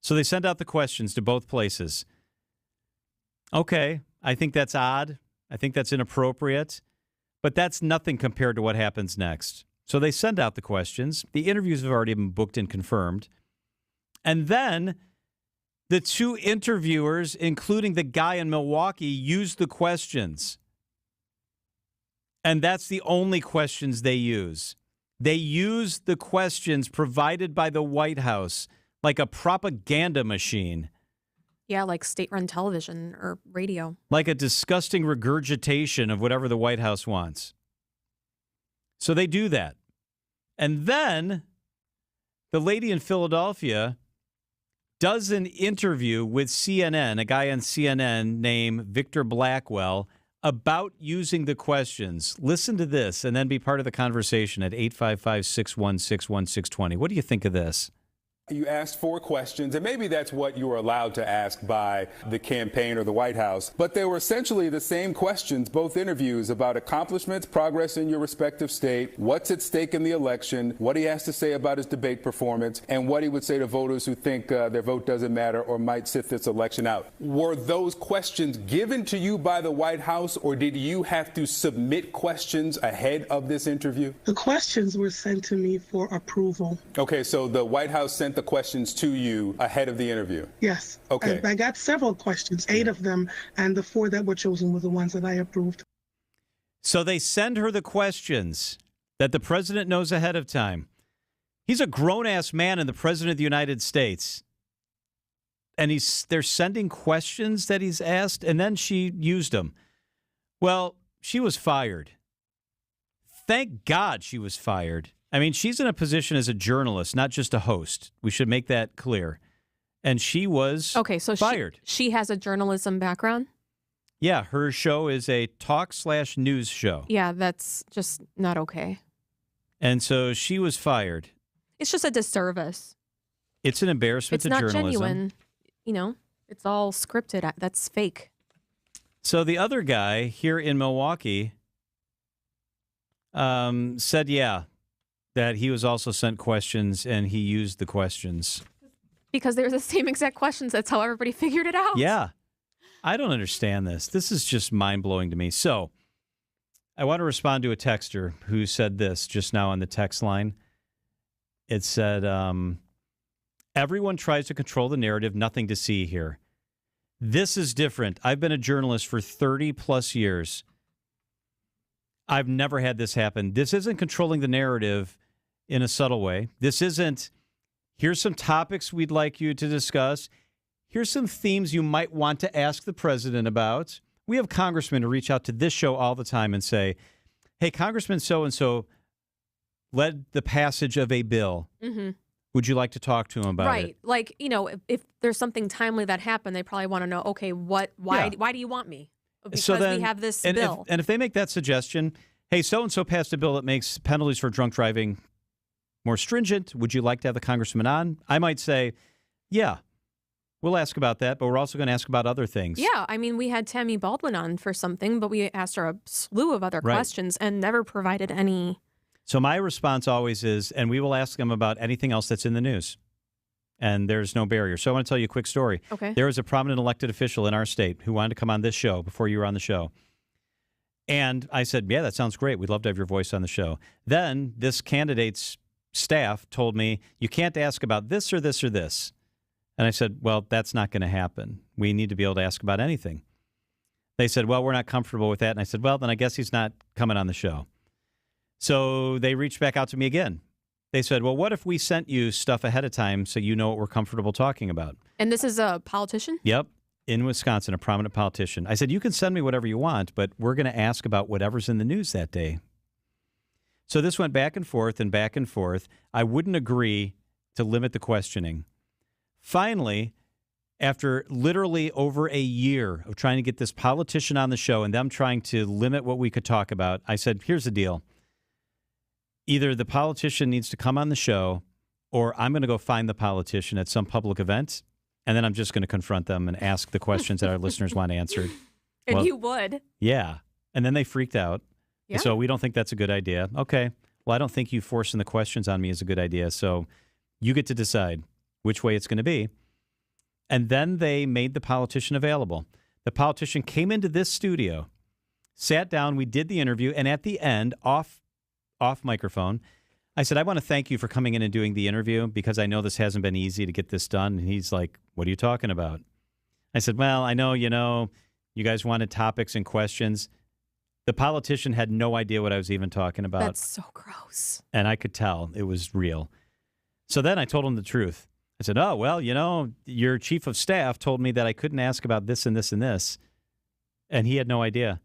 So they send out the questions to both places. Okay, I think that's odd. I think that's inappropriate, but that's nothing compared to what happens next. So they send out the questions. The interviews have already been booked and confirmed. And then the two interviewers, including the guy in Milwaukee, use the questions. And that's the only questions they use. They use the questions provided by the White House like a propaganda machine. Yeah, like state-run television or radio. Like a disgusting regurgitation of whatever the White House wants. So they do that. And then the lady in Philadelphia does an interview with CNN, a guy on CNN named Victor Blackwell, about using the questions. Listen to this and then be part of the conversation at 855-616-1620. What do you think of this? You asked 4 questions, and maybe that's what you were allowed to ask by the campaign or the White House. But they were essentially the same questions, both interviews, about accomplishments, progress in your respective state, what's at stake in the election, what he has to say about his debate performance, and what he would say to voters who think their vote doesn't matter or might sit this election out. Were those questions given to you by the White House, or did you have to submit questions ahead of this interview? The questions were sent to me for approval. Okay, so the White House sent the questions to you ahead of the interview? Yes. Okay. I got several questions, 8 of them, and the 4 that were chosen were the ones that I approved. So they send her the questions that the president knows ahead of time. He's a grown-ass man and the president of the United States. And they're sending questions that he's asked, and then she used them. Well, she was fired. Thank God she was fired. I mean, she's in a position as a journalist, not just a host. We should make that clear. And she was fired. She has a journalism background? Yeah, her show is a talk/news show. Yeah, that's just not okay. And so she was fired. It's just a disservice. It's an embarrassment to journalism. It's not genuine. You know, it's all scripted. That's fake. So the other guy here in Milwaukee said, that he was also sent questions and he used the questions. Because they're the same exact questions. That's how everybody figured it out. Yeah. I don't understand this. This is just mind-blowing to me. So I want to respond to a texter who said this just now on the text line. It said, everyone tries to control the narrative, nothing to see here. This is different. I've been a journalist for 30-plus years. I've never had this happen. This isn't controlling the narrative in a subtle way. This isn't, here's some topics we'd like you to discuss. Here's some themes you might want to ask the president about. We have congressmen who reach out to this show all the time and say, hey, Congressman so-and-so led the passage of a bill. Mm-hmm. Would you like to talk to him about it? Right. Like, you know, if there's something timely that happened, they probably want to know, okay, why do you want me? Because we have this bill. And if they make that suggestion, hey, so-and-so passed a bill that makes penalties for drunk driving more stringent. Would you like to have the congressman on? I might say, yeah, we'll ask about that, but we're also going to ask about other things. Yeah, I mean, we had Tammy Baldwin on for something, but we asked her a slew of other questions and never provided any. So my response always is, and we will ask them about anything else that's in the news. And there's no barrier. So I want to tell you a quick story. Okay. There was a prominent elected official in our state who wanted to come on this show before you were on the show. And I said, yeah, that sounds great. We'd love to have your voice on the show. Then this candidate's staff told me, you can't ask about this or this or this. And I said, well, that's not going to happen. We need to be able to ask about anything. They said, well, we're not comfortable with that. And I said, well, then I guess he's not coming on the show. So they reached back out to me again. They said, well, what if we sent you stuff ahead of time so you know what we're comfortable talking about? And this is a politician? Yep. In Wisconsin, a prominent politician. I said, you can send me whatever you want, but we're going to ask about whatever's in the news that day. So this went back and forth and back and forth. I wouldn't agree to limit the questioning. Finally, after literally over a year of trying to get this politician on the show and them trying to limit what we could talk about, I said, here's the deal. Either the politician needs to come on the show or I'm going to go find the politician at some public event, and then I'm just going to confront them and ask the questions that our listeners want answered. And you would. Yeah. And then they freaked out. Yeah. So we don't think that's a good idea. Okay. Well, I don't think you forcing the questions on me is a good idea. So you get to decide which way it's going to be. And then they made the politician available. The politician came into this studio, sat down, we did the interview, and at the end, off microphone, I said, I want to thank you for coming in and doing the interview because I know this hasn't been easy to get this done. And he's like, what are you talking about? I said, well, I know, you guys wanted topics and questions. The politician had no idea what I was even talking about. That's so gross. And I could tell it was real. So then I told him the truth. I said, oh, well, your chief of staff told me that I couldn't ask about this and this and this. And he had no idea.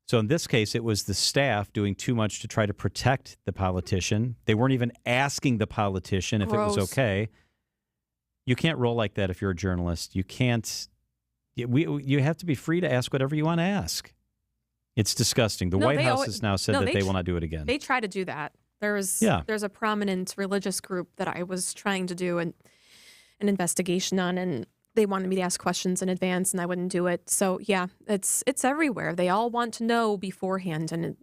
So in this case, it was the staff doing too much to try to protect the politician. They weren't even asking the politician if it was okay. You can't roll like that if you're a journalist. You can't. You have to be free to ask whatever you want to ask. It's disgusting. The White House has now said that they will not do it again. They try to do that. There's a prominent religious group that I was trying to do, and an investigation on, and they wanted me to ask questions in advance, and I wouldn't do it. So yeah, it's everywhere. They all want to know beforehand, and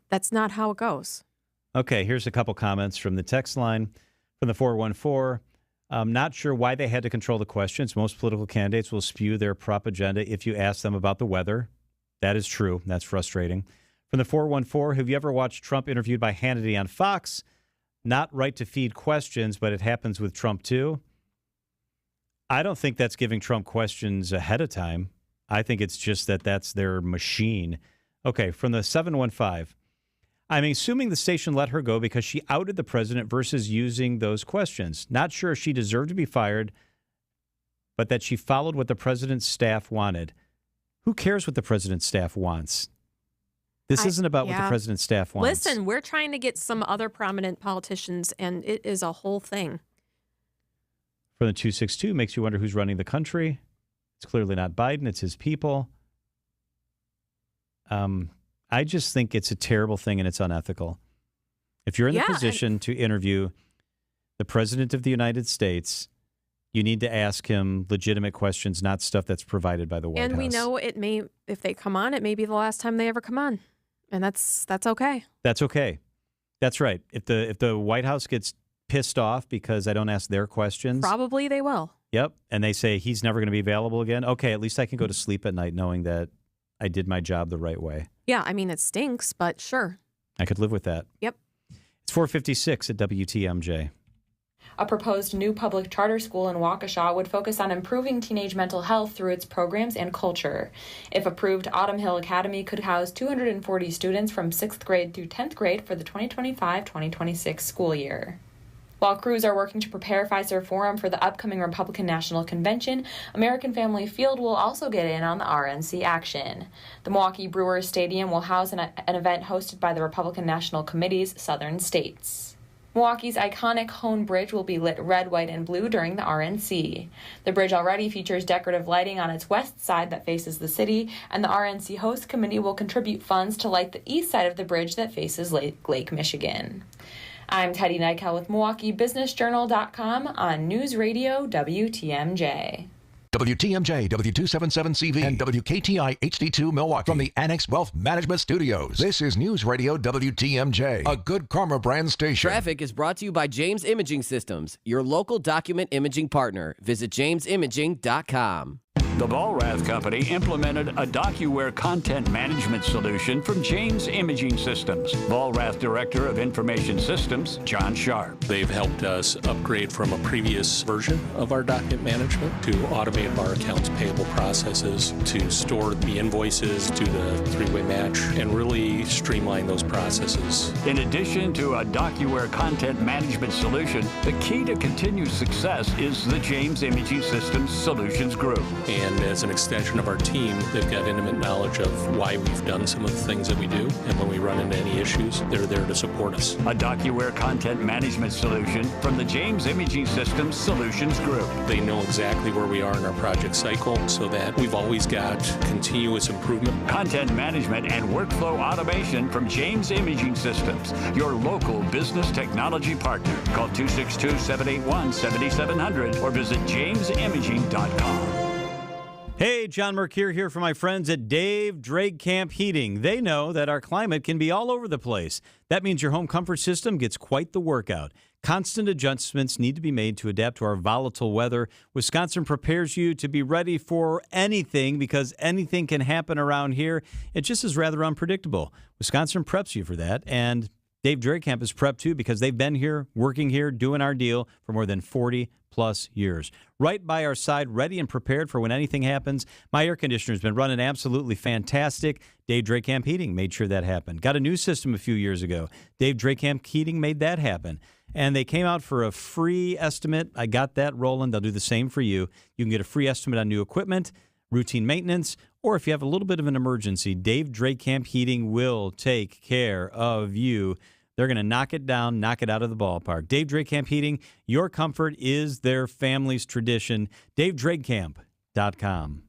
that's not how it goes. Okay, here's a couple comments from the text line from the 414. I'm not sure why they had to control the questions. Most political candidates will spew their prop agenda if you ask them about the weather. That is true. That's frustrating. From the 414, have you ever watched Trump interviewed by Hannity on Fox? Not right to feed questions, but it happens with Trump too. I don't think that's giving Trump questions ahead of time. I think it's just that's their machine. Okay, from the 715. I'm assuming the station let her go because she outed the president versus using those questions. Not sure if she deserved to be fired, but that she followed what the president's staff wanted. Who cares what the president's staff wants? This isn't about what the president's staff wants. Listen, we're trying to get some other prominent politicians, and it is a whole thing. From the 262, makes you wonder who's running the country. It's clearly not Biden. It's his people. I just think it's a terrible thing and it's unethical. If you're in the position to interview the president of the United States, you need to ask him legitimate questions, not stuff that's provided by the White House. And we know if they come on, it may be the last time they ever come on. And that's okay. That's okay. That's right. If the White House gets pissed off because I don't ask their questions. Probably they will. Yep. And they say he's never going to be available again. Okay, at least I can go to sleep at night knowing that I did my job the right way. Yeah, I mean, it stinks, but sure. I could live with that. Yep. It's 4:56 at WTMJ. A proposed new public charter school in Waukesha would focus on improving teenage mental health through its programs and culture. If approved, Autumn Hill Academy could house 240 students from 6th grade through 10th grade for the 2025-2026 school year. While crews are working to prepare Pfizer Forum for the upcoming Republican National Convention, American Family Field will also get in on the RNC action. The Milwaukee Brewers Stadium will house an event hosted by the Republican National Committee's Southern States. Milwaukee's iconic Hone Bridge will be lit red, white, and blue during the RNC. The bridge already features decorative lighting on its west side that faces the city, and the RNC host committee will contribute funds to light the east side of the bridge that faces Lake Michigan. I'm Teddy Nykel with MilwaukeeBusinessJournal.com on News Radio WTMJ. WTMJ, W277CV, and WKTI HD2 Milwaukee from the Annex Wealth Management Studios. This is News Radio WTMJ, a Good Karma brand station. Traffic is brought to you by James Imaging Systems, your local document imaging partner. Visit jamesimaging.com. The Vollrath Company implemented a DocuWare content management solution from James Imaging Systems. Vollrath Director of Information Systems, John Sharp. They've helped us upgrade from a previous version of our document management to automate our accounts payable processes, to store the invoices, do the three-way match, and really streamline those processes. In addition to a DocuWare content management solution, the key to continued success is the James Imaging Systems Solutions Group. And as an extension of our team, they've got intimate knowledge of why we've done some of the things that we do. And when we run into any issues, they're there to support us. A DocuWare content management solution from the James Imaging Systems Solutions Group. They know exactly where we are in our project cycle so that we've always got continuous improvement. Content management and workflow automation from James Imaging Systems, your local business technology partner. Call 262-781-7700 or visit jamesimaging.com. Hey, John Mercure here for my friends at Dave Drake Camp Heating. They know that our climate can be all over the place. That means your home comfort system gets quite the workout. Constant adjustments need to be made to adapt to our volatile weather. Wisconsin prepares you to be ready for anything because anything can happen around here. It just is rather unpredictable. Wisconsin preps you for that, and Dave Drake Camp is prepped too because they've been here, working here, doing our deal for more than 40+ years. Right by our side, ready and prepared for when anything happens. My air conditioner's been running absolutely fantastic. Dave Drake Camp Heating made sure that happened. Got a new system a few years ago. Dave Drake Camp Heating made that happen. And they came out for a free estimate. I got that rolling. They'll do the same for you. You can get a free estimate on new equipment, routine maintenance, or if you have a little bit of an emergency, Dave Drake Camp Heating will take care of you. They're going to knock it down, knock it out of the ballpark. Dave Drake Camp Heating, your comfort is their family's tradition. DaveDrakeCamp.com.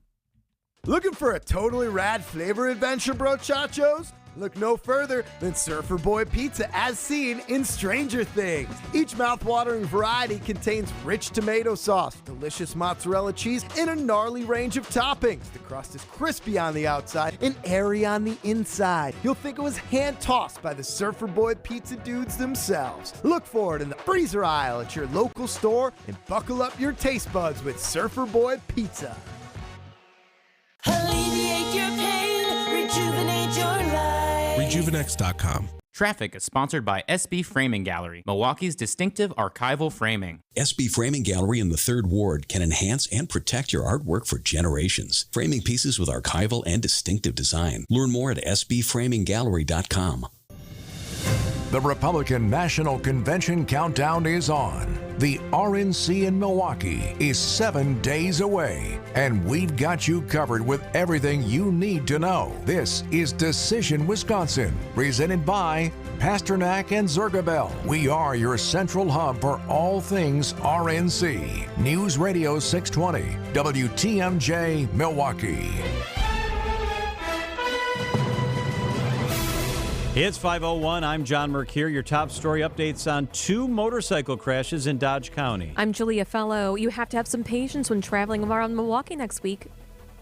Looking for a totally rad flavor adventure, brochachos? Look no further than Surfer Boy Pizza as seen in Stranger Things. Each mouth-watering variety contains rich tomato sauce, delicious mozzarella cheese, and a gnarly range of toppings. The crust is crispy on the outside and airy on the inside. You'll think it was hand-tossed by the Surfer Boy Pizza dudes themselves. Look for it in the freezer aisle at your local store and buckle up your taste buds with Surfer Boy Pizza. Alleviate your pain, rejuvenate your life. Rejuvenex.com. Traffic is sponsored by SB Framing Gallery, Milwaukee's distinctive archival framing. SB Framing Gallery in the 3rd Ward can enhance and protect your artwork for generations. Framing pieces with archival and distinctive design. Learn more at sbframinggallery.com. The Republican National Convention countdown is on. The RNC in Milwaukee is 7 days away, and we've got you covered with everything you need to know. This is Decision Wisconsin, presented by Pasternak and Zergabel. We are your central hub for all things RNC. News Radio 620, WTMJ, Milwaukee. It's 5:01. I'm John Mercure. Your top story updates on 2 motorcycle crashes in Dodge County. I'm Julia Fellow. You have to have some patience when traveling around Milwaukee next week.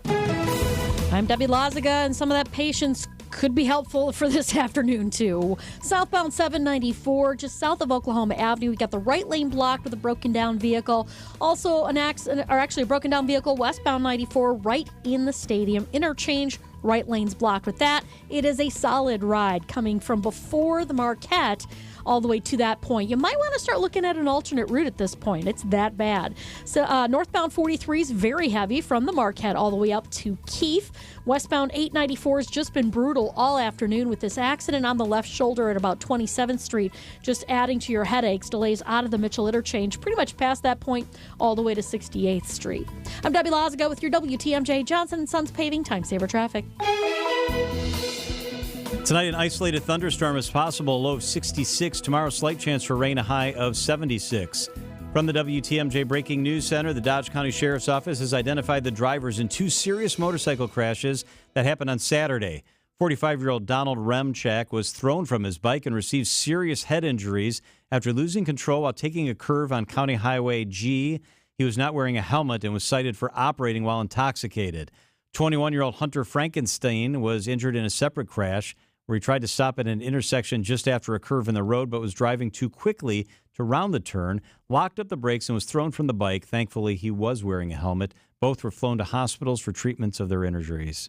I'm Debbie Lazaga, and some of that patience could be helpful for this afternoon, too. Southbound 794, just south of Oklahoma Avenue, we got the right lane blocked with a broken down vehicle. Also, a broken down vehicle westbound 94 right in the stadium interchange. Right lane's blocked with that. It is a solid ride coming from before the Marquette all the way to that point. You might want to start looking at an alternate route at this point. It's that bad. So northbound 43 is very heavy from the Marquette all the way up to Keefe. Westbound 894 has just been brutal all afternoon with this accident on the left shoulder at about 27th Street, just adding to your headaches. Delays out of the Mitchell interchange, pretty much past that point, all the way to 68th Street. I'm Debbie Lazaga with your WTMJ Johnson & Sons Paving Time Saver Traffic. Tonight, an isolated thunderstorm is possible, a low of 66. Tomorrow, slight chance for rain, a high of 76. From the WTMJ Breaking News Center, the Dodge County Sheriff's Office has identified the drivers in 2 serious motorcycle crashes that happened on Saturday. 45-year-old Donald Remchak was thrown from his bike and received serious head injuries after losing control while taking a curve on County Highway G. He was not wearing a helmet and was cited for operating while intoxicated. 21-year-old Hunter Frankenstein was injured in a separate crash where he tried to stop at an intersection just after a curve in the road but was driving too quickly to round the turn, locked up the brakes, and was thrown from the bike. Thankfully, he was wearing a helmet. Both were flown to hospitals for treatments of their injuries.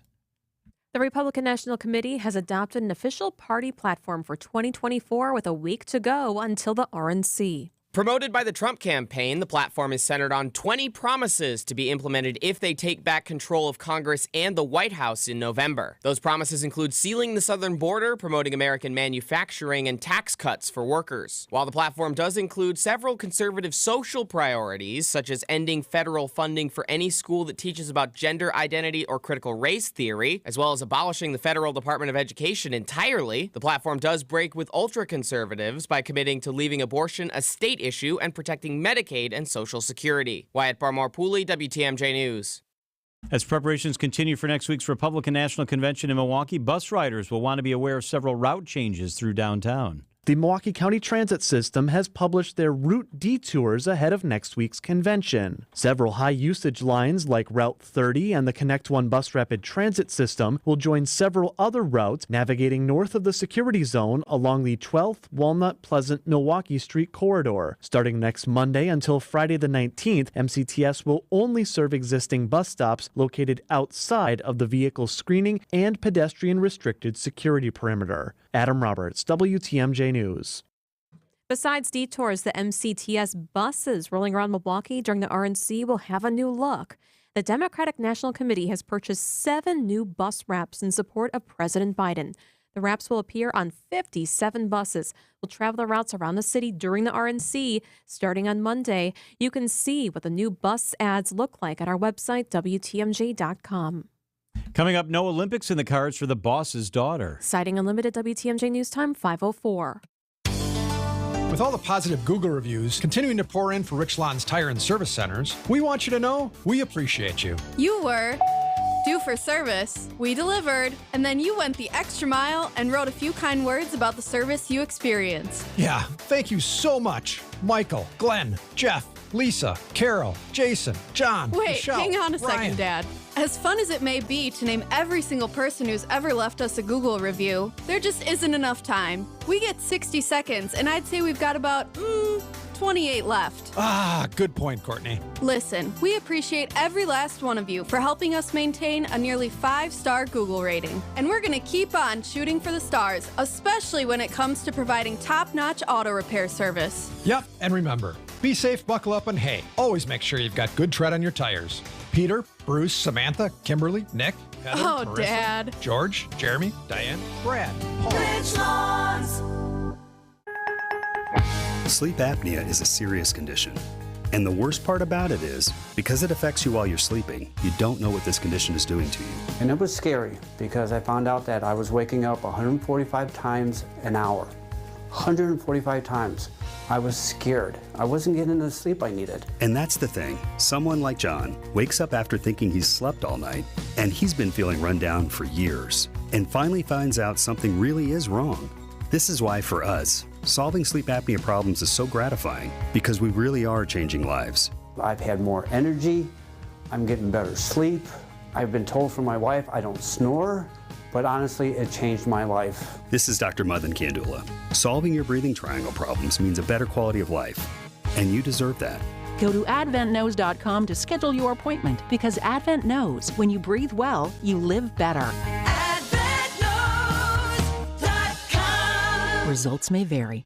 The Republican National Committee has adopted an official party platform for 2024 with a week to go until the RNC. Promoted by the Trump campaign, the platform is centered on 20 promises to be implemented if they take back control of Congress and the White House in November. Those promises include sealing the southern border, promoting American manufacturing, and tax cuts for workers. While the platform does include several conservative social priorities, such as ending federal funding for any school that teaches about gender identity or critical race theory, as well as abolishing the federal Department of Education entirely, the platform does break with ultra-conservatives by committing to leaving abortion a state issue and protecting Medicaid and Social Security. Wyatt Barmore-Pooley, WTMJ News. As preparations continue for next week's Republican National Convention in Milwaukee, bus riders will want to be aware of several route changes through downtown. The Milwaukee County Transit System has published their route detours ahead of next week's convention. Several high-usage lines like Route 30 and the Connect One Bus Rapid Transit System will join several other routes navigating north of the security zone along the 12th Walnut Pleasant Milwaukee Street corridor. Starting next Monday until Friday the 19th, MCTS will only serve existing bus stops located outside of the vehicle screening and pedestrian-restricted security perimeter. Adam Roberts, WTMJ News. Besides detours, the MCTS buses rolling around Milwaukee during the RNC will have a new look. The Democratic National Committee has purchased 7 new bus wraps in support of President Biden. The wraps will appear on 57 buses. Will travel the routes around the city during the RNC starting on Monday. You can see what the new bus ads look like at our website, WTMJ.com. Coming up, no Olympics in the cards for the boss's daughter. Citing Unlimited WTMJ News Time 5:04. With all the positive Google reviews continuing to pour in for Rich Lawn's Tire and Service Centers, we want you to know we appreciate you. You were due for service. We delivered, and then you went the extra mile and wrote a few kind words about the service you experienced. Yeah, thank you so much. Michael, Glenn, Jeff, Lisa, Carol, Jason, John, Wait, Michelle, hang on a Ryan. second, Dad. As fun as it may be to name every single person who's ever left us a Google review, there just isn't enough time. We get 60 seconds, and I'd say we've got about, 28 left. Ah, good point, Courtney. Listen, we appreciate every last one of you for helping us maintain a nearly 5-star Google rating. And we're going to keep on shooting for the stars, especially when it comes to providing top-notch auto repair service. Yep, and remember, be safe, buckle up, and hey, always make sure you've got good tread on your tires. Peter, Bruce, Samantha, Kimberly, Nick, Heather, Oh, Marissa, Dad. George, Jeremy, Diane, Brad, Paul. Sleep apnea is a serious condition. And the worst part about it is, because it affects you while you're sleeping, you don't know what this condition is doing to you. And it was scary because I found out that I was waking up 145 times an hour. 145 times. I was scared. I wasn't getting the sleep I needed. And that's the thing. Someone like John wakes up after thinking he's slept all night, and he's been feeling run down for years, and finally finds out something really is wrong. This is why, for us, solving sleep apnea problems is so gratifying, because we really are changing lives. I've had more energy. I'm getting better sleep. I've been told from my wife I don't snore, but honestly, it changed my life. This is Dr. Madan Kandula. Solving your breathing triangle problems means a better quality of life, and you deserve that. Go to AdventKnows.com to schedule your appointment, because Advent knows when you breathe well, you live better. Results may vary.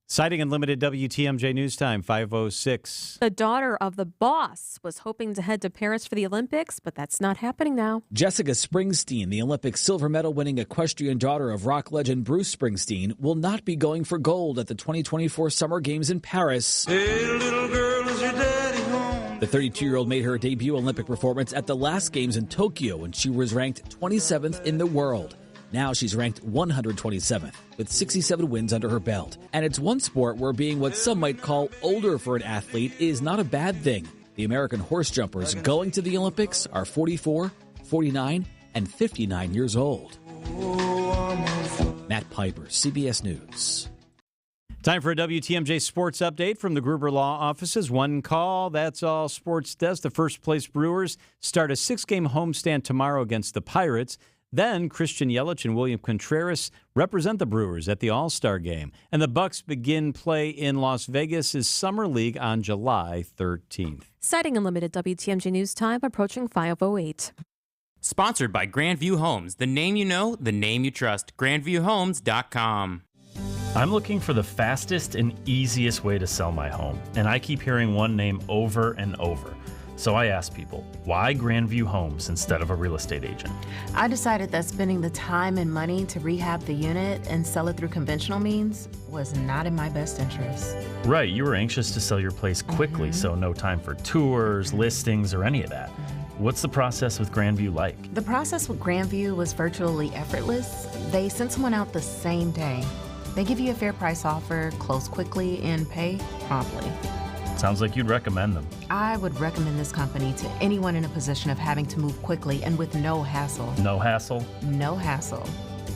Citing Unlimited WTMJ News Time, 5:06. The daughter of the boss was hoping to head to Paris for the Olympics, but that's not happening now. Jessica Springsteen, the Olympic silver medal winning equestrian daughter of rock legend Bruce Springsteen, will not be going for gold at the 2024 Summer Games in Paris. Hey, little girl, is your daddy home? The 32-year-old made her debut Olympic performance at the last Games in Tokyo when she was ranked 27th in the world. Now she's ranked 127th, with 67 wins under her belt. And it's one sport where being what some might call older for an athlete is not a bad thing. The American horse jumpers going to the Olympics are 44, 49, and 59 years old. Matt Piper, CBS News. Time for a WTMJ sports update from the Gruber Law offices. One call, that's all sports does. The first-place Brewers start a 6-game homestand tomorrow against the Pirates. Then Christian Yelich and William Contreras represent the Brewers at the All-Star Game. And the Bucks begin play in Las Vegas' Summer League on July 13th. Citing Unlimited WTMJ News Time, approaching 5:08. Sponsored by Grandview Homes, the name you know, the name you trust. GrandviewHomes.com. I'm looking for the fastest and easiest way to sell my home, and I keep hearing one name over and over. So I asked people, why Grandview Homes instead of a real estate agent? I decided that spending the time and money to rehab the unit and sell it through conventional means was not in my best interest. Right, you were anxious to sell your place quickly, so no time for tours, listings, or any of that. What's the process with Grandview like? The process with Grandview was virtually effortless. They sent someone out the same day. They give you a fair price offer, close quickly, and pay promptly. Sounds like you'd recommend them. I would recommend this company to anyone in a position of having to move quickly and with no hassle. No hassle? No hassle.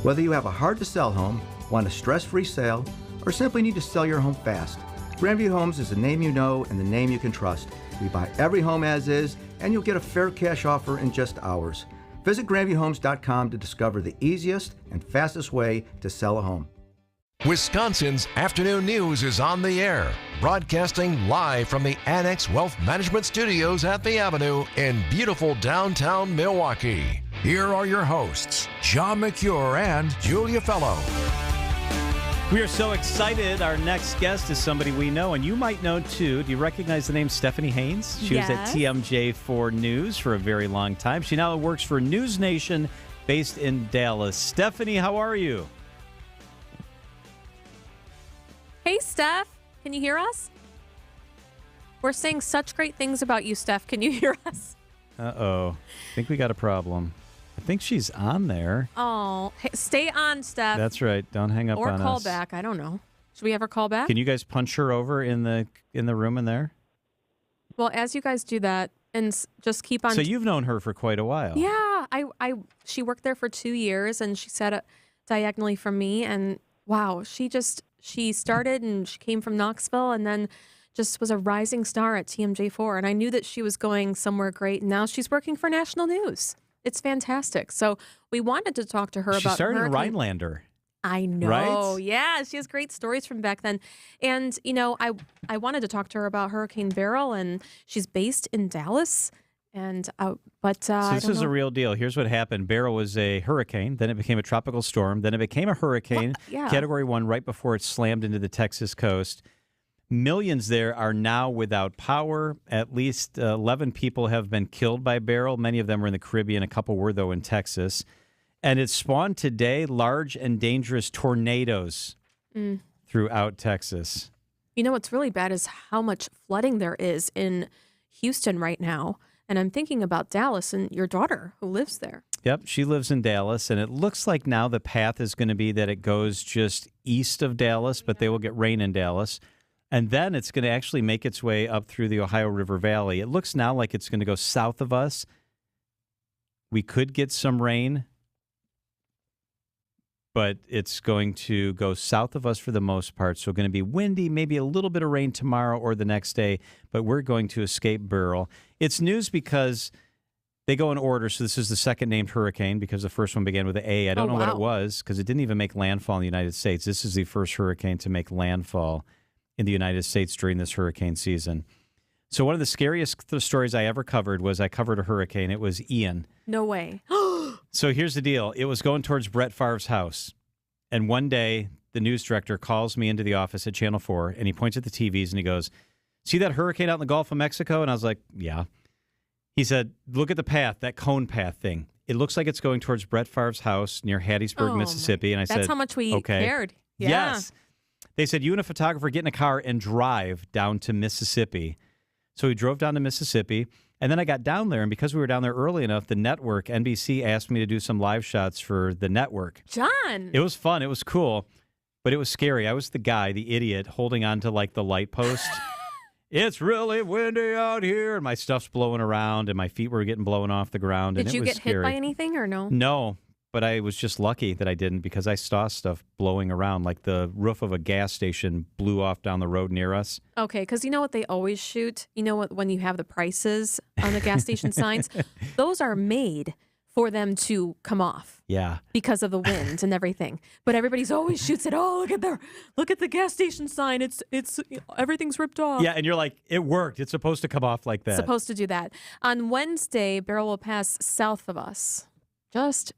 Whether you have a hard-to-sell home, want a stress-free sale, or simply need to sell your home fast, Grandview Homes is the name you know and the name you can trust. We buy every home as is, and you'll get a fair cash offer in just hours. Visit GrandviewHomes.com to discover the easiest and fastest way to sell a home. Wisconsin's Afternoon News is on the air, broadcasting live from the Annex Wealth Management Studios at the Avenue in beautiful downtown Milwaukee. Here are your hosts, John McCure and Julia Fellow. We are so excited. Our next guest is somebody we know, and you might know too. Do you recognize the name Stephanie Haynes? She was at TMJ4 News for a very long time. She now works for News Nation based in Dallas. Stephanie, how are you? Hey, Steph. Can you hear us? We're saying such great things about you, Steph. Can you hear us? Uh-oh. I think we got a problem. I think she's on there. Oh, hey, stay on, Steph. That's right. Don't hang up or on us. Or call back. I don't know. Should we have her call back? Can you guys punch her over in the room in there? Well, as you guys do that, and just keep on. So you've known her for quite a while. Yeah, she worked there for 2 years, and she sat diagonally from me. And wow, she started and she came from Knoxville, and then just was a rising star at TMJ4. And I knew that she was going somewhere great. And now she's working for national news. It's fantastic. So we wanted to talk to her about. She started in Hurricane. Rhinelander. I know. Right? Yeah, she has great stories from back then. And, I wanted to talk to her about Hurricane Beryl, and she's based in Dallas. And, So this is a real deal. Here's what happened. Beryl was a hurricane, then it became a tropical storm, then it became a hurricane, Yeah. Category 1, right before it slammed into the Texas coast. Millions there are now without power. At least 11 people have been killed by Beryl. Many of them were in the Caribbean. A couple were, though, in Texas. And it spawned today large and dangerous tornadoes throughout Texas. What's really bad is how much flooding there is in Houston right now. And I'm thinking about Dallas and your daughter who lives there. Yep, she lives in Dallas, and it looks like now the path is going to be that it goes just east of Dallas, but they will get rain in Dallas. And then it's going to actually make its way up through the Ohio River Valley. It looks now like it's going to go south of us. We could get some rain, but it's going to go south of us for the most part. So going to be windy, maybe a little bit of rain tomorrow or the next day, but we're going to escape Beryl. It's news because they go in order. So this is the second named hurricane because the first one began with an A. I don't know what it was because it didn't even make landfall in the United States. This is the first hurricane to make landfall in the United States during this hurricane season. So one of the scariest stories I ever covered was I covered a hurricane. It was Ian. No way. So here's the deal. It was going towards Brett Favre's house. And one day, the news director calls me into the office at Channel 4, and he points at the TVs, and he goes, "See that hurricane out in the Gulf of Mexico?" And I was like, "Yeah." He said, "Look at the path, that cone path thing. It looks like it's going towards Brett Favre's house near Hattiesburg, Mississippi." And I said, that's how much we cared. Yeah. Yes. They said, "You and a photographer get in a car and drive down to Mississippi." So we drove down to Mississippi. And then I got down there, and because we were down there early enough, the network, NBC, asked me to do some live shots for the network. John! It was fun. It was cool, but it was scary. I was the guy, the idiot, holding on to, like, the light post. It's really windy out here, and my stuff's blowing around, and my feet were getting blown off the ground, and it was scary. Did you get hit by anything or no? No, but I was just lucky that I didn't because I saw stuff blowing around, like the roof of a gas station blew off down the road near us. Okay, because you know what they always shoot? You know what, when you have the prices on the gas station signs? Those are made for them to come off. Yeah. Because of the wind and everything. But everybody's always shoots it, "Oh, look at the gas station sign. It's everything's ripped off." Yeah, and you're like, it worked. It's supposed to come off like that. Supposed to do that. On Wednesday, Beryl will pass south of us. Just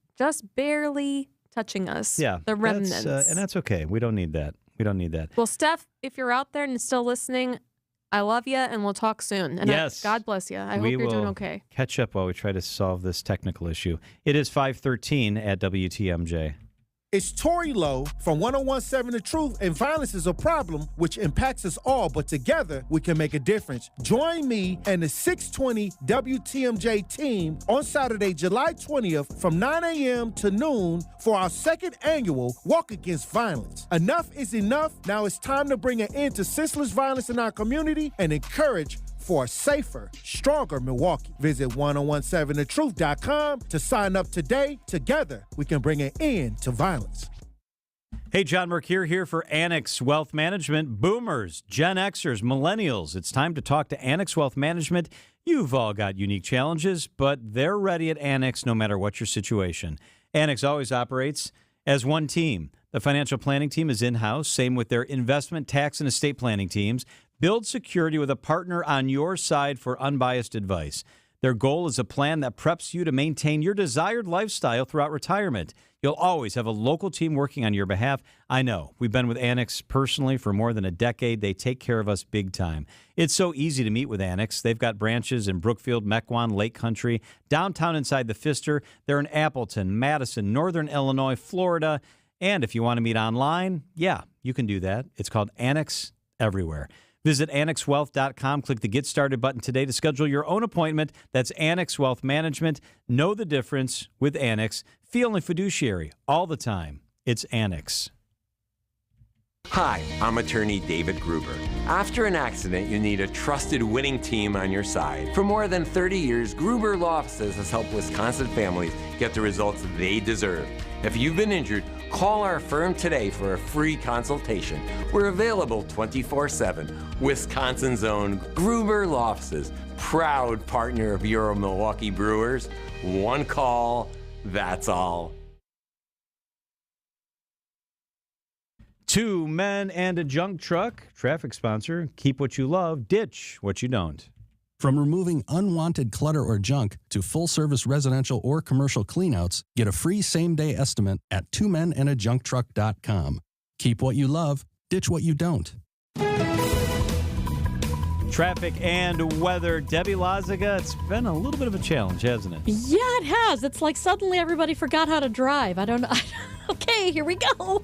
barely touching us. Yeah. The remnants. And that's okay. We don't need that. We don't need that. Well, Steph, if you're out there and still listening, I love you, and we'll talk soon. And yes. God bless you. I hope you're doing okay. Catch up while we try to solve this technical issue. It is 5:13 at WTMJ. It's Tori Lowe from 101.7 The Truth, and violence is a problem which impacts us all, but together we can make a difference. Join me and the 620 WTMJ team on Saturday, July 20th from 9 a.m. to noon for our second annual Walk Against Violence. Enough is enough. Now it's time to bring an end to senseless violence in our community and encourage for a safer, stronger Milwaukee. Visit 1017thetruth.com to sign up today. Together, we can bring an end to violence. Hey, John Mercure here for Annex Wealth Management. Boomers, Gen Xers, millennials, it's time to talk to Annex Wealth Management. You've all got unique challenges, but they're ready at Annex no matter what your situation. Annex always operates as one team. The financial planning team is in-house, same with their investment, tax, and estate planning teams. Build security with a partner on your side for unbiased advice. Their goal is a plan that preps you to maintain your desired lifestyle throughout retirement. You'll always have a local team working on your behalf. I know. We've been with Annex personally for more than a decade. They take care of us big time. It's so easy to meet with Annex. They've got branches in Brookfield, Mequon, Lake Country, downtown inside the Pfister. They're in Appleton, Madison, Northern Illinois, Florida. And if you want to meet online, yeah, you can do that. It's called Annex Everywhere. Visit AnnexWealth.com. Click the Get Started button today to schedule your own appointment. That's Annex Wealth Management. Know the difference with Annex. Feel like fiduciary all the time. It's Annex. Hi, I'm attorney David Gruber. After an accident, you need a trusted winning team on your side. For more than 30 years, Gruber Law Offices has helped Wisconsin families get the results they deserve. If you've been injured, call our firm today for a free consultation. We're available 24/7. Wisconsin's own Gruber Law Offices, proud partner of Euro Milwaukee Brewers. One call, that's all. 2 men and a junk truck. Traffic sponsor. Keep what you love, ditch what you don't. From removing unwanted clutter or junk to full-service residential or commercial cleanouts, get a free same-day estimate at twomenandajuncktruck.com. Keep what you love, ditch what you don't. Traffic and weather. Debbie Lazaga, it's been a little bit of a challenge, hasn't it? Yeah, it has. It's like suddenly everybody forgot how to drive. I don't know. Okay, here we go.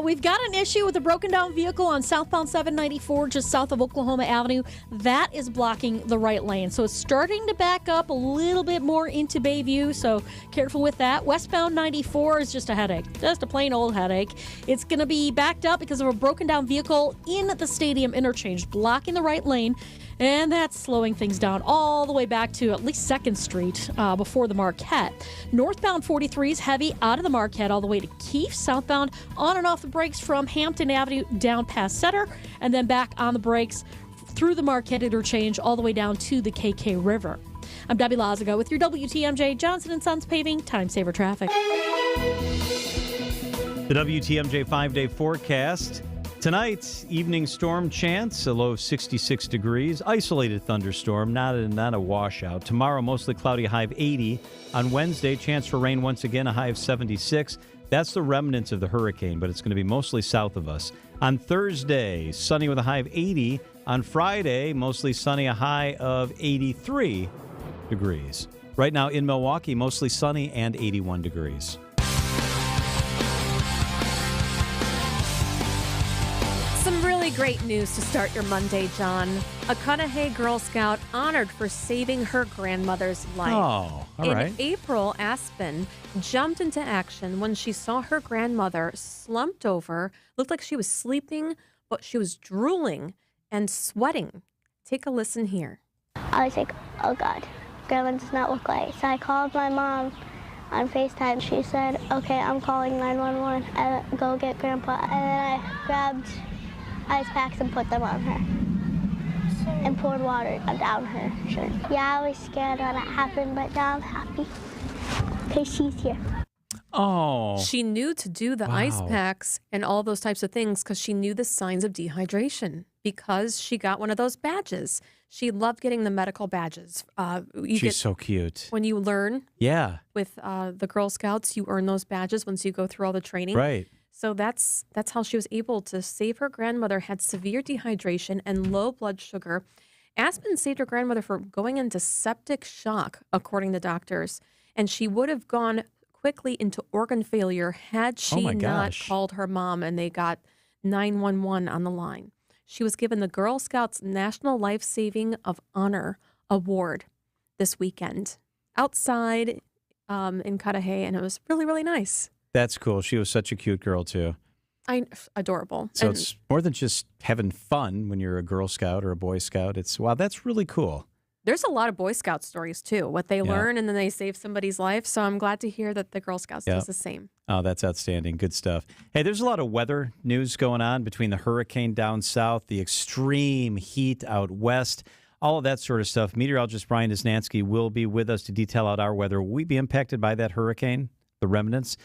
We've got an issue with a broken down vehicle on southbound 794 just south of Oklahoma Avenue. That is blocking the right lane. So it's starting to back up a little bit more into Bayview, so careful with that. Westbound 94 is just a headache, just a plain old headache. It's going to be backed up because of a broken down vehicle in the stadium interchange, blocking the right lane. And that's slowing things down all the way back to at least 2nd Street before the Marquette. Northbound 43 is heavy out of the Marquette all the way to Keefe. Southbound on and off the brakes from Hampton Avenue down past Center. And then back on the brakes through the Marquette interchange all the way down to the KK River. I'm Debbie Lazaga with your WTMJ Johnson & Sons Paving Time Saver Traffic. The WTMJ 5-day forecast. Tonight, evening storm chance, a low of 66 degrees. Isolated thunderstorm, not a washout. Tomorrow, mostly cloudy, a high of 80. On Wednesday, chance for rain once again, a high of 76. That's the remnants of the hurricane, but it's going to be mostly south of us. On Thursday, sunny with a high of 80. On Friday, mostly sunny, a high of 83 degrees. Right now in Milwaukee, mostly sunny and 81 degrees. Some really great news to start your Monday, John. A Cudahy Girl Scout honored for saving her grandmother's life. Oh, all right. In April, Aspen jumped into action when she saw her grandmother slumped over, looked like she was sleeping, but she was drooling and sweating. Take a listen here. I was like, oh God, Grandma does not look right. So I called my mom on FaceTime. She said, okay, I'm calling 911. I go get Grandpa. And then I grabbed ice packs and put them on her and poured water down her shirt. Yeah, I was scared when it happened, but now I'm happy because she's here. Oh. She knew to do the ice packs and all those types of things because she knew the signs of dehydration because she got one of those badges. She loved getting the medical badges. She's so cute. When you learn with the Girl Scouts, you earn those badges once you go through all the training. Right. So that's how she was able to save her grandmother, had severe dehydration and low blood sugar. Aspen saved her grandmother from going into septic shock, according to doctors. And she would have gone quickly into organ failure had she not called her mom and they got 911 on the line. She was given the Girl Scouts National Life Saving of Honor Award this weekend outside in Cudahy, and it was really, really nice. That's cool. She was such a cute girl, too. Adorable. So it's more than just having fun when you're a Girl Scout or a Boy Scout. It's, wow, that's really cool. There's a lot of Boy Scout stories, too, what they learn and then they save somebody's life. So I'm glad to hear that the Girl Scouts does the same. Oh, that's outstanding. Good stuff. Hey, there's a lot of weather news going on between the hurricane down south, the extreme heat out west, all of that sort of stuff. Meteorologist Brian Isnansky will be with us to detail out our weather. Will we be impacted by that hurricane, the remnants?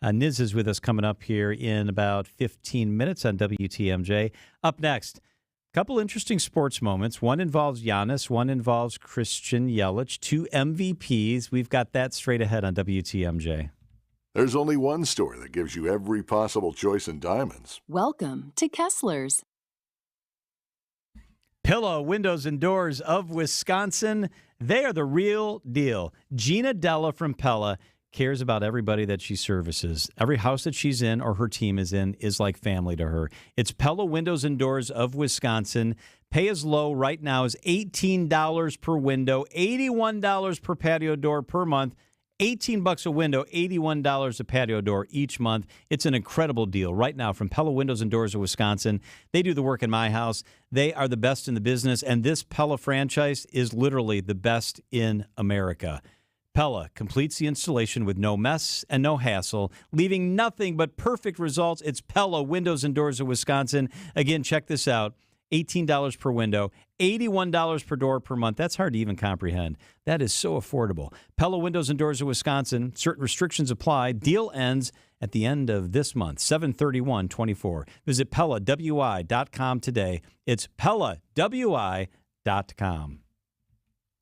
Niz is with us coming up here in about 15 minutes on WTMJ. Up next, a couple interesting sports moments. One involves Giannis. One involves Christian Yelich. 2 MVPs. We've got that straight ahead on WTMJ. There's only one store that gives you every possible choice in diamonds. Welcome to Kessler's. Pillow, Windows, and Doors of Wisconsin. They are the real deal. Gina Della from Pella cares about everybody that she services. Every house that she's in or her team is in is like family to her. It's Pella Windows and Doors of Wisconsin. Pay as low right now as $18 per window, $81 per patio door per month, $18 a window, $81 a patio door each month. It's an incredible deal right now from Pella Windows and Doors of Wisconsin. They do the work in my house. They are the best in the business, and this Pella franchise is literally the best in America. Pella completes the installation with no mess and no hassle, leaving nothing but perfect results. It's Pella Windows and Doors of Wisconsin. Again, check this out. $18 per window, $81 per door per month. That's hard to even comprehend. That is so affordable. Pella Windows and Doors of Wisconsin. Certain restrictions apply. Deal ends at the end of this month, 7/31/24. Visit PellaWI.com today. It's PellaWI.com.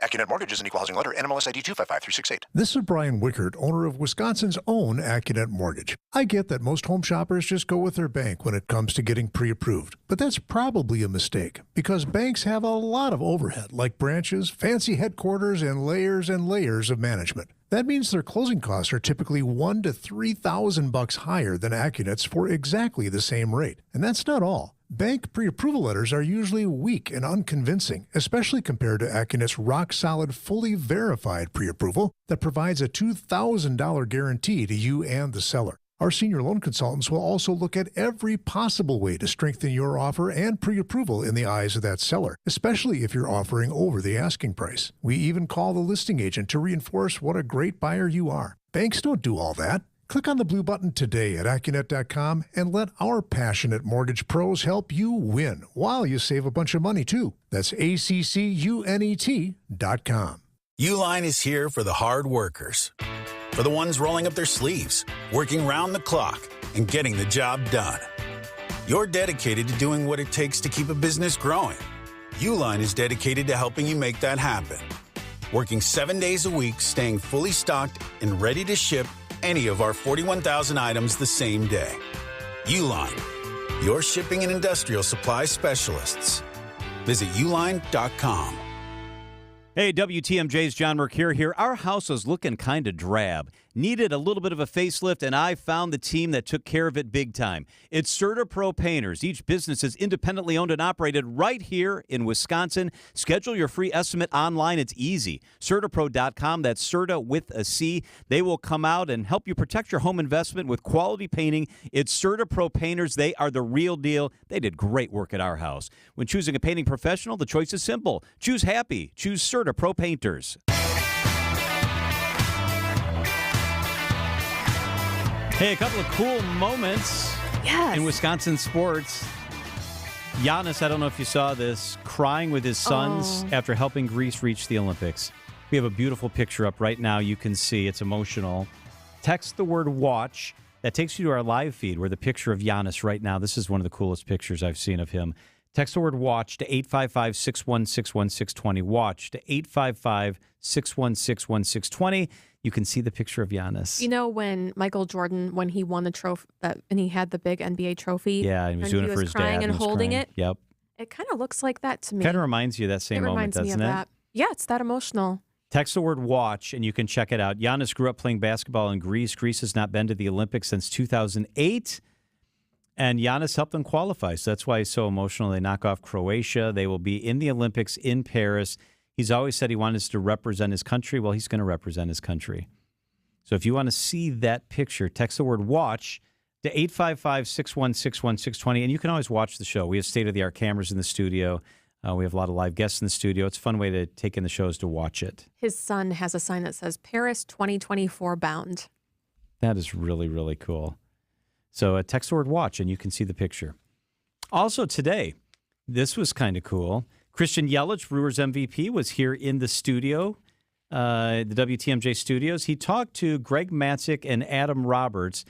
AccuNet Mortgage is an equal housing lender. NMLS ID 255368. This is Brian Wickert, owner of Wisconsin's own AccuNet Mortgage. I get that most home shoppers just go with their bank when it comes to getting pre-approved, but that's probably a mistake because banks have a lot of overhead, like branches, fancy headquarters, and layers of management. That means their closing costs are typically $1,000 to $3,000 higher than AccuNet's for exactly the same rate. And that's not all. Bank pre-approval letters are usually weak and unconvincing, especially compared to AccuNet's rock-solid, fully verified pre-approval that provides a $2,000 guarantee to you and the seller. Our senior loan consultants will also look at every possible way to strengthen your offer and pre-approval in the eyes of that seller, especially if you're offering over the asking price. We even call the listing agent to reinforce what a great buyer you are. Banks don't do all that. Click on the blue button today at AccuNet.com and let our passionate mortgage pros help you win while you save a bunch of money, too. That's ACCUNET.com. Uline is here for the hard workers, for the ones rolling up their sleeves, working round the clock, and getting the job done. You're dedicated to doing what it takes to keep a business growing. Uline is dedicated to helping you make that happen. Working 7 days a week, staying fully stocked and ready to ship any of our 41,000 items the same day. Uline, your shipping and industrial supply specialists. Visit uline.com. Hey, WTMJ's John Mercure here. Our house was looking kind of drab. Needed a little bit of a facelift, and I found the team that took care of it big time. It's CertaPro Painters. Each business is independently owned and operated right here in Wisconsin. Schedule your free estimate online. It's easy. CertaPro.com. That's Certa with a C. They will come out and help you protect your home investment with quality painting. It's CertaPro Painters. They are the real deal. They did great work at our house. When choosing a painting professional, the choice is simple. Choose happy. Choose CertaPro Painters. Hey, a couple of cool moments in Wisconsin sports. Giannis, I don't know if you saw this, crying with his sons after helping Greece reach the Olympics. We have a beautiful picture up right now. You can see it's emotional. Text the word watch. That takes you to our live feed where the picture of Giannis right now. This is one of the coolest pictures I've seen of him. Text the word watch to 855-616-1620. Watch to 855-616-1620. You can see the picture of Giannis. You know when Michael Jordan, when he won the trophy, and he had the big NBA trophy? Yeah, he was doing it for his dad. Crying and holding it? Yep. It kind of looks like that to me. Kind of reminds you of that same moment, doesn't it? It reminds me of that. Yeah, it's that emotional. Text the word watch, and you can check it out. Giannis grew up playing basketball in Greece. Greece has not been to the Olympics since 2008. And Giannis helped them qualify, so that's why he's so emotional. They knock off Croatia. They will be in the Olympics in Paris. He's always said he wanted to represent his country. Well, he's going to represent his country. So if you want to see that picture, text the word watch to 855-616-1620. And you can always watch the show. We have state-of-the-art cameras in the studio. We have a lot of live guests in the studio. It's a fun way to take in the shows to watch it. His son has a sign that says Paris 2024 bound. That is really, really cool. So text the word watch, and you can see the picture. Also today, this was kind of cool. Christian Yelich, Brewers MVP, was here in the studio, the WTMJ studios. He talked to Greg Matzek and Adam Roberts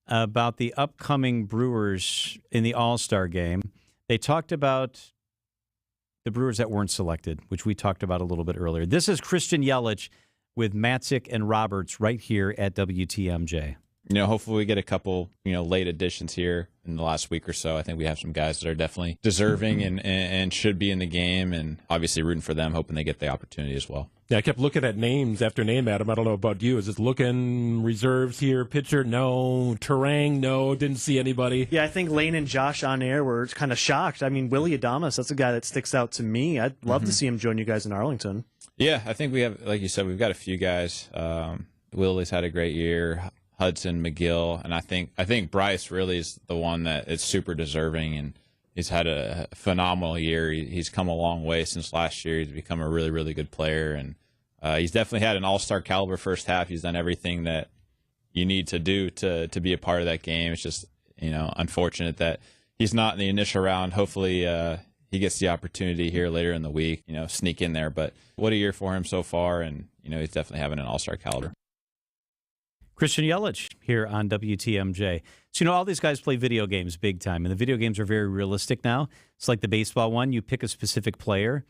about the upcoming Brewers in the All-Star game. They talked about the Brewers that weren't selected, which we talked about a little bit earlier. This is Christian Yelich with Matzek and Roberts right here at WTMJ. Hopefully we get a couple, late additions here in the last week or so. I think we have some guys that are definitely deserving and should be in the game, and obviously rooting for them, hoping they get the opportunity as well. Yeah, I kept looking at names after name, Adam. I don't know about you. Is it looking reserves here? Pitcher? No. Terang? No. Didn't see anybody. Yeah, I think Lane and Josh on air were kind of shocked. I mean, Willie Adames, that's a guy that sticks out to me. I'd love to see him join you guys in Arlington. Yeah, I think we have, like you said, we've got a few guys. Willie's had a great year. Hudson, McGill, and I think Bryce really is the one that is super deserving, and he's had a phenomenal year. He's come a long way since last year. He's become a really, really good player, and he's definitely had an all-star caliber first half. He's done everything that you need to do to be a part of that game. It's just, unfortunate that he's not in the initial round. Hopefully he gets the opportunity here later in the week, sneak in there. But what a year for him so far, and, he's definitely having an all-star caliber. Christian Yelich here on WTMJ. So, all these guys play video games big time, and the video games are very realistic now. It's like the baseball one. You pick a specific player,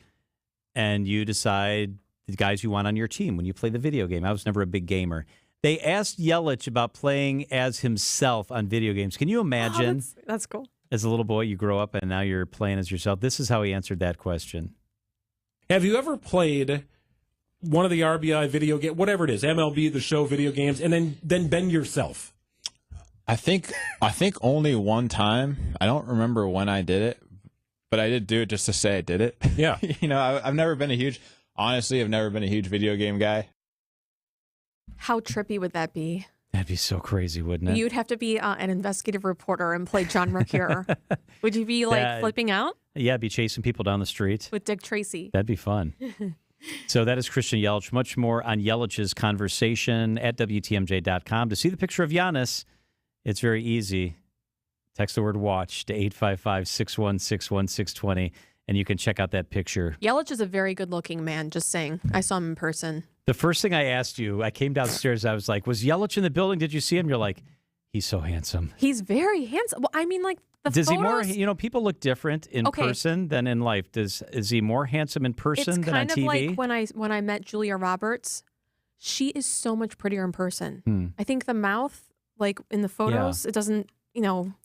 and you decide the guys you want on your team when you play the video game. I was never a big gamer. They asked Yelich about playing as himself on video games. Can you imagine? Oh, that's cool. As a little boy, you grow up, and now you're playing as yourself. This is how he answered that question. Have you ever played one of the RBI video games, whatever it is, MLB, the show, video games, and then been yourself? I think only one time. I don't remember when I did it, but I did do it just to say I did it. Yeah. I've never been a huge video game guy. How trippy would that be? That'd be so crazy, wouldn't it? You'd have to be an investigative reporter and play John Mercure. Would you be flipping out? Yeah, be chasing people down the street. With Dick Tracy. That'd be fun. So that is Christian Yelich. Much more on Yelich's conversation at WTMJ.com. To see the picture of Giannis, it's very easy. Text the word WATCH to 855-616-1620, and you can check out that picture. Yelich is a very good-looking man, just saying. I saw him in person. The first thing I asked you, I came downstairs, I was like, was Yelich in the building? Did you see him? You're like, he's so handsome. He's very handsome. Well, I mean, the Does photos... he more, people look different in person than in life. Is he more handsome in person than on TV? It's kind of like when I met Julia Roberts. She is so much prettier in person. I think the mouth, in the photos, it doesn't,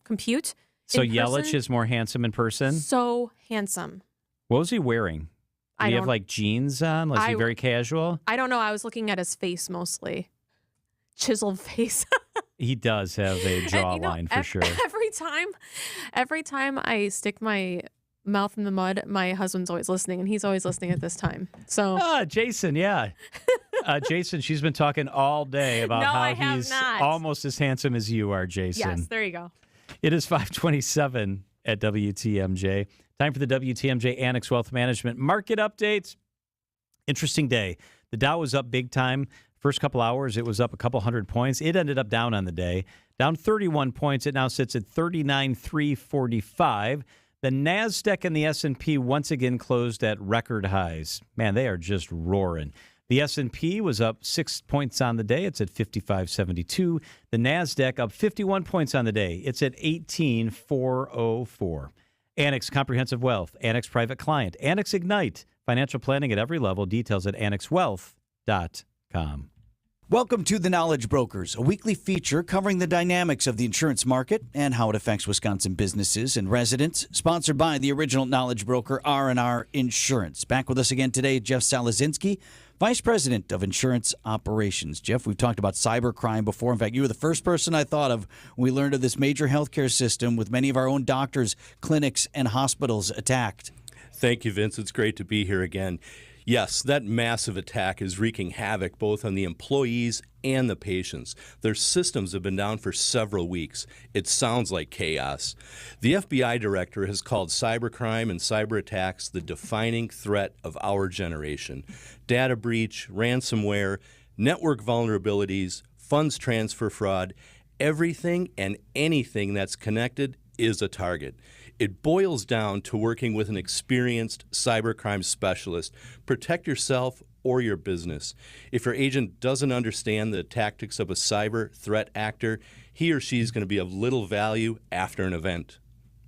compute. So Yelich is more handsome in person? So handsome. What was he wearing? Did he have jeans on? Was he very casual? I don't know. I was looking at his face mostly. Chiseled face. He does have a jawline for sure. Every time I stick my mouth in the mud, my husband's always listening, and he's always listening at this time. So Jason, yeah. Jason, she's been talking all day about how he's almost as handsome as you are, Jason. Yes, there you go. It is 5:27 at WTMJ. Time for the WTMJ Annex Wealth Management Market Updates. Interesting day. The Dow was up big time. First couple hours, it was up a couple hundred points. It ended up down on the day, down 31 points. It now sits at 39,345. The NASDAQ and the S&P once again closed at record highs. Man, they are just roaring. The S&P was up 6 points on the day. It's at 55.72. The NASDAQ up 51 points on the day. It's at 18,404. Annex Comprehensive Wealth, Annex Private Client, Annex Ignite, financial planning at every level. Details at annexwealth.com. Welcome to The Knowledge Brokers, a weekly feature covering the dynamics of the insurance market and how it affects Wisconsin businesses and residents, sponsored by the original Knowledge Broker, R&R Insurance. Back with us again today, Jeff Salazinski, Vice President of Insurance Operations. Jeff, we've talked about cybercrime before. In fact, you were the first person I thought of when we learned of this major healthcare system with many of our own doctors, clinics, and hospitals attacked. Thank you, Vince. It's great to be here again. Yes, that massive attack is wreaking havoc both on the employees and the patients. Their systems have been down for several weeks. It sounds like chaos. The FBI director has called cybercrime and cyber attacks the defining threat of our generation. Data breach, ransomware, network vulnerabilities, funds transfer fraud, everything and anything that's connected is a target. It boils down to working with an experienced cybercrime specialist. Protect yourself or your business. If your agent doesn't understand the tactics of a cyber threat actor, he or she is going to be of little value after an event.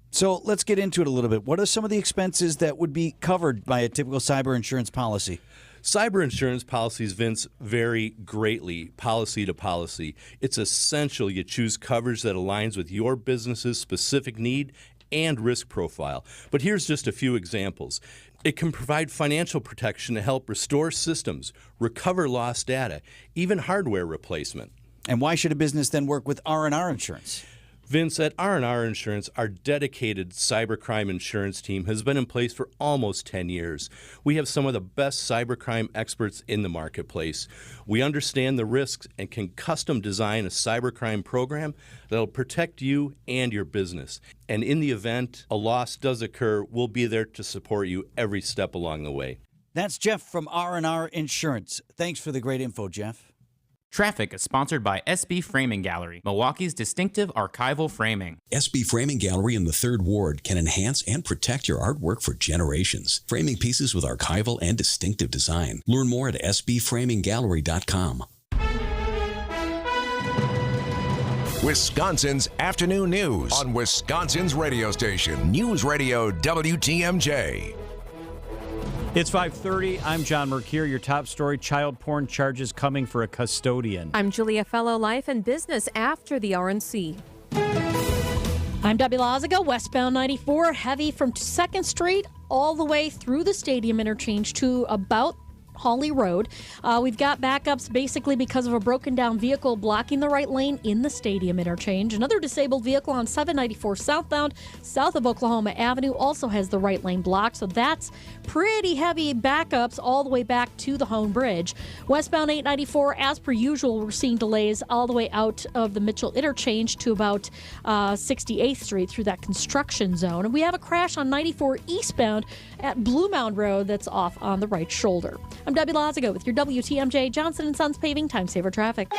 So let's get into it a little bit. What are some of the expenses that would be covered by a typical cyber insurance policy? Cyber insurance policies, Vince, vary greatly policy to policy. It's essential you choose coverage that aligns with your business's specific need and risk profile. But here's just a few examples. It can provide financial protection to help restore systems, recover lost data, even hardware replacement. And why should a business then work with R&R Insurance? Vince, at R&R Insurance, our dedicated cybercrime insurance team has been in place for almost 10 years. We have some of the best cybercrime experts in the marketplace. We understand the risks and can custom design a cybercrime program that'll protect you and your business. And in the event a loss does occur, we'll be there to support you every step along the way. That's Jeff from R&R Insurance. Thanks for the great info, Jeff. Traffic is sponsored by SB Framing Gallery, Milwaukee's distinctive archival framing. SB Framing Gallery in the 3rd Ward can enhance and protect your artwork for generations. Framing pieces with archival and distinctive design. Learn more at sbframinggallery.com. Wisconsin's afternoon news on Wisconsin's radio station, News Radio WTMJ. It's 5:30. I'm John Mercure. Your top story, child porn charges coming for a custodian. I'm Julia Fellow, life and business after the RNC. I'm Debbie Lazaga, westbound 94, heavy from 2nd Street all the way through the stadium interchange to about Hawley Road. We've got backups basically because of a broken down vehicle blocking the right lane in the stadium interchange. Another disabled vehicle on 794 southbound, south of Oklahoma Avenue, also has the right lane blocked. So that's pretty heavy backups all the way back to the Hone Bridge. Westbound 894, as per usual, we're seeing delays all the way out of the Mitchell interchange to about 68th Street through that construction zone. And we have a crash on 94 eastbound at Blue Mound Road that's off on the right shoulder. I'm Debbie Lazago with your WTMJ Johnson & Sons Paving Time Saver Traffic.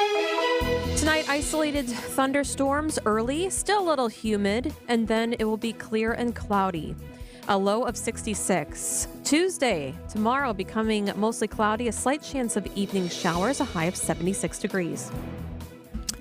Tonight, isolated thunderstorms early, still a little humid, and then it will be clear and cloudy. A low of 66. Tuesday, tomorrow becoming mostly cloudy, a slight chance of evening showers, a high of 76 degrees.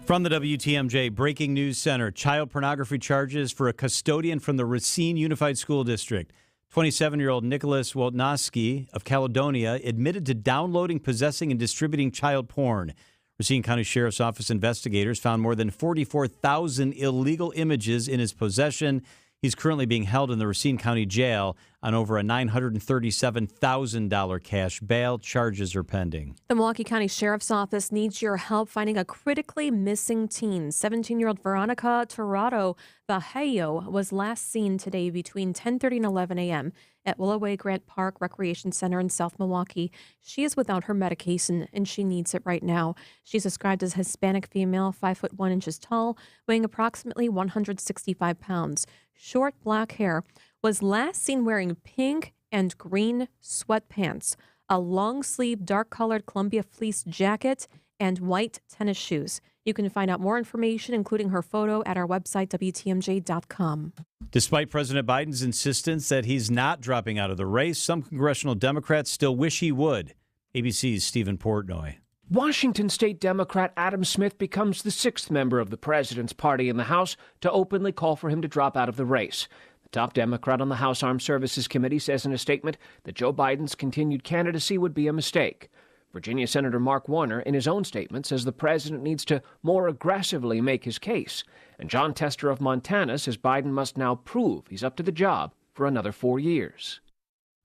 From the WTMJ Breaking News Center, child pornography charges for a custodian from the Racine Unified School District. 27-year-old Nicholas Woltnowski of Caledonia admitted to downloading, possessing, and distributing child porn. Racine County Sheriff's Office investigators found more than 44,000 illegal images in his possession. He's currently being held in the Racine County Jail on over a $937,000 cash bail. Charges are pending. The Milwaukee County Sheriff's Office needs your help finding a critically missing teen. 17-year-old Veronica Torrado Vallejo was last seen today between 10:30 and 11 a.m. at Willoway Grant Park Recreation Center in South Milwaukee. She is without her medication, and she needs it right now. She's described as Hispanic female, 5 foot 1 inches tall, weighing approximately 165 pounds. Short black hair, was last seen wearing pink and green sweatpants, a long-sleeve dark-colored Columbia fleece jacket, and white tennis shoes. You can find out more information, including her photo, at our website, WTMJ.com. Despite President Biden's insistence that he's not dropping out of the race, some congressional Democrats still wish he would. ABC's Stephen Portnoy. Washington State Democrat Adam Smith becomes the 6th member of the president's party in the House to openly call for him to drop out of the race. The top Democrat on the House Armed Services Committee says in a statement that Joe Biden's continued candidacy would be a mistake. Virginia Senator Mark Warner, in his own statement, says the president needs to more aggressively make his case. And John Tester of Montana says Biden must now prove he's up to the job for another 4 years.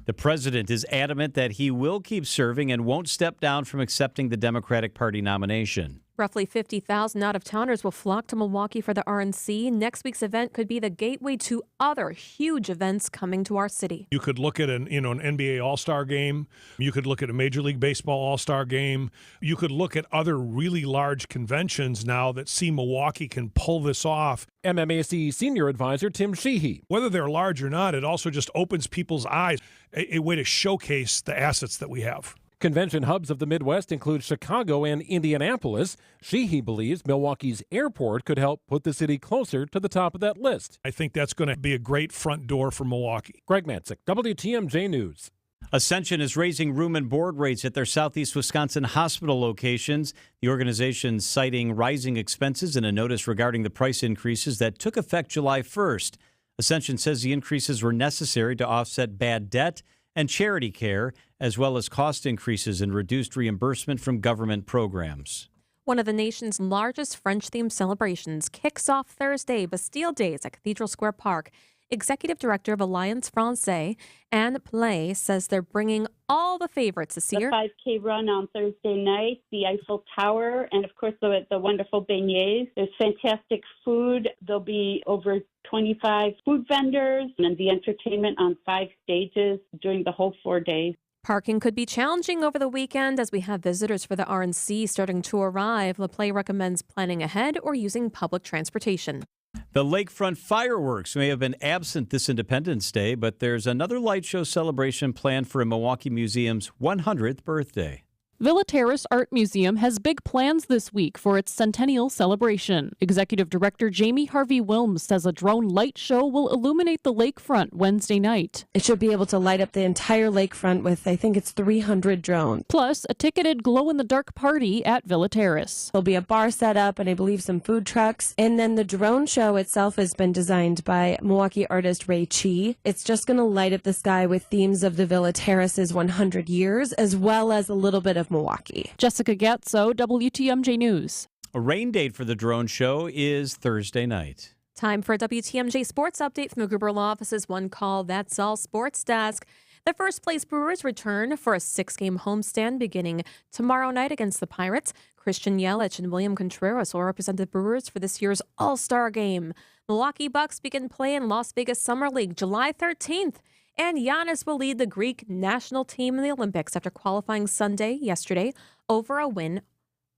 The president is adamant that he will keep serving and won't step down from accepting the Democratic Party nomination. Roughly 50,000 out-of-towners will flock to Milwaukee for the RNC. Next week's event could be the gateway to other huge events coming to our city. You could look at an NBA All-Star game. You could look at a Major League Baseball All-Star game. You could look at other really large conventions now that see Milwaukee can pull this off. MMAC Senior Advisor Tim Sheehy. Whether they're large or not, it also just opens people's eyes, a way to showcase the assets that we have. Convention hubs of the Midwest include Chicago and Indianapolis. Sheehy believes Milwaukee's airport could help put the city closer to the top of that list. I think that's going to be a great front door for Milwaukee. Greg Matzik, WTMJ News. Ascension is raising room and board rates at their Southeast Wisconsin hospital locations. The organization citing rising expenses in a notice regarding the price increases that took effect July 1st. Ascension says the increases were necessary to offset bad debt and charity care, as well as cost increases and reduced reimbursement from government programs. One of the nation's largest French-themed celebrations kicks off Thursday, Bastille Days at Cathedral Square Park. Executive Director of Alliance Française, Anne Play, says they're bringing all the favorites this year. The 5K run on Thursday night, the Eiffel Tower, and of course the wonderful beignets. There's fantastic food. There'll be over 25 food vendors and the entertainment on 5 stages during the whole 4 days. Parking could be challenging over the weekend as we have visitors for the RNC starting to arrive. LaPlay recommends planning ahead or using public transportation. The lakefront fireworks may have been absent this Independence Day, but there's another light show celebration planned for Milwaukee Museum's 100th birthday. Villa Terrace Art Museum has big plans this week for its centennial celebration. Executive Director Jamie Harvey Wilms says a drone light show will illuminate the lakefront Wednesday night. It should be able to light up the entire lakefront with, I think it's 300 drones. Plus, a ticketed glow-in-the-dark party at Villa Terrace. There'll be a bar set up and I believe some food trucks. And then the drone show itself has been designed by Milwaukee artist Ray Chi. It's just going to light up the sky with themes of the Villa Terrace's 100 years, as well as a little bit of Milwaukee. Jessica Gatso, WTMJ News. A rain date for the drone show is Thursday night. Time for a WTMJ sports update from the Gruber Law Office's One Call That's All Sports Desk. The first place Brewers return for a 6-game homestand beginning tomorrow night against the Pirates. Christian Yelich and William Contreras will represent the Brewers for this year's All-Star Game. Milwaukee Bucks begin play in Las Vegas Summer League July 13th. And Giannis will lead the Greek national team in the Olympics after qualifying yesterday, over a win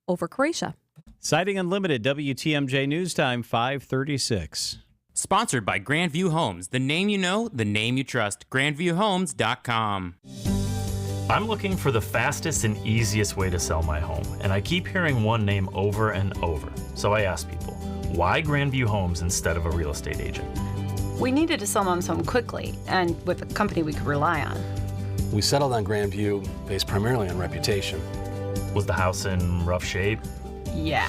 over Croatia. Siding Unlimited, WTMJ News Time, 5:36. Sponsored by Grandview Homes, the name you know, the name you trust. GrandviewHomes.com. I'm looking for the fastest and easiest way to sell my home, and I keep hearing one name over and over. So I ask people, why Grandview Homes instead of a real estate agent? We needed to sell Mom's home quickly and with a company we could rely on. We settled on Grandview based primarily on reputation. Was the house in rough shape? Yeah.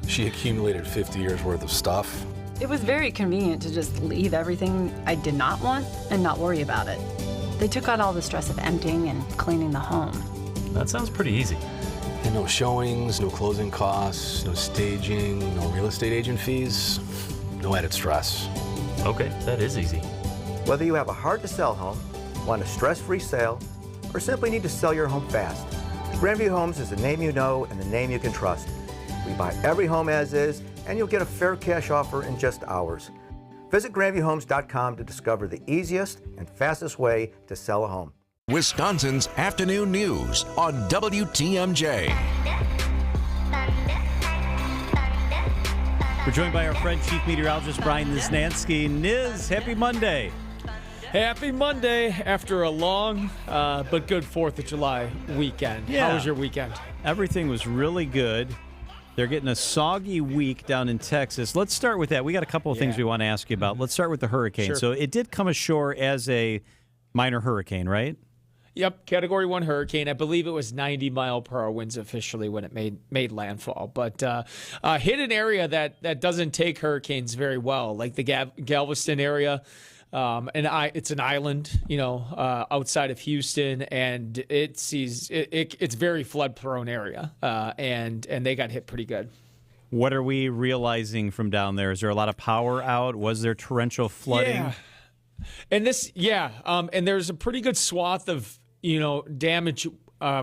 She accumulated 50 years worth of stuff. It was very convenient to just leave everything I did not want and not worry about it. They took out all the stress of emptying and cleaning the home. That sounds pretty easy. And no showings, no closing costs, no staging, no real estate agent fees, no added stress. Okay, that is easy. Whether you have a hard-to-sell home, want a stress-free sale, or simply need to sell your home fast, Grandview Homes is the name you know and the name you can trust. We buy every home as is, and you'll get a fair cash offer in just hours. Visit GrandviewHomes.com to discover the easiest and fastest way to sell a home. Wisconsin's afternoon news on WTMJ. We're joined by our friend, Chief Meteorologist Brian Niznansky. Niz, happy Monday. Happy Monday after a long but good 4th of July weekend. Yeah. How was your weekend? Everything was really good. They're getting a soggy week down in Texas. Let's start with that. We got a couple of things we want to ask you about. Let's start with the hurricane. Sure. So it did come ashore as a minor hurricane, right? Yep, Category 1 hurricane. I believe it was 90-mile-per-hour winds officially when it made landfall. But hit an area that doesn't take hurricanes very well, like the Galveston area. It's an island, outside of Houston, and it's very flood-prone area, and they got hit pretty good. What are we realizing from down there? Is there a lot of power out? Was there torrential flooding? Yeah. And and there's a pretty good swath of damage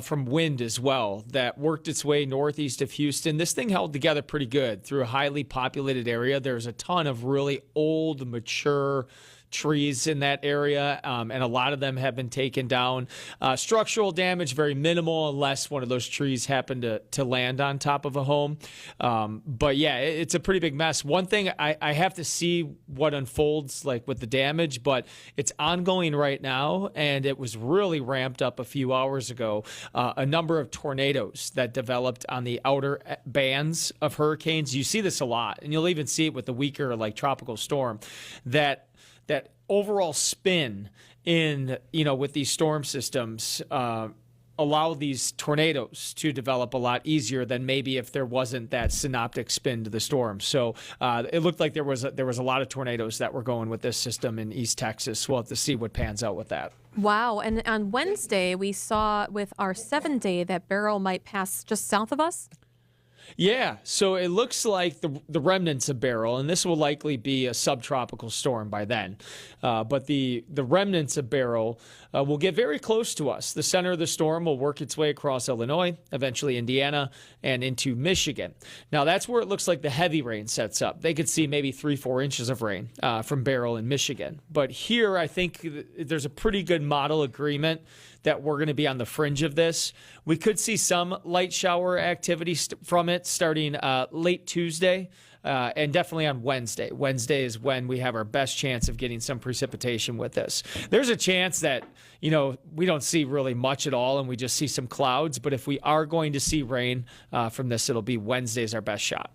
from wind as well that worked its way northeast of Houston. This thing held together pretty good through a highly populated area. There's a ton of really old, mature trees in that area, and a lot of them have been taken down. Structural damage, very minimal, unless one of those trees happened to land on top of a home. But yeah, it's a pretty big mess. One thing, I have to see what unfolds like with the damage, but it's ongoing right now, and it was really ramped up a few hours ago. A number of tornadoes that developed on the outer bands of hurricanes. You see this a lot, and you'll even see it with the weaker like tropical storm, that overall spin in, with these storm systems allow these tornadoes to develop a lot easier than maybe if there wasn't that synoptic spin to the storm. So it looked like there was a lot of tornadoes that were going with this system in East Texas. We'll have to see what pans out with that. Wow. And on Wednesday, we saw with our 7-day that Beryl might pass just south of us. Yeah, so it looks like the remnants of Beryl, and this will likely be a subtropical storm by then. But the remnants of Beryl will get very close to us. The center of the storm will work its way across Illinois, eventually Indiana, and into Michigan. Now, that's where it looks like the heavy rain sets up. They could see maybe 3-4 inches of rain from Beryl in Michigan. But here, I think there's a pretty good model agreement that we're going to be on the fringe of this. We could see some light shower activity from it starting late Tuesday and definitely on Wednesday. Wednesday is when we have our best chance of getting some precipitation with this. There's a chance that, we don't see really much at all and we just see some clouds. But if we are going to see rain from this, it'll be Wednesday's our best shot.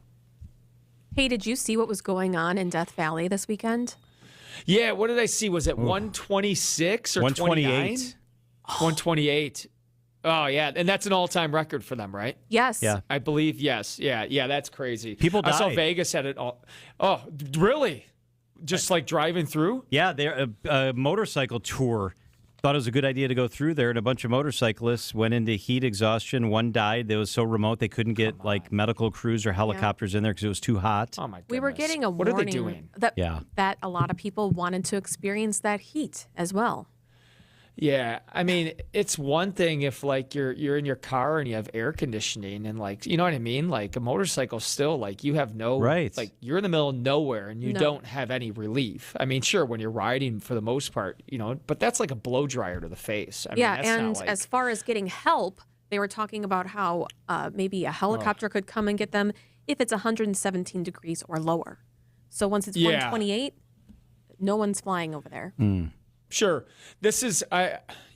Hey, did you see what was going on in Death Valley this weekend? Yeah, what did I see? Was it 126 or 128? 128. Oh, yeah. And that's an all-time record for them, right? Yes. Yeah. I believe, yes. Yeah, that's crazy. People died. I saw Vegas had it all. Oh, really? Just like driving through? Yeah, they're a motorcycle tour. Thought it was a good idea to go through there, and a bunch of motorcyclists went into heat exhaustion. One died. They was so remote they couldn't get medical crews or helicopters in there because it was too hot. Oh, my goodness. We were getting a What are they warning doing? that a lot of people wanted to experience that heat as well. Yeah, I mean, it's one thing if like you're in your car and you have air conditioning and like, you know what I mean? Like a motorcycle still, like you have no, like you're in the middle of nowhere and you don't have any relief. I mean, sure, when you're riding for the most part, but that's like a blow dryer to the face. I mean, that's and not like... as far as getting help, they were talking about how maybe a helicopter could come and get them if it's 117 degrees or lower. So once it's 128, no one's flying over there. Sure. This is,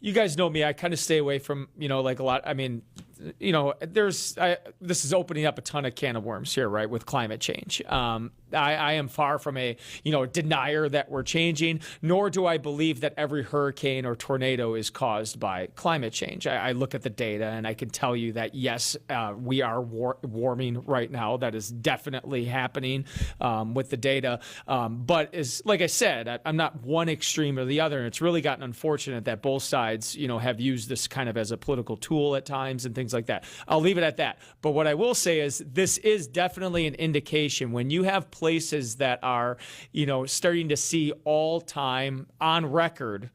you guys know me. I kind of stay away from, like a lot. I mean, this is opening up a ton of can of worms here, right, with climate change. I am far from a, denier that we're changing, nor do I believe that every hurricane or tornado is caused by climate change. I look at the data and I can tell you that, yes, we are warming right now. That is definitely happening with the data. But like I said, I'm not one extreme or the other. And it's really gotten unfortunate that both sides, have used this kind of as a political tool at times and things like that. I'll leave it at that. But what I will say is this is definitely an indication when you have places that are, starting to see all-time on record,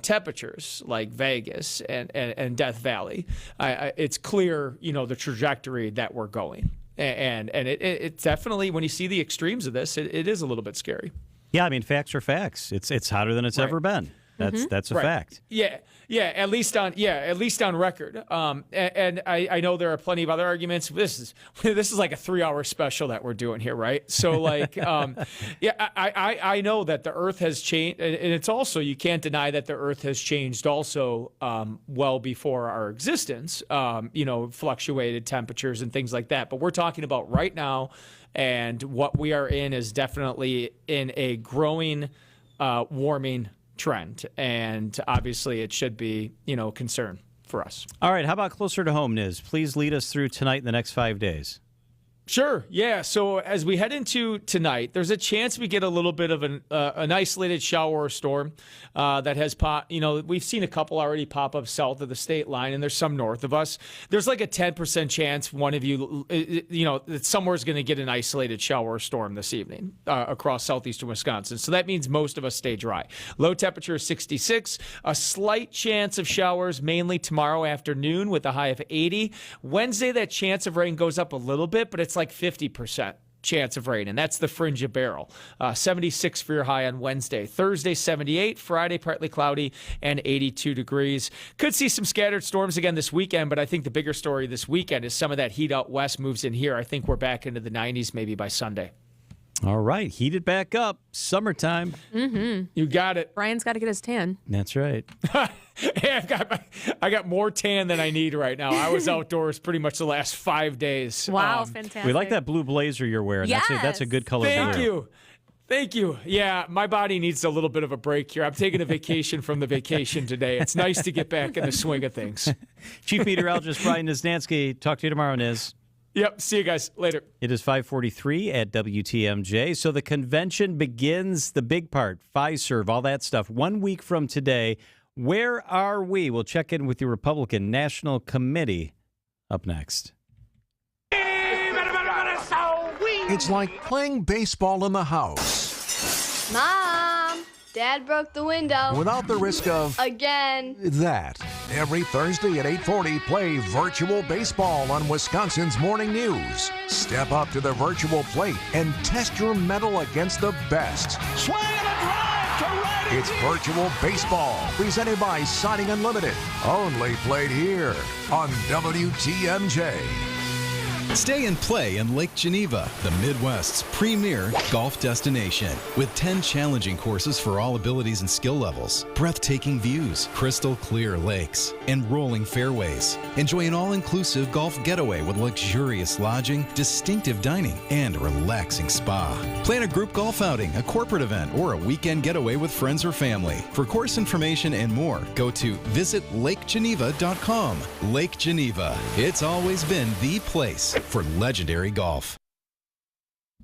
temperatures like Vegas and Death Valley. It's clear, the trajectory that we're going. And it's definitely, when you see the extremes of this, it is a little bit scary. Yeah, I mean, facts are facts. It's hotter than it's ever been. That's a fact. Yeah, at least on record. And I know there are plenty of other arguments. This is like a 3-hour special that we're doing here, right? So like, I know that the Earth has changed, and it's also, you can't deny that the Earth has changed also well before our existence. Fluctuated temperatures and things like that. But we're talking about right now, and what we are in is definitely in a growing warming trend, and obviously it should be, concern for us. All right, how about closer to home, Niz? Please lead us through tonight and the next 5 days. Sure. Yeah. So as we head into tonight, there's a chance we get a little bit of an isolated shower or storm that has we've seen a couple already pop up south of the state line, and there's some north of us. There's like a 10% chance one of you, that somewhere's going to get an isolated shower or storm this evening across southeastern Wisconsin. So that means most of us stay dry. Low temperature is 66. A slight chance of showers mainly tomorrow afternoon with a high of 80. Wednesday, that chance of rain goes up a little bit, but it's like 50% chance of rain, and that's the fringe of Beryl. 76 for your high on Wednesday. Thursday, 78. Friday, partly cloudy and 82 degrees. Could see some scattered storms again this weekend, but I think the bigger story this weekend is some of that heat out west moves in here. I think we're back into the 90s maybe by Sunday. All right, heat it back up. Summertime. Mm-hmm. You got it. Brian's got to get his tan. That's right. Hey, I got more tan than I need right now. I was outdoors pretty much the last 5 days. Wow, fantastic. We like that blue blazer you're wearing. Yes. That's a good color. Thank you. Yeah, my body needs a little bit of a break here. I'm taking a vacation from the vacation today. It's nice to get back in the swing of things. Chief Meteorologist Brian Niznansky. Talk to you tomorrow, Niz. Yep. See you guys later. It is 5:43 at WTMJ. So the convention begins, the big part, Fiserv, all that stuff, 1 week from today. Where are we? We'll check in with the Republican National Committee up next. It's like playing baseball in the house. Mom! Dad broke the window. Without the risk of Again. that. Every Thursday at 8:40, play virtual baseball on Wisconsin's Morning News. Step up to the virtual plate and test your mettle against the best. Swing and a drive to right. It's virtual baseball, presented by Siding Unlimited. Only played here on WTMJ. Stay and play in Lake Geneva, the Midwest's premier golf destination. With 10 challenging courses for all abilities and skill levels, breathtaking views, crystal clear lakes, and rolling fairways. Enjoy an all-inclusive golf getaway with luxurious lodging, distinctive dining, and a relaxing spa. Plan a group golf outing, a corporate event, or a weekend getaway with friends or family. For course information and more, go to visitlakegeneva.com. Lake Geneva. It's always been the place for legendary golf.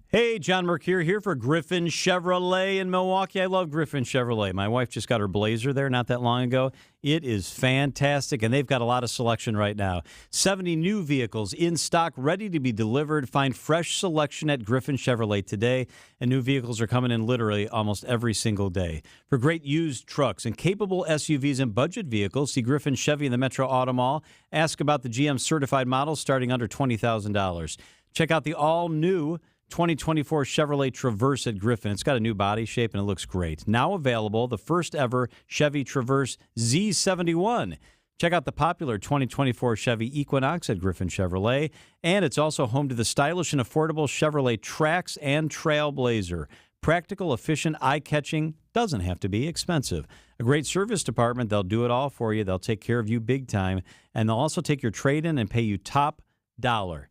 Hey, John Mercure here for Griffin Chevrolet in Milwaukee. I love Griffin Chevrolet. My wife just got her Blazer there not that long ago. It is fantastic, and they've got a lot of selection right now. 70 new vehicles in stock, ready to be delivered. Find fresh selection at Griffin Chevrolet today, and new vehicles are coming in literally almost every single day. For great used trucks and capable SUVs and budget vehicles, see Griffin Chevy in the Metro Auto Mall. Ask about the GM certified models starting under $20,000. Check out the all-new 2024 Chevrolet Traverse at Griffin. It's got a new body shape and it looks great. Now available, the first ever Chevy Traverse Z71. Check out the popular 2024 Chevy Equinox at Griffin Chevrolet. And it's also home to the stylish and affordable Chevrolet Trax and Trailblazer. Practical, efficient, eye-catching, doesn't have to be expensive. A great service department, they'll do it all for you. They'll take care of you big time. And they'll also take your trade-in and pay you top dollar.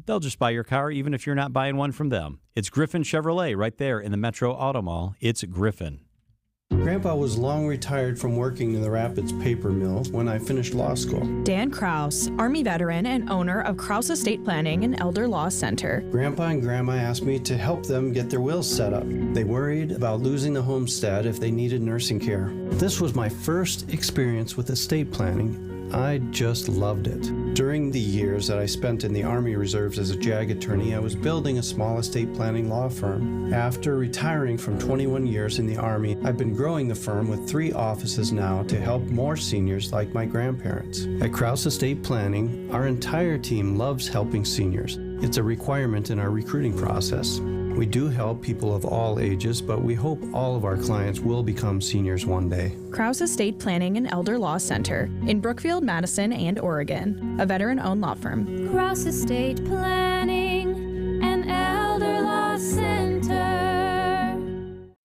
They'll just buy your car even if you're not buying one from them. It's Griffin Chevrolet right there in the Metro Auto Mall. It's Griffin. Grandpa was long retired from working in the Rapids paper mill when I finished law school. Dan Kraus, Army veteran and owner of Kraus Estate Planning and Elder Law Center. Grandpa and Grandma asked me to help them get their wills set up. They worried about losing the homestead if they needed nursing care. This was my first experience with estate planning. I just loved it. During the years that I spent in the Army Reserves as a JAG attorney, I was building a small estate planning law firm. After retiring from 21 years in the Army, I've been growing the firm with 3 offices now to help more seniors like my grandparents. At Kraus Estate Planning, our entire team loves helping seniors. It's a requirement in our recruiting process. We do help people of all ages, but we hope all of our clients will become seniors one day. Kraus Estate Planning and Elder Law Center in Brookfield, Madison, and Oregon. A veteran-owned law firm. Kraus Estate Planning and Elder Law Center.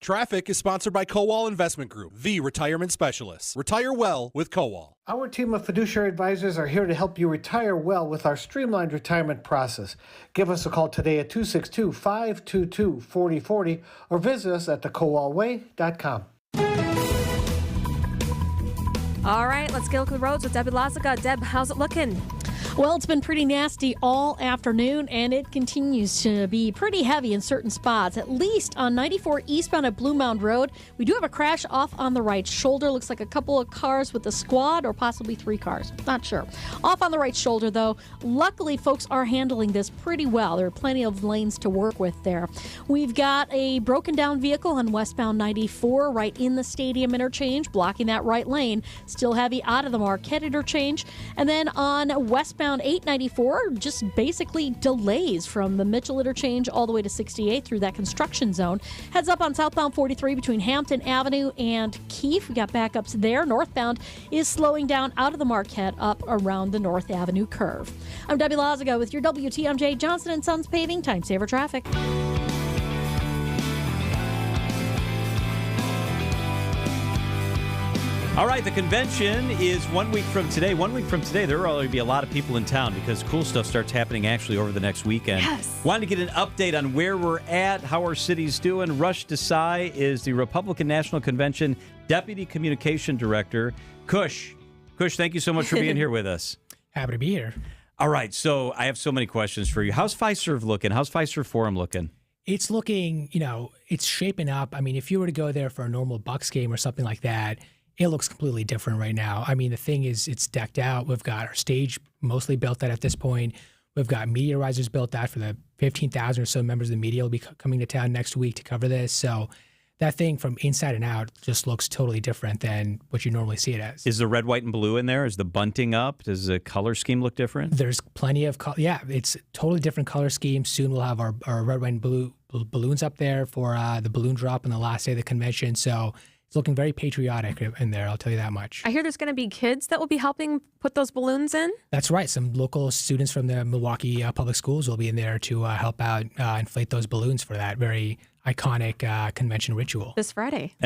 Traffic is sponsored by Kowal Investment Group, the retirement specialists. Retire well with Kowal. Our team of fiduciary advisors are here to help you retire well with our streamlined retirement process. Give us a call today at 262-522-4040 or visit us at thekowalway.com. All right, let's get a look at the roads with Debbie Lazaga. Deb, how's it looking? Well, it's been pretty nasty all afternoon, and it continues to be pretty heavy in certain spots, at least on 94 eastbound at Blue Mound Road. We do have a crash off on the right shoulder. Looks like a couple of cars with a squad or possibly 3 cars. Not sure. Off on the right shoulder, though, luckily folks are handling this pretty well. There are plenty of lanes to work with there. We've got a broken down vehicle on westbound 94 right in the stadium interchange, blocking that right lane. Still heavy out of the Marquette interchange. And then on westbound 894, just basically delays from the Mitchell interchange all the way to 68 through that construction zone. Heads up on southbound 43 between Hampton Avenue and Keefe. We got backups there. Northbound is slowing down out of the Marquette up around the North Avenue curve. I'm Debbie Lazaga with your WTMJ Johnson & Sons Paving Time Saver Traffic. All right, the convention is 1 week from today. 1 week from today, there will already be a lot of people in town because cool stuff starts happening actually over the next weekend. Yes. Wanted to get an update on where we're at, how our city's doing. Rush Desai is the Republican National Convention Deputy Communication Director. Kush, thank you so much for being here with us. Happy to be here. All right, so I have so many questions for you. How's Fiserv looking? How's Fiserv Forum looking? It's looking, it's shaping up. I mean, if you were to go there for a normal Bucks game or something like that, it looks completely different right now. I mean, the thing is, it's decked out. We've got our stage mostly built out at this point. We've got media risers built out for the 15,000 or so members of the media will be coming to town next week to cover this. So that thing from inside and out just looks totally different than what you normally see it as. Is the red, white, and blue in there? Is the bunting up? Does the color scheme look different? There's plenty of yeah, it's a totally different color scheme. Soon we'll have our red, white, and blue balloons up there for the balloon drop on the last day of the convention. So it's looking very patriotic in there, I'll tell you that much. I hear there's going to be kids that will be helping put those balloons in. That's right. Some local students from the Milwaukee Public Schools will be in there to help out inflate those balloons for that very iconic convention ritual. This Friday. And